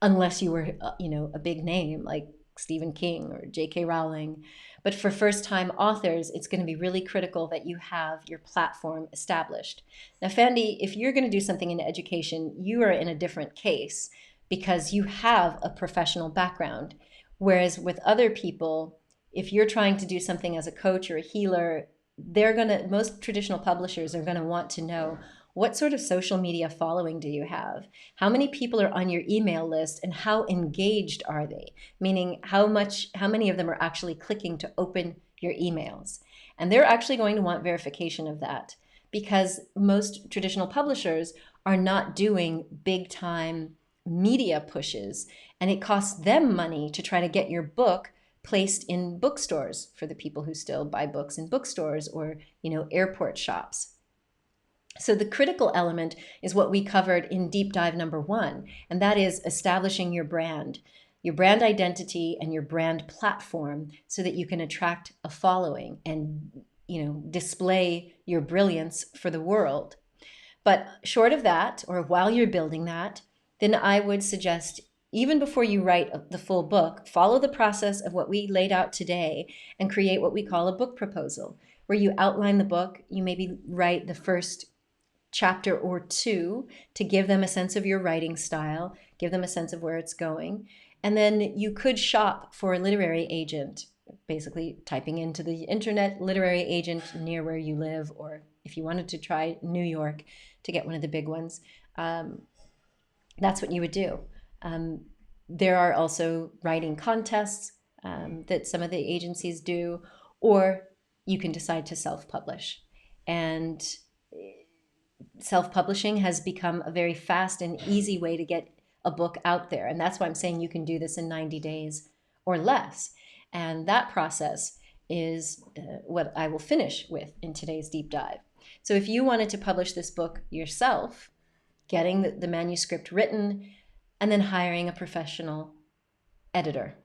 unless you were, a big name like Stephen King or J.K. Rowling. But for first-time authors, it's going to be really critical that you have your platform established. Now, Fandy, if you're going to do something in education, you are in a different case because you have a professional background. Whereas with other people, if you're trying to do something as a coach or a healer, most traditional publishers are going to want to know, what sort of social media following do you have? How many people are on your email list and how engaged are they? Meaning how many of them are actually clicking to open your emails? And they're actually going to want verification of that because most traditional publishers are not doing big time media pushes, and it costs them money to try to get your book placed in bookstores for the people who still buy books in bookstores or, airport shops. So the critical element is what we covered in deep dive number 1, and that is establishing your brand identity and your brand platform so that you can attract a following and, display your brilliance for the world. But short of that, or while you're building that, then I would suggest, even before you write the full book, follow the process of what we laid out today and create what we call a book proposal, where you outline the book. You maybe write the first chapter or 2 to give them a sense of your writing style, give them a sense of where it's going. And then you could shop for a literary agent, basically typing into the internet literary agent near where you live, or if you wanted to try New York to get one of the big ones, that's what you would do. There are also writing contests that some of the agencies do, or you can decide to self-publish. And self-publishing has become a very fast and easy way to get a book out there. And that's why I'm saying you can do this in 90 days or less. And that process is what I will finish with in today's deep dive. So if you wanted to publish this book yourself, getting the manuscript written, and then hiring a professional editor.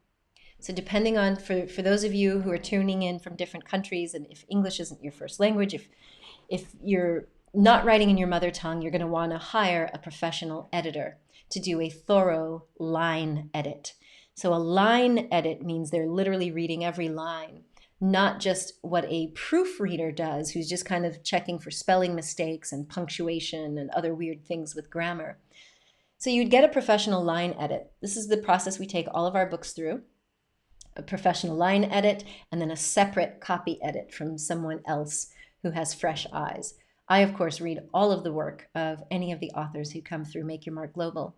So depending on, for those of you who are tuning in from different countries, and if English isn't your first language, if you're not writing in your mother tongue, you're going to want to hire a professional editor to do a thorough line edit. So a line edit means they're literally reading every line, not just what a proofreader does, who's just kind of checking for spelling mistakes and punctuation and other weird things with grammar. So you'd get a professional line edit. This is the process we take all of our books through. A professional line edit, and then a separate copy edit from someone else who has fresh eyes. I, of course, read all of the work of any of the authors who come through Make Your Mark Global.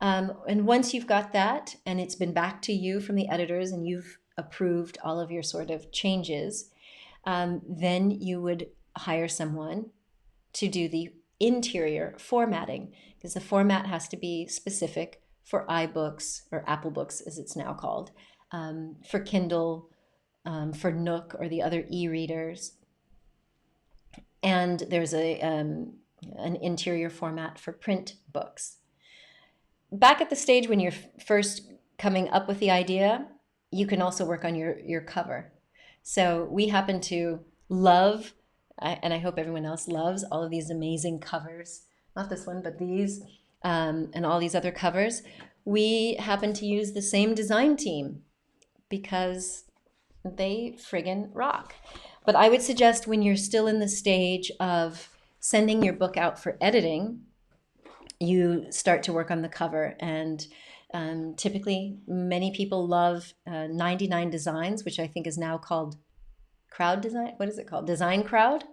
And once you've got that, and it's been back to you from the editors, and you've approved all of your sort of changes, then you would hire someone to do the interior formatting, because the format has to be specific for iBooks, or Apple Books as it's now called, for Kindle, for Nook or the other e-readers. And there's an interior format for print books. Back at the stage when you're first coming up with the idea, you can also work on your cover. So we happen to love, and I hope everyone else loves, all of these amazing covers. Not this one, but these, and all these other covers. We happen to use the same design team because they friggin' rock. But I would suggest when you're still in the stage of sending your book out for editing, you start to work on the cover. And typically, many people love 99 Designs, which I think is now called crowd design. What is it called? Design crowd.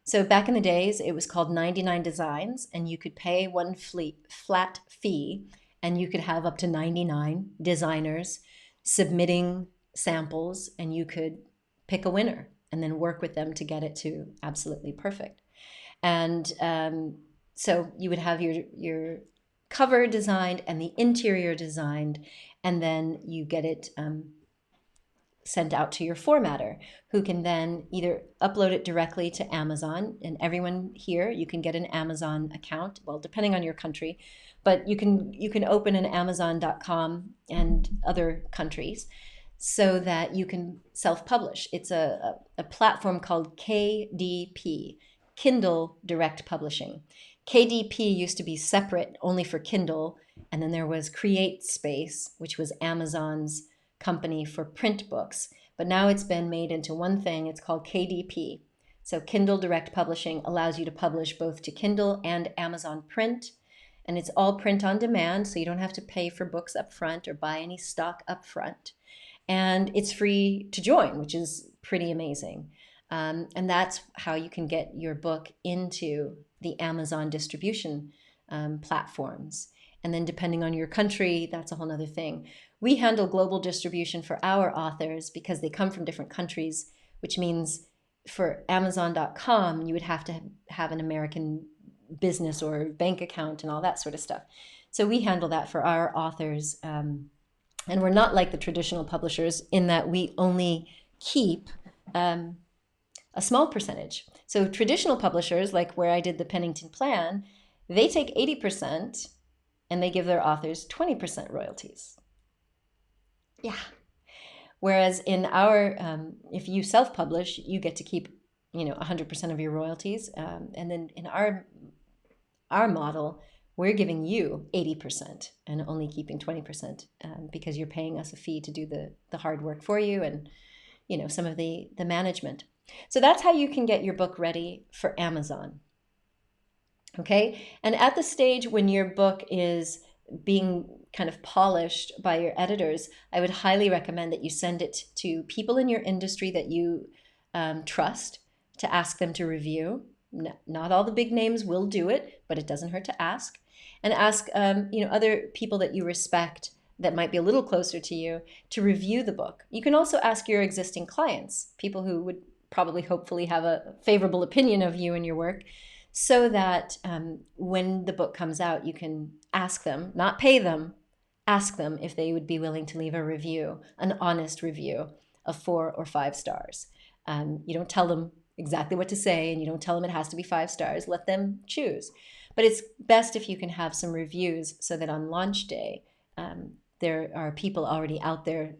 So back in the days, it was called 99 Designs, and you could pay one flat fee, and you could have up to 99 designers submitting samples, and you could pick a winner and then work with them to get it to absolutely perfect. And so you would have your cover designed and the interior designed, and then you get it sent out to your formatter, who can then either upload it directly to Amazon. And everyone here, you can get an Amazon account, well, depending on your country, but you can open an Amazon.com and other countries so that you can self-publish. It's a platform called KDP, Kindle Direct Publishing. KDP used to be separate only for Kindle, and then there was CreateSpace, which was Amazon's company for print books, but now it's been made into one thing. It's called KDP. So Kindle Direct Publishing allows you to publish both to Kindle and Amazon Print, and it's all print on demand, so you don't have to pay for books up front or buy any stock up front. And it's free to join, which is pretty amazing. And that's how you can get your book into the Amazon distribution platforms. And then depending on your country, that's a whole other thing. We handle global distribution for our authors because they come from different countries, which means for Amazon.com, you would have to have an American business or bank account and all that sort of stuff. So we handle that for our authors. And we're not like the traditional publishers in that we only keep a small percentage. So traditional publishers, like where I did the Pennington plan, they take 80% and they give their authors 20% royalties. Yeah. Whereas in our, if you self-publish, you get to keep, 100% of your royalties. And then in our model, we're giving you 80% and only keeping 20% because you're paying us a fee to do the hard work for you and, some of the management. So that's how you can get your book ready for Amazon. Okay. And at the stage when your book is being kind of polished by your editors, I would highly recommend that you send it to people in your industry that you trust to ask them to review. Not all the big names will do it, but it doesn't hurt to ask. And ask other people that you respect that might be a little closer to you to review the book. You can also ask your existing clients, people who would probably hopefully have a favorable opinion of you and your work, so that when the book comes out, you can ask them, not pay them, ask them if they would be willing to leave a review, an honest review of 4 or 5 stars. You don't tell them exactly what to say, and you don't tell them it has to be 5 stars. Let them choose. But it's best if you can have some reviews so that on launch day, there are people already out there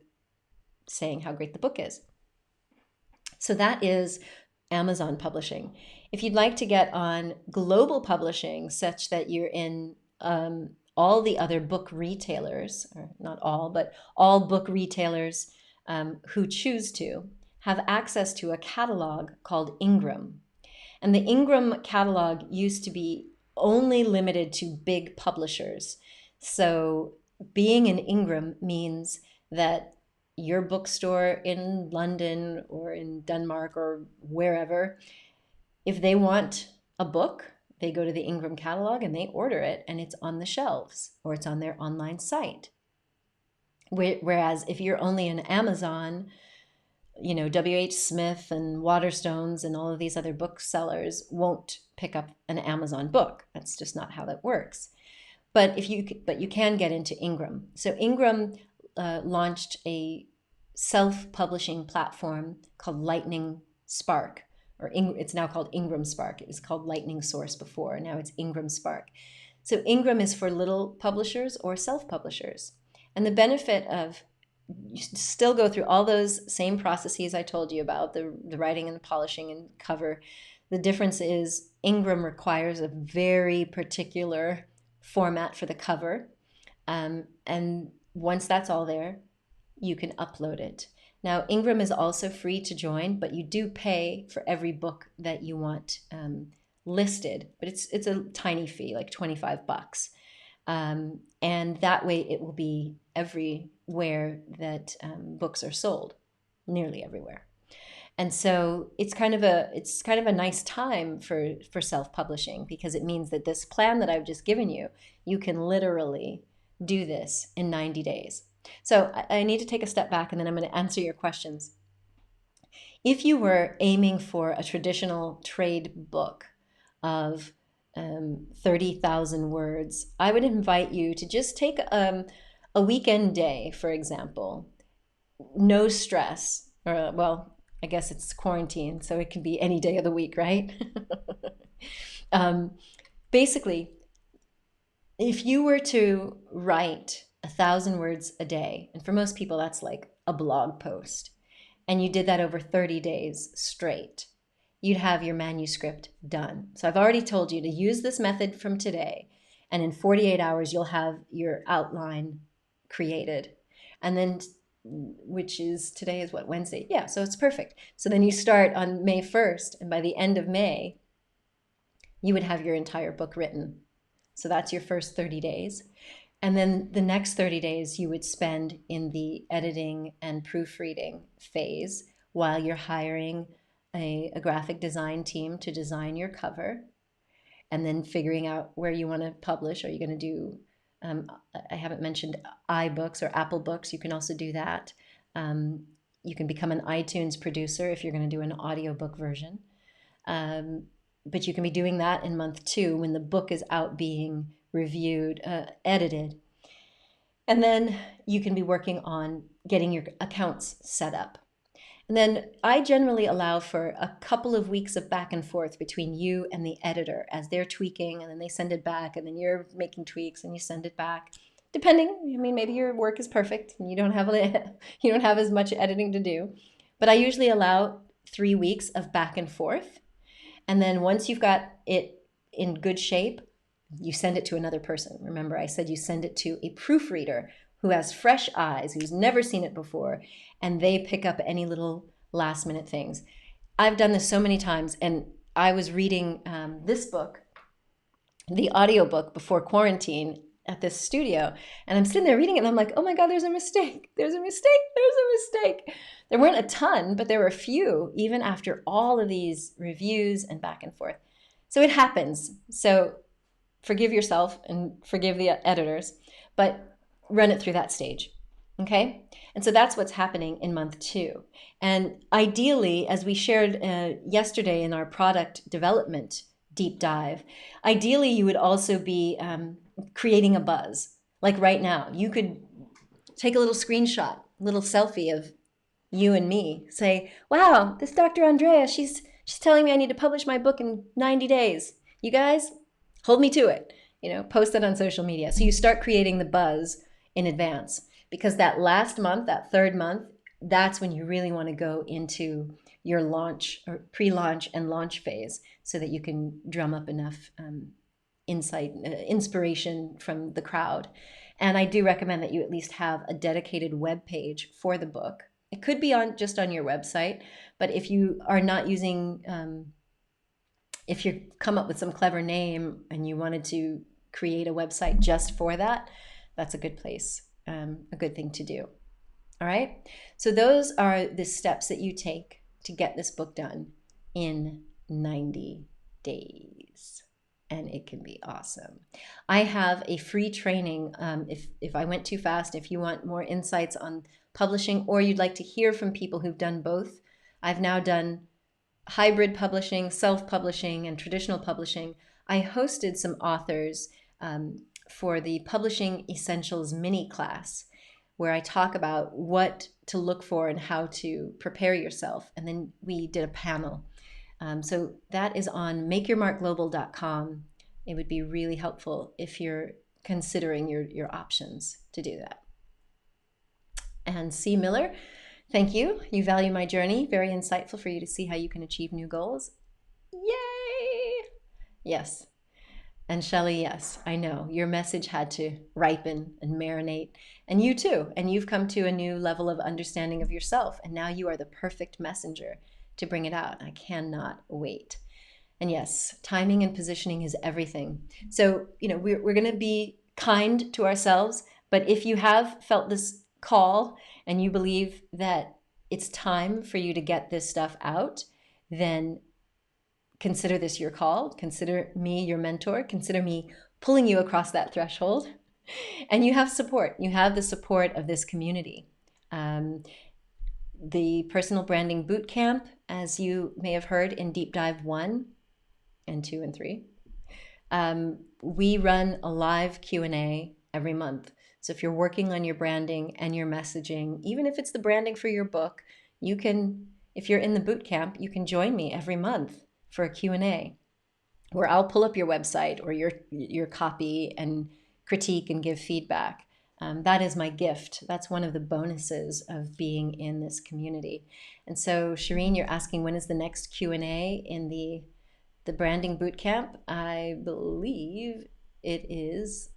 saying how great the book is. So that is Amazon publishing. If you'd like to get on global publishing such that you're in all the other book retailers, or not all, but all book retailers who choose to, have access to a catalog called Ingram. And the Ingram catalog used to be only limited to big publishers. So being in Ingram means that your bookstore in London or in Denmark or wherever, if they want a book, they go to the Ingram catalog and they order it, and it's on the shelves or it's on their online site. Whereas if you're only in Amazon, W.H. Smith and Waterstones and all of these other booksellers won't pick up an Amazon book. That's just not how that works. But you can get into Ingram. So Ingram launched a self-publishing platform called Lightning Spark, it's now called Ingram Spark. It was called Lightning Source before. Now it's Ingram Spark. So Ingram is for little publishers or self-publishers. And the benefit of, you still go through all those same processes I told you about, the writing and the polishing and cover. The difference is Ingram requires a very particular format for the cover. And once that's all there, you can upload it. Now, Ingram is also free to join, but you do pay for every book that you want listed. But it's a tiny fee, like $25. And that way it will be everywhere that books are sold, nearly everywhere. And so it's kind of a nice time for self-publishing, because it means that this plan that I've just given you, you can literally do this in 90 days. So I need to take a step back, and then I'm going to answer your questions. If you were aiming for a traditional trade book of 30,000 words, I would invite you to just take a weekend day, for example. No stress, or well, I guess it's quarantine, so it can be any day of the week, right? um, Basically, if you were to write 1,000 words a day, and for most people that's like a blog post, and you did that over 30 days straight, you'd have your manuscript done. So I've already told you to use this method from today, and in 48 hours you'll have your outline created. And then, which is, today is what, Wednesday? Yeah, so it's perfect. So then you start on May 1st, and by the end of May, you would have your entire book written. So that's your first 30 days. And then the next 30 days you would spend in the editing and proofreading phase while you're hiring a graphic design team to design your cover, and then figuring out where you want to publish. Are you going to do, I haven't mentioned iBooks or Apple Books. You can also do that. You can become an iTunes producer if you're going to do an audiobook version. But you can be doing that in month 2 when the book is out being reviewed, edited. And then you can be working on getting your accounts set up. And then I generally allow for a couple of weeks of back and forth between you and the editor as they're tweaking, and then they send it back, and then you're making tweaks and you send it back. Depending, I mean, maybe your work is perfect and you don't have as much editing to do. But I usually allow 3 weeks of back and forth. And then once you've got it in good shape, you send it to another person. Remember, I said you send it to a proofreader who has fresh eyes, who's never seen it before, and they pick up any little last minute things. I've done this so many times, and I was reading this book, the audiobook, before quarantine at this studio, and I'm sitting there reading it, and I'm like, oh my God, there's a mistake. There's a mistake. There's a mistake. There weren't a ton, but there were a few, even after all of these reviews and back and forth. So it happens. So forgive yourself and forgive the editors, but run it through that stage. Okay? And so that's what's happening in month 2. And ideally, as we shared yesterday in our product development deep dive, ideally you would also be creating a buzz. Like right now, you could take a little screenshot, little selfie of you and me. Say, wow, this Dr. Andrea, she's telling me I need to publish my book in 90 days. You guys, hold me to it. Post it on social media. So you start creating the buzz in advance, because that last month, that 3rd month, that's when you really want to go into your launch or pre-launch and launch phase, so that you can drum up enough inspiration from the crowd. And I do recommend that you at least have a dedicated web page for the book. It could be just on your website, but if you are not using, if you come up with some clever name and you wanted to create a website just for that, that's a good place, a good thing to do. All right. So those are the steps that you take to get this book done in 90 days. And it can be awesome. I have a free training. If I went too fast, if you want more insights on publishing, or you'd like to hear from people who've done both, I've now done hybrid publishing, self-publishing, and traditional publishing. I hosted some authors for the Publishing Essentials mini class, where I talk about what to look for and how to prepare yourself. And then we did a panel. So that is on makeyourmarkglobal.com. It would be really helpful if you're considering your options to do that. And C. Miller, thank you. You value my journey. Very insightful for you to see how you can achieve new goals. Yay! Yes. And Shelley, yes, I know. Your message had to ripen and marinate. And you too. And you've come to a new level of understanding of yourself. And now you are the perfect messenger to bring it out. I cannot wait. And yes, timing and positioning is everything. So, we're going to be kind to ourselves. But if you have felt this call and you believe that it's time for you to get this stuff out, then consider this your call. Consider me your mentor. Consider me pulling you across that threshold. And you have support. You have the support of this community. The Personal Branding Bootcamp, as you may have heard in Deep Dive 1 and 2 and 3, we run a live Q&A every month. So if you're working on your branding and your messaging, even if it's the branding for your book, you can, if you're in the bootcamp, you can join me every month for a Q&A where I'll pull up your website or your copy and critique and give feedback. That is my gift. That's one of the bonuses of being in this community. And so, Shireen, you're asking when is the next Q&A in the branding bootcamp? I believe it's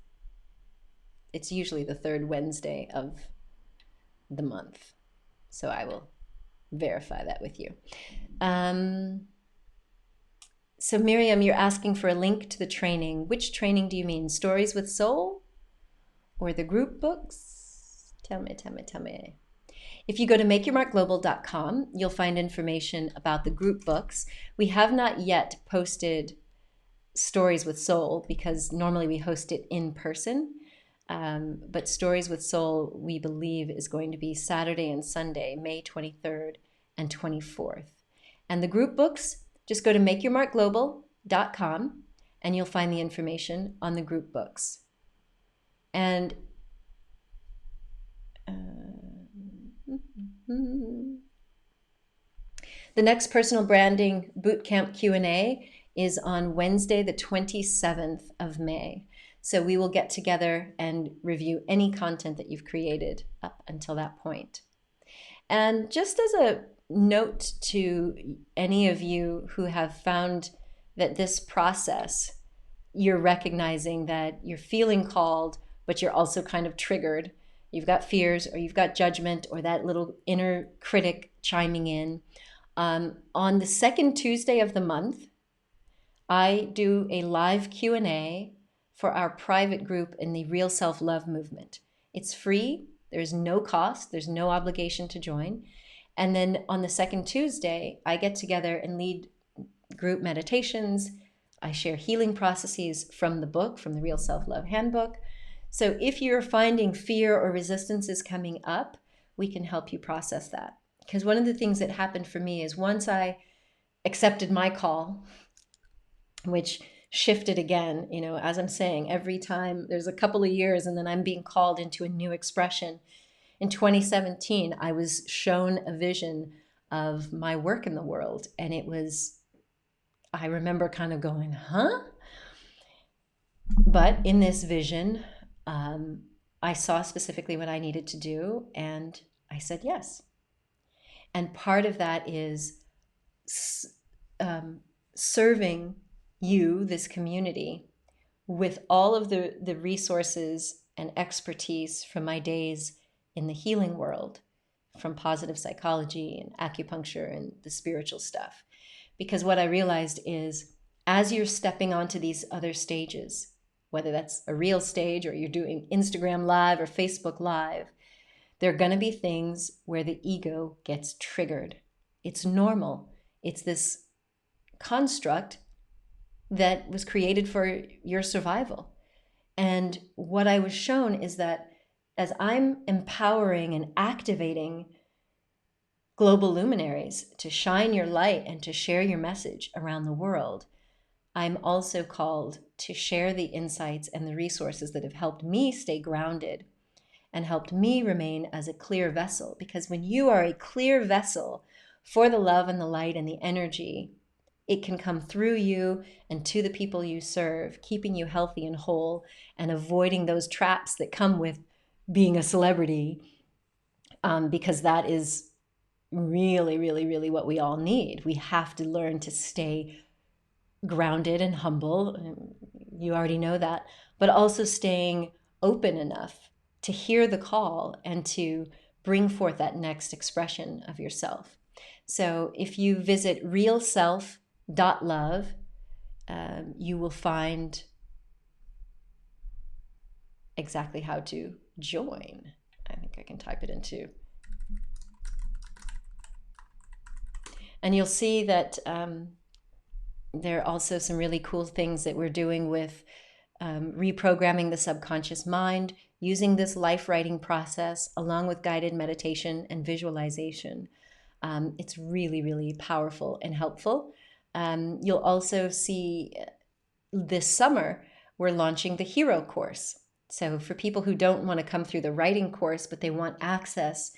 usually the third Wednesday of the month. So I will verify that with you. So Miriam, you're asking for a link to the training. Which training do you mean? Stories with Soul or the group books? Tell me. If you go to makeyourmarkglobal.com, you'll find information about the group books. We have not yet posted Stories with Soul because normally we host it in person. But Stories with Soul, we believe, is going to be Saturday and Sunday, May 23rd and 24th. And the group books, just go to makeyourmarkglobal.com and you'll find the information on the group books. And the next Personal Branding Bootcamp Q&A is on Wednesday, the 27th of May. So we will get together and review any content that you've created up until that point. And just as a note to any of you who have found that this process, you're recognizing that you're feeling called, but you're also kind of triggered. You've got fears or you've got judgment or that little inner critic chiming in. On the second Tuesday of the month, I do a live Q&A for our private group in the Real Self-Love movement. It's free. There's no cost. There's no obligation to join. And then on the second Tuesday, I get together and lead group meditations. I share healing processes from the book, from the Real Self-Love Handbook. So if you're finding fear or resistance is coming up, we can help you process that. Because one of the things that happened for me is once I accepted my call, which shifted again, as I'm saying, every time there's a couple of years and then I'm being called into a new expression. In 2017, I was shown a vision of my work in the world. And I remember kind of going, huh? But in this vision, I saw specifically what I needed to do. And I said yes. And part of that is serving you, this community, with all of the resources and expertise from my days in the healing world, from positive psychology and acupuncture and the spiritual stuff. Because what I realized is as you're stepping onto these other stages, whether that's a real stage or you're doing Instagram Live or Facebook Live, there are going to be things where the ego gets triggered. It's normal. It's this construct that was created for your survival. And what I was shown is that as I'm empowering and activating global luminaries to shine your light and to share your message around the world, I'm also called to share the insights and the resources that have helped me stay grounded and helped me remain as a clear vessel. Because when you are a clear vessel for the love and the light and the energy, it can come through you and to the people you serve, keeping you healthy and whole and avoiding those traps that come with being a celebrity, because that is really, really, really what we all need. We have to learn to stay grounded and humble. You already know that, but also staying open enough to hear the call and to bring forth that next expression of yourself. So if you visit realself.love, you will find exactly how to join. I think I can type it into And you'll see that there are also some really cool things that we're doing with reprogramming the subconscious mind, using this life writing process along with guided meditation and visualization. It's really, really powerful and helpful. You'll also see this summer, we're launching the Hero course. So for people who don't want to come through the writing course, but they want access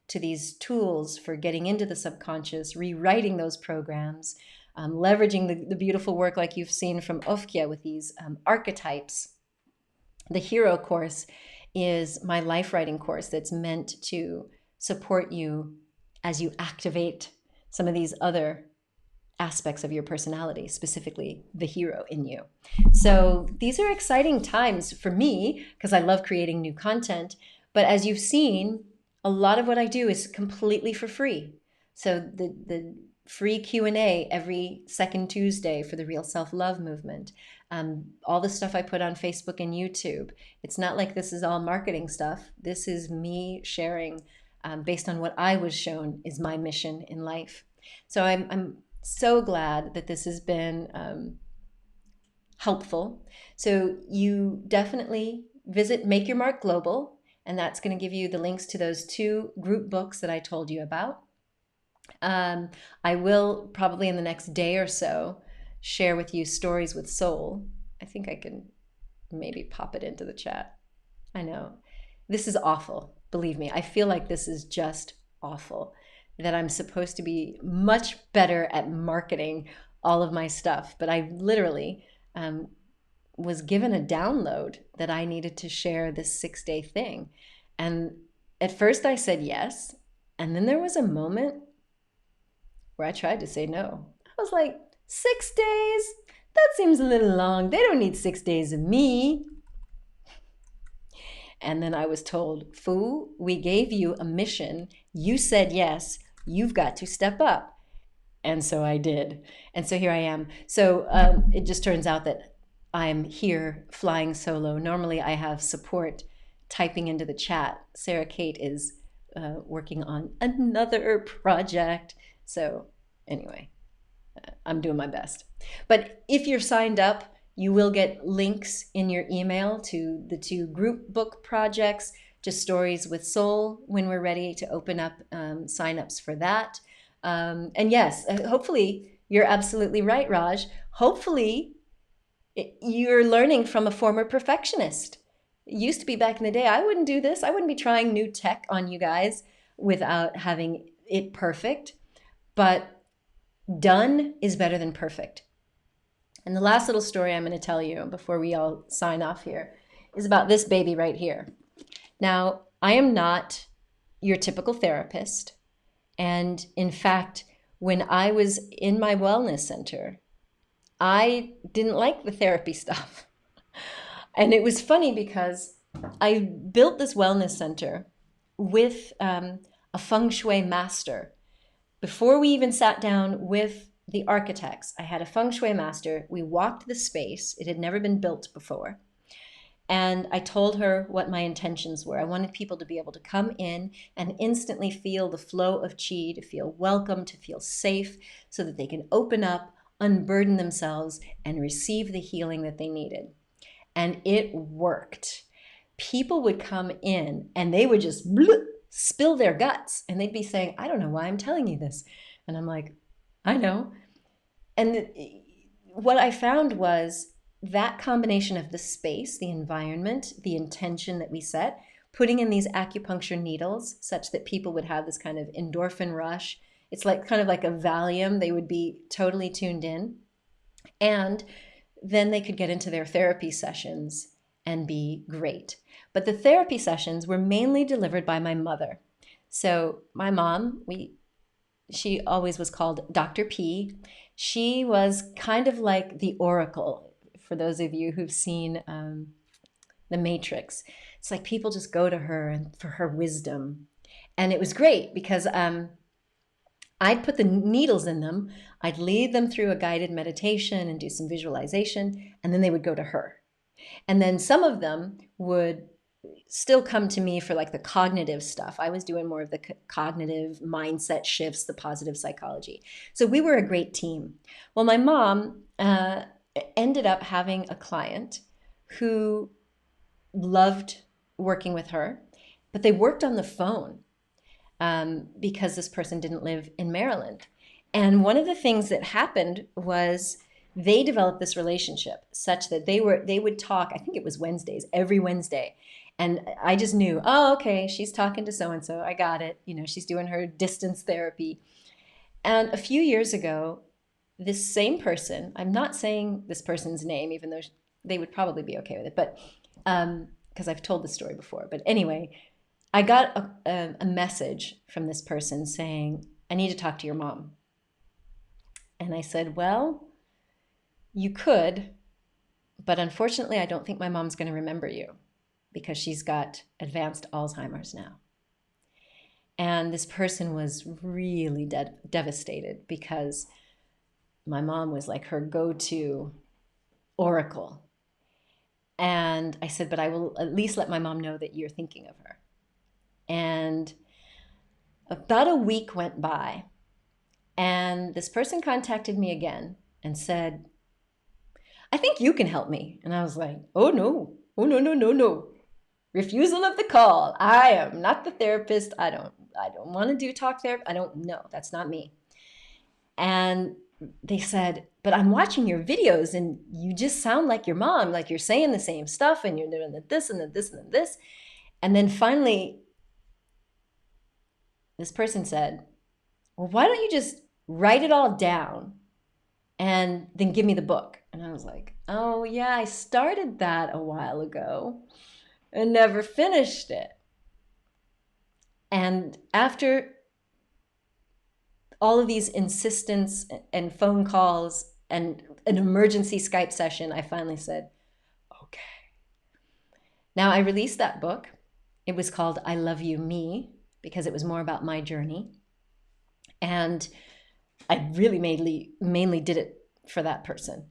to these tools for getting into the subconscious, rewriting those programs, leveraging the beautiful work like you've seen from Ofkia with these archetypes. The Hero course is my life writing course that's meant to support you as you activate some of these other aspects of your personality, specifically the hero in you. So these are exciting times for me because I love creating new content. But as you've seen, a lot of what I do is completely for free. So the free Q&A every second Tuesday for the Real Self-Love movement. All the stuff I put on Facebook and YouTube. It's not like this is all marketing stuff. This is me sharing based on what I was shown is my mission in life. So I'm so glad that this has been helpful. So you definitely visit Make Your Mark Global, and that's going to give you the links to those 2 group books that I told you about. I will probably in the next day or so share with you Stories with Soul. I think I can maybe pop it into the chat. I know. This is awful. Believe me, I feel like this is just awful. That I'm supposed to be much better at marketing all of my stuff. But I literally was given a download that I needed to share this 6-day thing. And at first I said yes. And then there was a moment where I tried to say no. I was like, 6 days? That seems a little long. They don't need 6 days of me. And then I was told, Fu, we gave you a mission. You said yes. You've got to step up. And so I did. And so here I am. So it just turns out that I'm here flying solo. Normally I have support typing into the chat. Sarah Kate is working on another project. So anyway, I'm doing my best. But if you're signed up, you will get links in your email to the 2 group book projects, to Stories with Soul when we're ready to open up signups for that. And yes, hopefully you're absolutely right, Raj. Hopefully you're learning from a former perfectionist. It used to be back in the day, I wouldn't do this. I wouldn't be trying new tech on you guys without having it perfect. But done is better than perfect. And the last little story I'm going to tell you before we all sign off here is about this baby right here. Now, I am not your typical therapist. And in fact, when I was in my wellness center, I didn't like the therapy stuff. And it was funny because I built this wellness center with a feng shui master. Before we even sat down with the architects, I had a feng shui master. We walked the space. It had never been built before. And I told her what my intentions were. I wanted people to be able to come in and instantly feel the flow of chi, to feel welcome, to feel safe, so that they can open up, unburden themselves, and receive the healing that they needed. And it worked. People would come in and they would just spill their guts. And they'd be saying, I don't know why I'm telling you this. And I'm like, I know. And what I found was that combination of the space, the environment, the intention that we set, putting in these acupuncture needles such that people would have this kind of endorphin rush. It's like kind of like a Valium. They would be totally tuned in. And then they could get into their therapy sessions and be great. But the therapy sessions were mainly delivered by my mother. So my mom, she always was called Dr. P. She was kind of like the oracle. For those of you who've seen The Matrix, it's like people just go to her and for her wisdom. And it was great because I'd put the needles in them, I'd lead them through a guided meditation and do some visualization, and then they would go to her. And then some of them would still come to me for like the cognitive stuff. I was doing more of the cognitive mindset shifts, the positive psychology. So we were a great team. Well, my mom ended up having a client who loved working with her, but they worked on the phone because this person didn't live in Maryland. And one of the things that happened was they developed this relationship such that they would talk, I think it was Wednesdays, every Wednesday. And I just knew, oh, okay, she's talking to so and so. I got it. You know, she's doing her distance therapy. And a few years ago, this same person, I'm not saying this person's name, even though they would probably be okay with it, but because I've told this story before. But anyway, I got a message from this person saying, I need to talk to your mom. And I said, well, you could, but unfortunately, I don't think my mom's going to remember you because she's got advanced Alzheimer's now. And this person was really devastated because my mom was like her go-to oracle. And I said, but I will at least let my mom know that you're thinking of her. And about a week went by, and this person contacted me again and said, I think you can help me. And I was like, oh no, no. Refusal of the call. I am not the therapist. I don't want to do talk therapy. I don't know. That's not me. And they said, but I'm watching your videos and you just sound like your mom, like you're saying the same stuff and you're doing this and this and this. And then finally, this person said, well, why don't you just write it all down and then give me the book? And I was like, oh yeah, I started that a while ago and never finished it. And after all of these insistence and phone calls and an emergency Skype session, I finally said, okay. Now I released that book. It was called I Love You Me because it was more about my journey. And I really mainly did it for that person.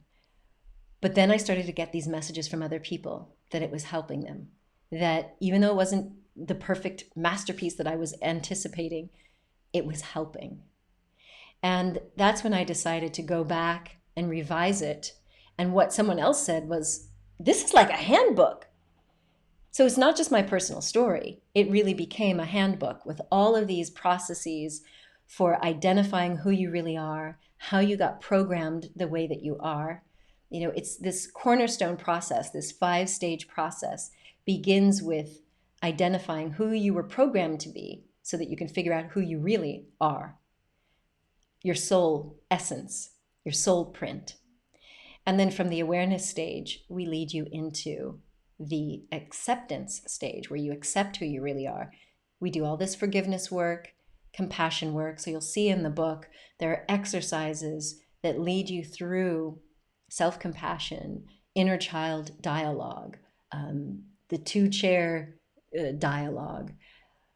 But then I started to get these messages from other people that it was helping them, that even though it wasn't the perfect masterpiece that I was anticipating, it was helping. And that's when I decided to go back and revise it. And what someone else said was, this is like a handbook. So it's not just my personal story. It really became a handbook with all of these processes for identifying who you really are, how you got programmed the way that you are. You know, it's this cornerstone process, this 5-stage process begins with identifying who you were programmed to be so that you can figure out who you really are. Your soul essence, your soul print. And then from the awareness stage, we lead you into the acceptance stage where you accept who you really are. We do all this forgiveness work, compassion work. So you'll see in the book, there are exercises that lead you through self-compassion, inner child dialogue, the 2-chair dialogue,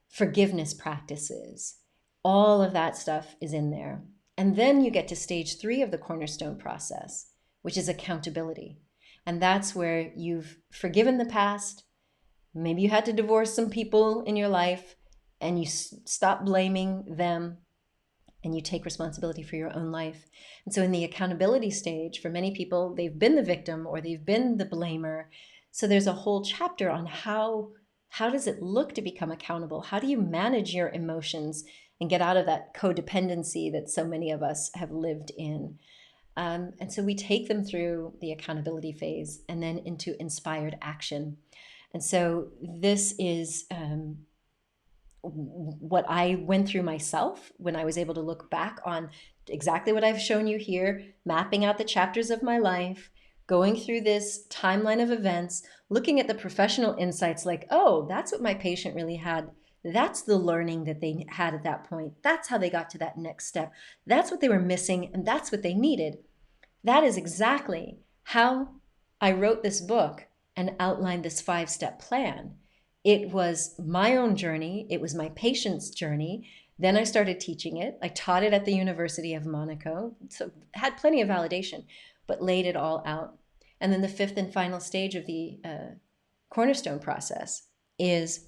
forgiveness practices. All of that stuff is in there. And then you get to stage 3 of the cornerstone process, which is accountability. And that's where you've forgiven the past. Maybe you had to divorce some people in your life and you stop blaming them and you take responsibility for your own life. And so in the accountability stage, for many people, they've been the victim or they've been the blamer. So there's a whole chapter on how does it look to become accountable? How do you manage your emotions and get out of that codependency that so many of us have lived in? And so we take them through the accountability phase and then into inspired action. And so this is what I went through myself when I was able to look back on exactly what I've shown you here, mapping out the chapters of my life, going through this timeline of events, looking at the professional insights like, oh, that's what my patient really had. That's the learning that they had at that point. That's how they got to that next step. That's what they were missing, and that's what they needed. That is exactly how I wrote this book and outlined this 5-step plan. It was my own journey. It was my patient's journey. Then I started teaching it. I taught it at the University of Monaco, so had plenty of validation, but laid it all out. And then the 5th and final stage of the cornerstone process is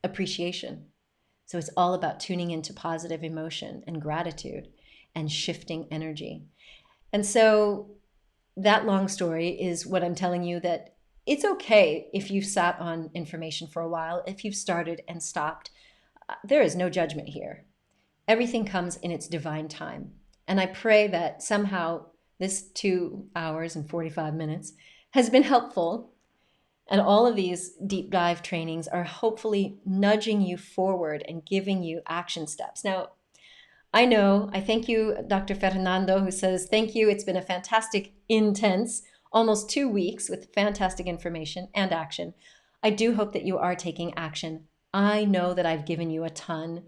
appreciation. So it's all about tuning into positive emotion and gratitude and shifting energy. And so that long story is what I'm telling you, that it's okay if you've sat on information for a while, if you've started and stopped. There is no judgment here. Everything comes in its divine time. And I pray that somehow this 2 hours and 45 minutes has been helpful. And all of these deep dive trainings are hopefully nudging you forward and giving you action steps. Now, I thank you, Dr. Fernando, who says, thank you. It's been a fantastic, intense, almost 2 weeks with fantastic information and action. I do hope that you are taking action. I know that I've given you a ton.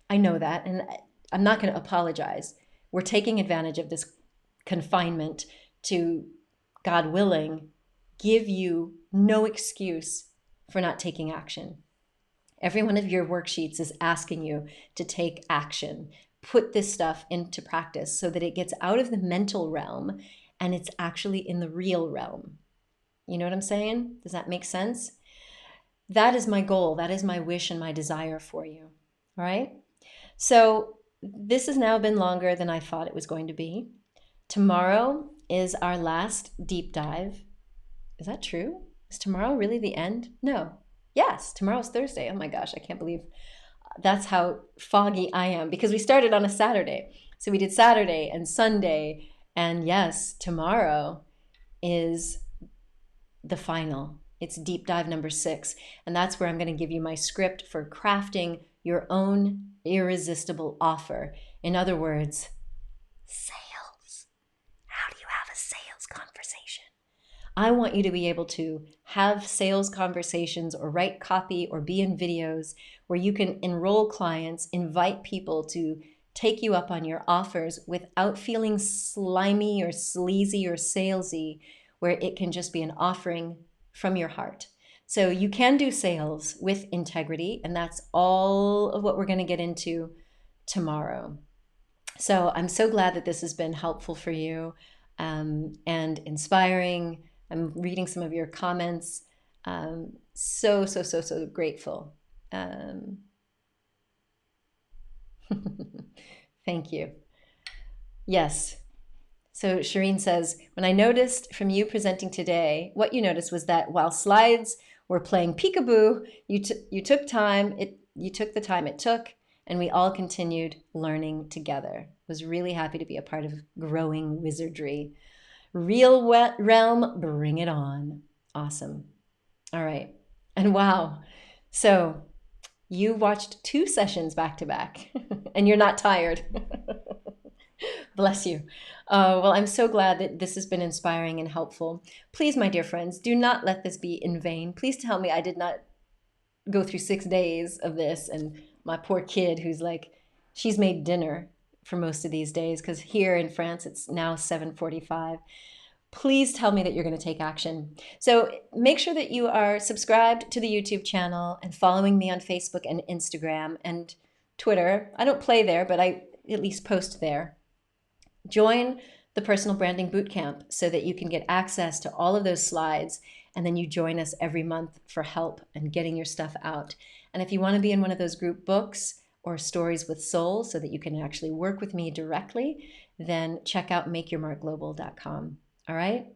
I know that, and I'm not going to apologize. We're taking advantage of this confinement to, God willing, give you no excuse for not taking action. Every one of your worksheets is asking you to take action. Put this stuff into practice so that it gets out of the mental realm and it's actually in the real realm. You know what I'm saying? Does that make sense? That is my goal. That is my wish and my desire for you. All right? So this has now been longer than I thought it was going to be. Tomorrow is our last deep dive. Is that true? Is tomorrow really the end? No. Yes, tomorrow's Thursday. Oh my gosh, I can't believe that's how foggy I am, because we started on a Saturday. So we did Saturday and Sunday. And yes, tomorrow is the final. It's deep dive number 6. And that's where I'm going to give you my script for crafting your own irresistible offer. In other words, sales. How do you have a sales conversation? I want you to be able to have sales conversations or write copy or be in videos where you can enroll clients, invite people to take you up on your offers without feeling slimy or sleazy or salesy, where it can just be an offering from your heart. So you can do sales with integrity, and that's all of what we're going to get into tomorrow. So I'm so glad that this has been helpful for you and inspiring. I'm reading some of your comments. So grateful. Thank you. Yes. So Shireen says, when I noticed from you presenting today, what you noticed was that while slides were playing peekaboo, you took the time it took, and we all continued learning together. Was really happy to be a part of growing wizardry. Real realm, bring it on. Awesome. All right. And wow. So you watched 2 sessions back to back and you're not tired. Bless you. Well, I'm so glad that this has been inspiring and helpful. Please, my dear friends, do not let this be in vain. Please tell me I did not go through 6 days of this, and my poor kid who's like, she's made dinner for most of these days, because here in France it's now 7:45. Please tell me that you're going to take action. So make sure that you are subscribed to the YouTube channel and following me on Facebook and Instagram and Twitter. I don't play there, but I at least post there. Join the Personal Branding Bootcamp so that you can get access to all of those slides, and then you join us every month for help and getting your stuff out. And if you want to be in one of those group books or Stories with Soul so that you can actually work with me directly, then check out makeyourmarkglobal.com. All right.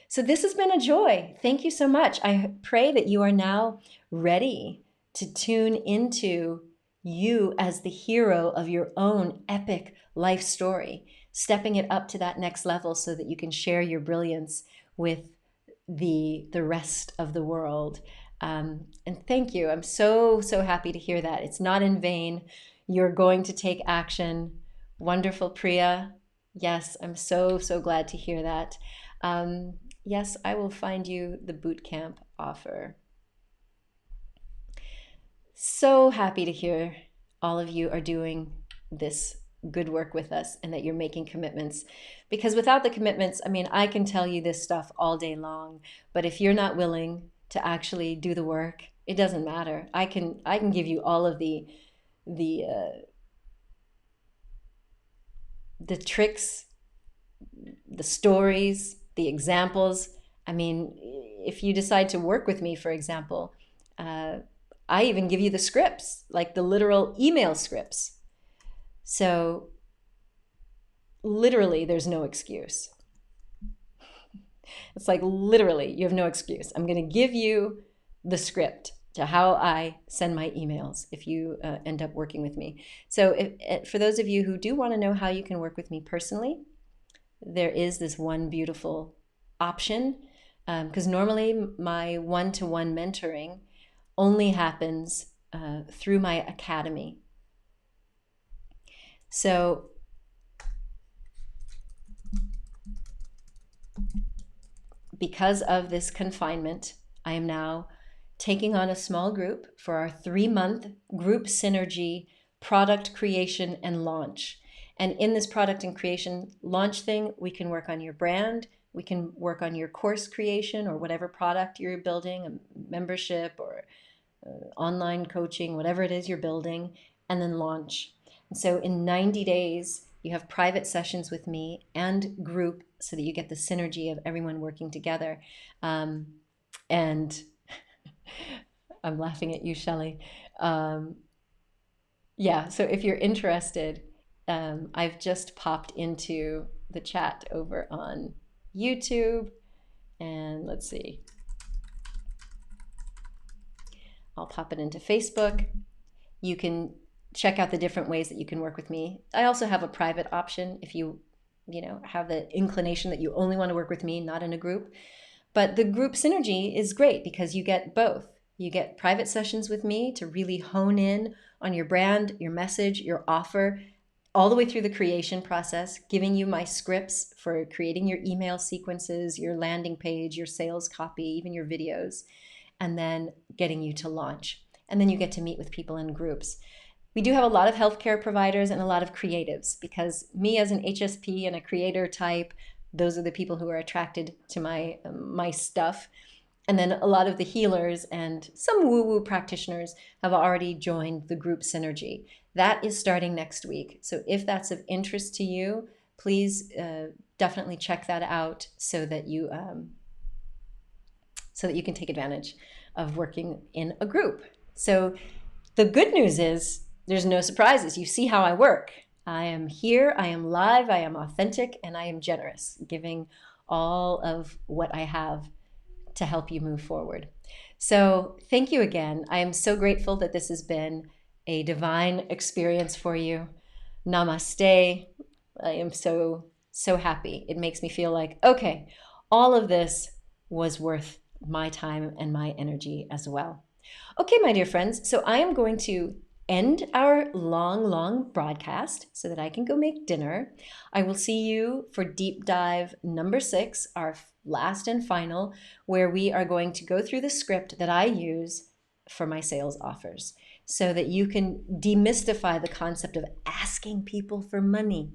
So this has been a joy. Thank you so much. I pray that you are now ready to tune into you as the hero of your own epic life story, stepping it up to that next level so that you can share your brilliance with the rest of the world. And thank you. I'm so happy to hear that. It's not in vain. You're going to take action. Wonderful, Priya. Yes, I'm so glad to hear that. Yes, I will find you the bootcamp offer. So happy to hear all of you are doing this good work with us and that you're making commitments, because without the commitments, I mean, I can tell you this stuff all day long, but if you're not willing to actually do the work, it doesn't matter. I can give you all of the tricks, the stories, the examples. I mean, if you decide to work with me, for example, I even give you the scripts, like the literal email scripts. So literally, there's no excuse. It's like literally, you have no excuse. I'm going to give you the script to how I send my emails if you end up working with me. So for those of you who do want to know how you can work with me personally, there is this one beautiful option, because normally my one-to-one mentoring only happens through my academy. So because of this confinement, I am now taking on a small group for our 3-month group synergy product creation and launch. And in this product and creation launch thing, we can work on your brand, we can work on your course creation or whatever product you're building, a membership or online coaching, whatever it is you're building, and then launch. And so in 90 days, you have private sessions with me and group so that you get the synergy of everyone working together. And I'm laughing at you, Shelley. Yeah, so if you're interested, I've just popped into the chat over on YouTube. And let's see. I'll pop it into Facebook. You can check out the different ways that you can work with me. I also have a private option if you have the inclination that you only want to work with me, not in a group. But the group synergy is great because you get both. You get private sessions with me to really hone in on your brand, your message, your offer, all the way through the creation process, giving you my scripts for creating your email sequences, your landing page, your sales copy, even your videos, and then getting you to launch. And then you get to meet with people in groups. We do have a lot of healthcare providers and a lot of creatives because me as an HSP and a creator type, those are the people who are attracted to my stuff. And then a lot of the healers and some woo-woo practitioners have already joined the group synergy. That is starting next week. So if that's of interest to you, please definitely check that out so that you can take advantage of working in a group. So the good news is there's no surprises. You see how I work. I am here, I am live, I am authentic, and I am generous, giving all of what I have to help you move forward. So thank you again. I am so grateful that this has been a divine experience for you. Namaste. I am so happy. It makes me feel like, okay, all of this was worth my time and my energy as well. Okay, my dear friends, so I am going to end our long broadcast so that I can go make dinner. I will see you for deep dive number 6, our last and final, where we are going to go through the script that I use for my sales offers so that you can demystify the concept of asking people for money.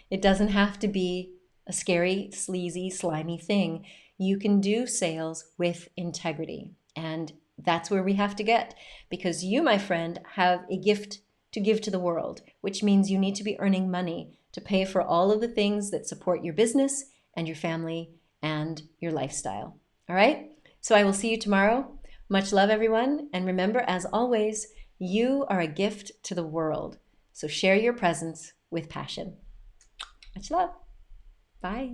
It doesn't have to be a scary, sleazy, slimy thing. You can do sales with integrity, and that's where we have to get, because you, my friend, have a gift to give to the world, which means you need to be earning money to pay for all of the things that support your business and your family and your lifestyle. All right? So I will see you tomorrow. Much love, everyone. And remember, as always, you are a gift to the world. So share your presence with passion. Much love. Bye.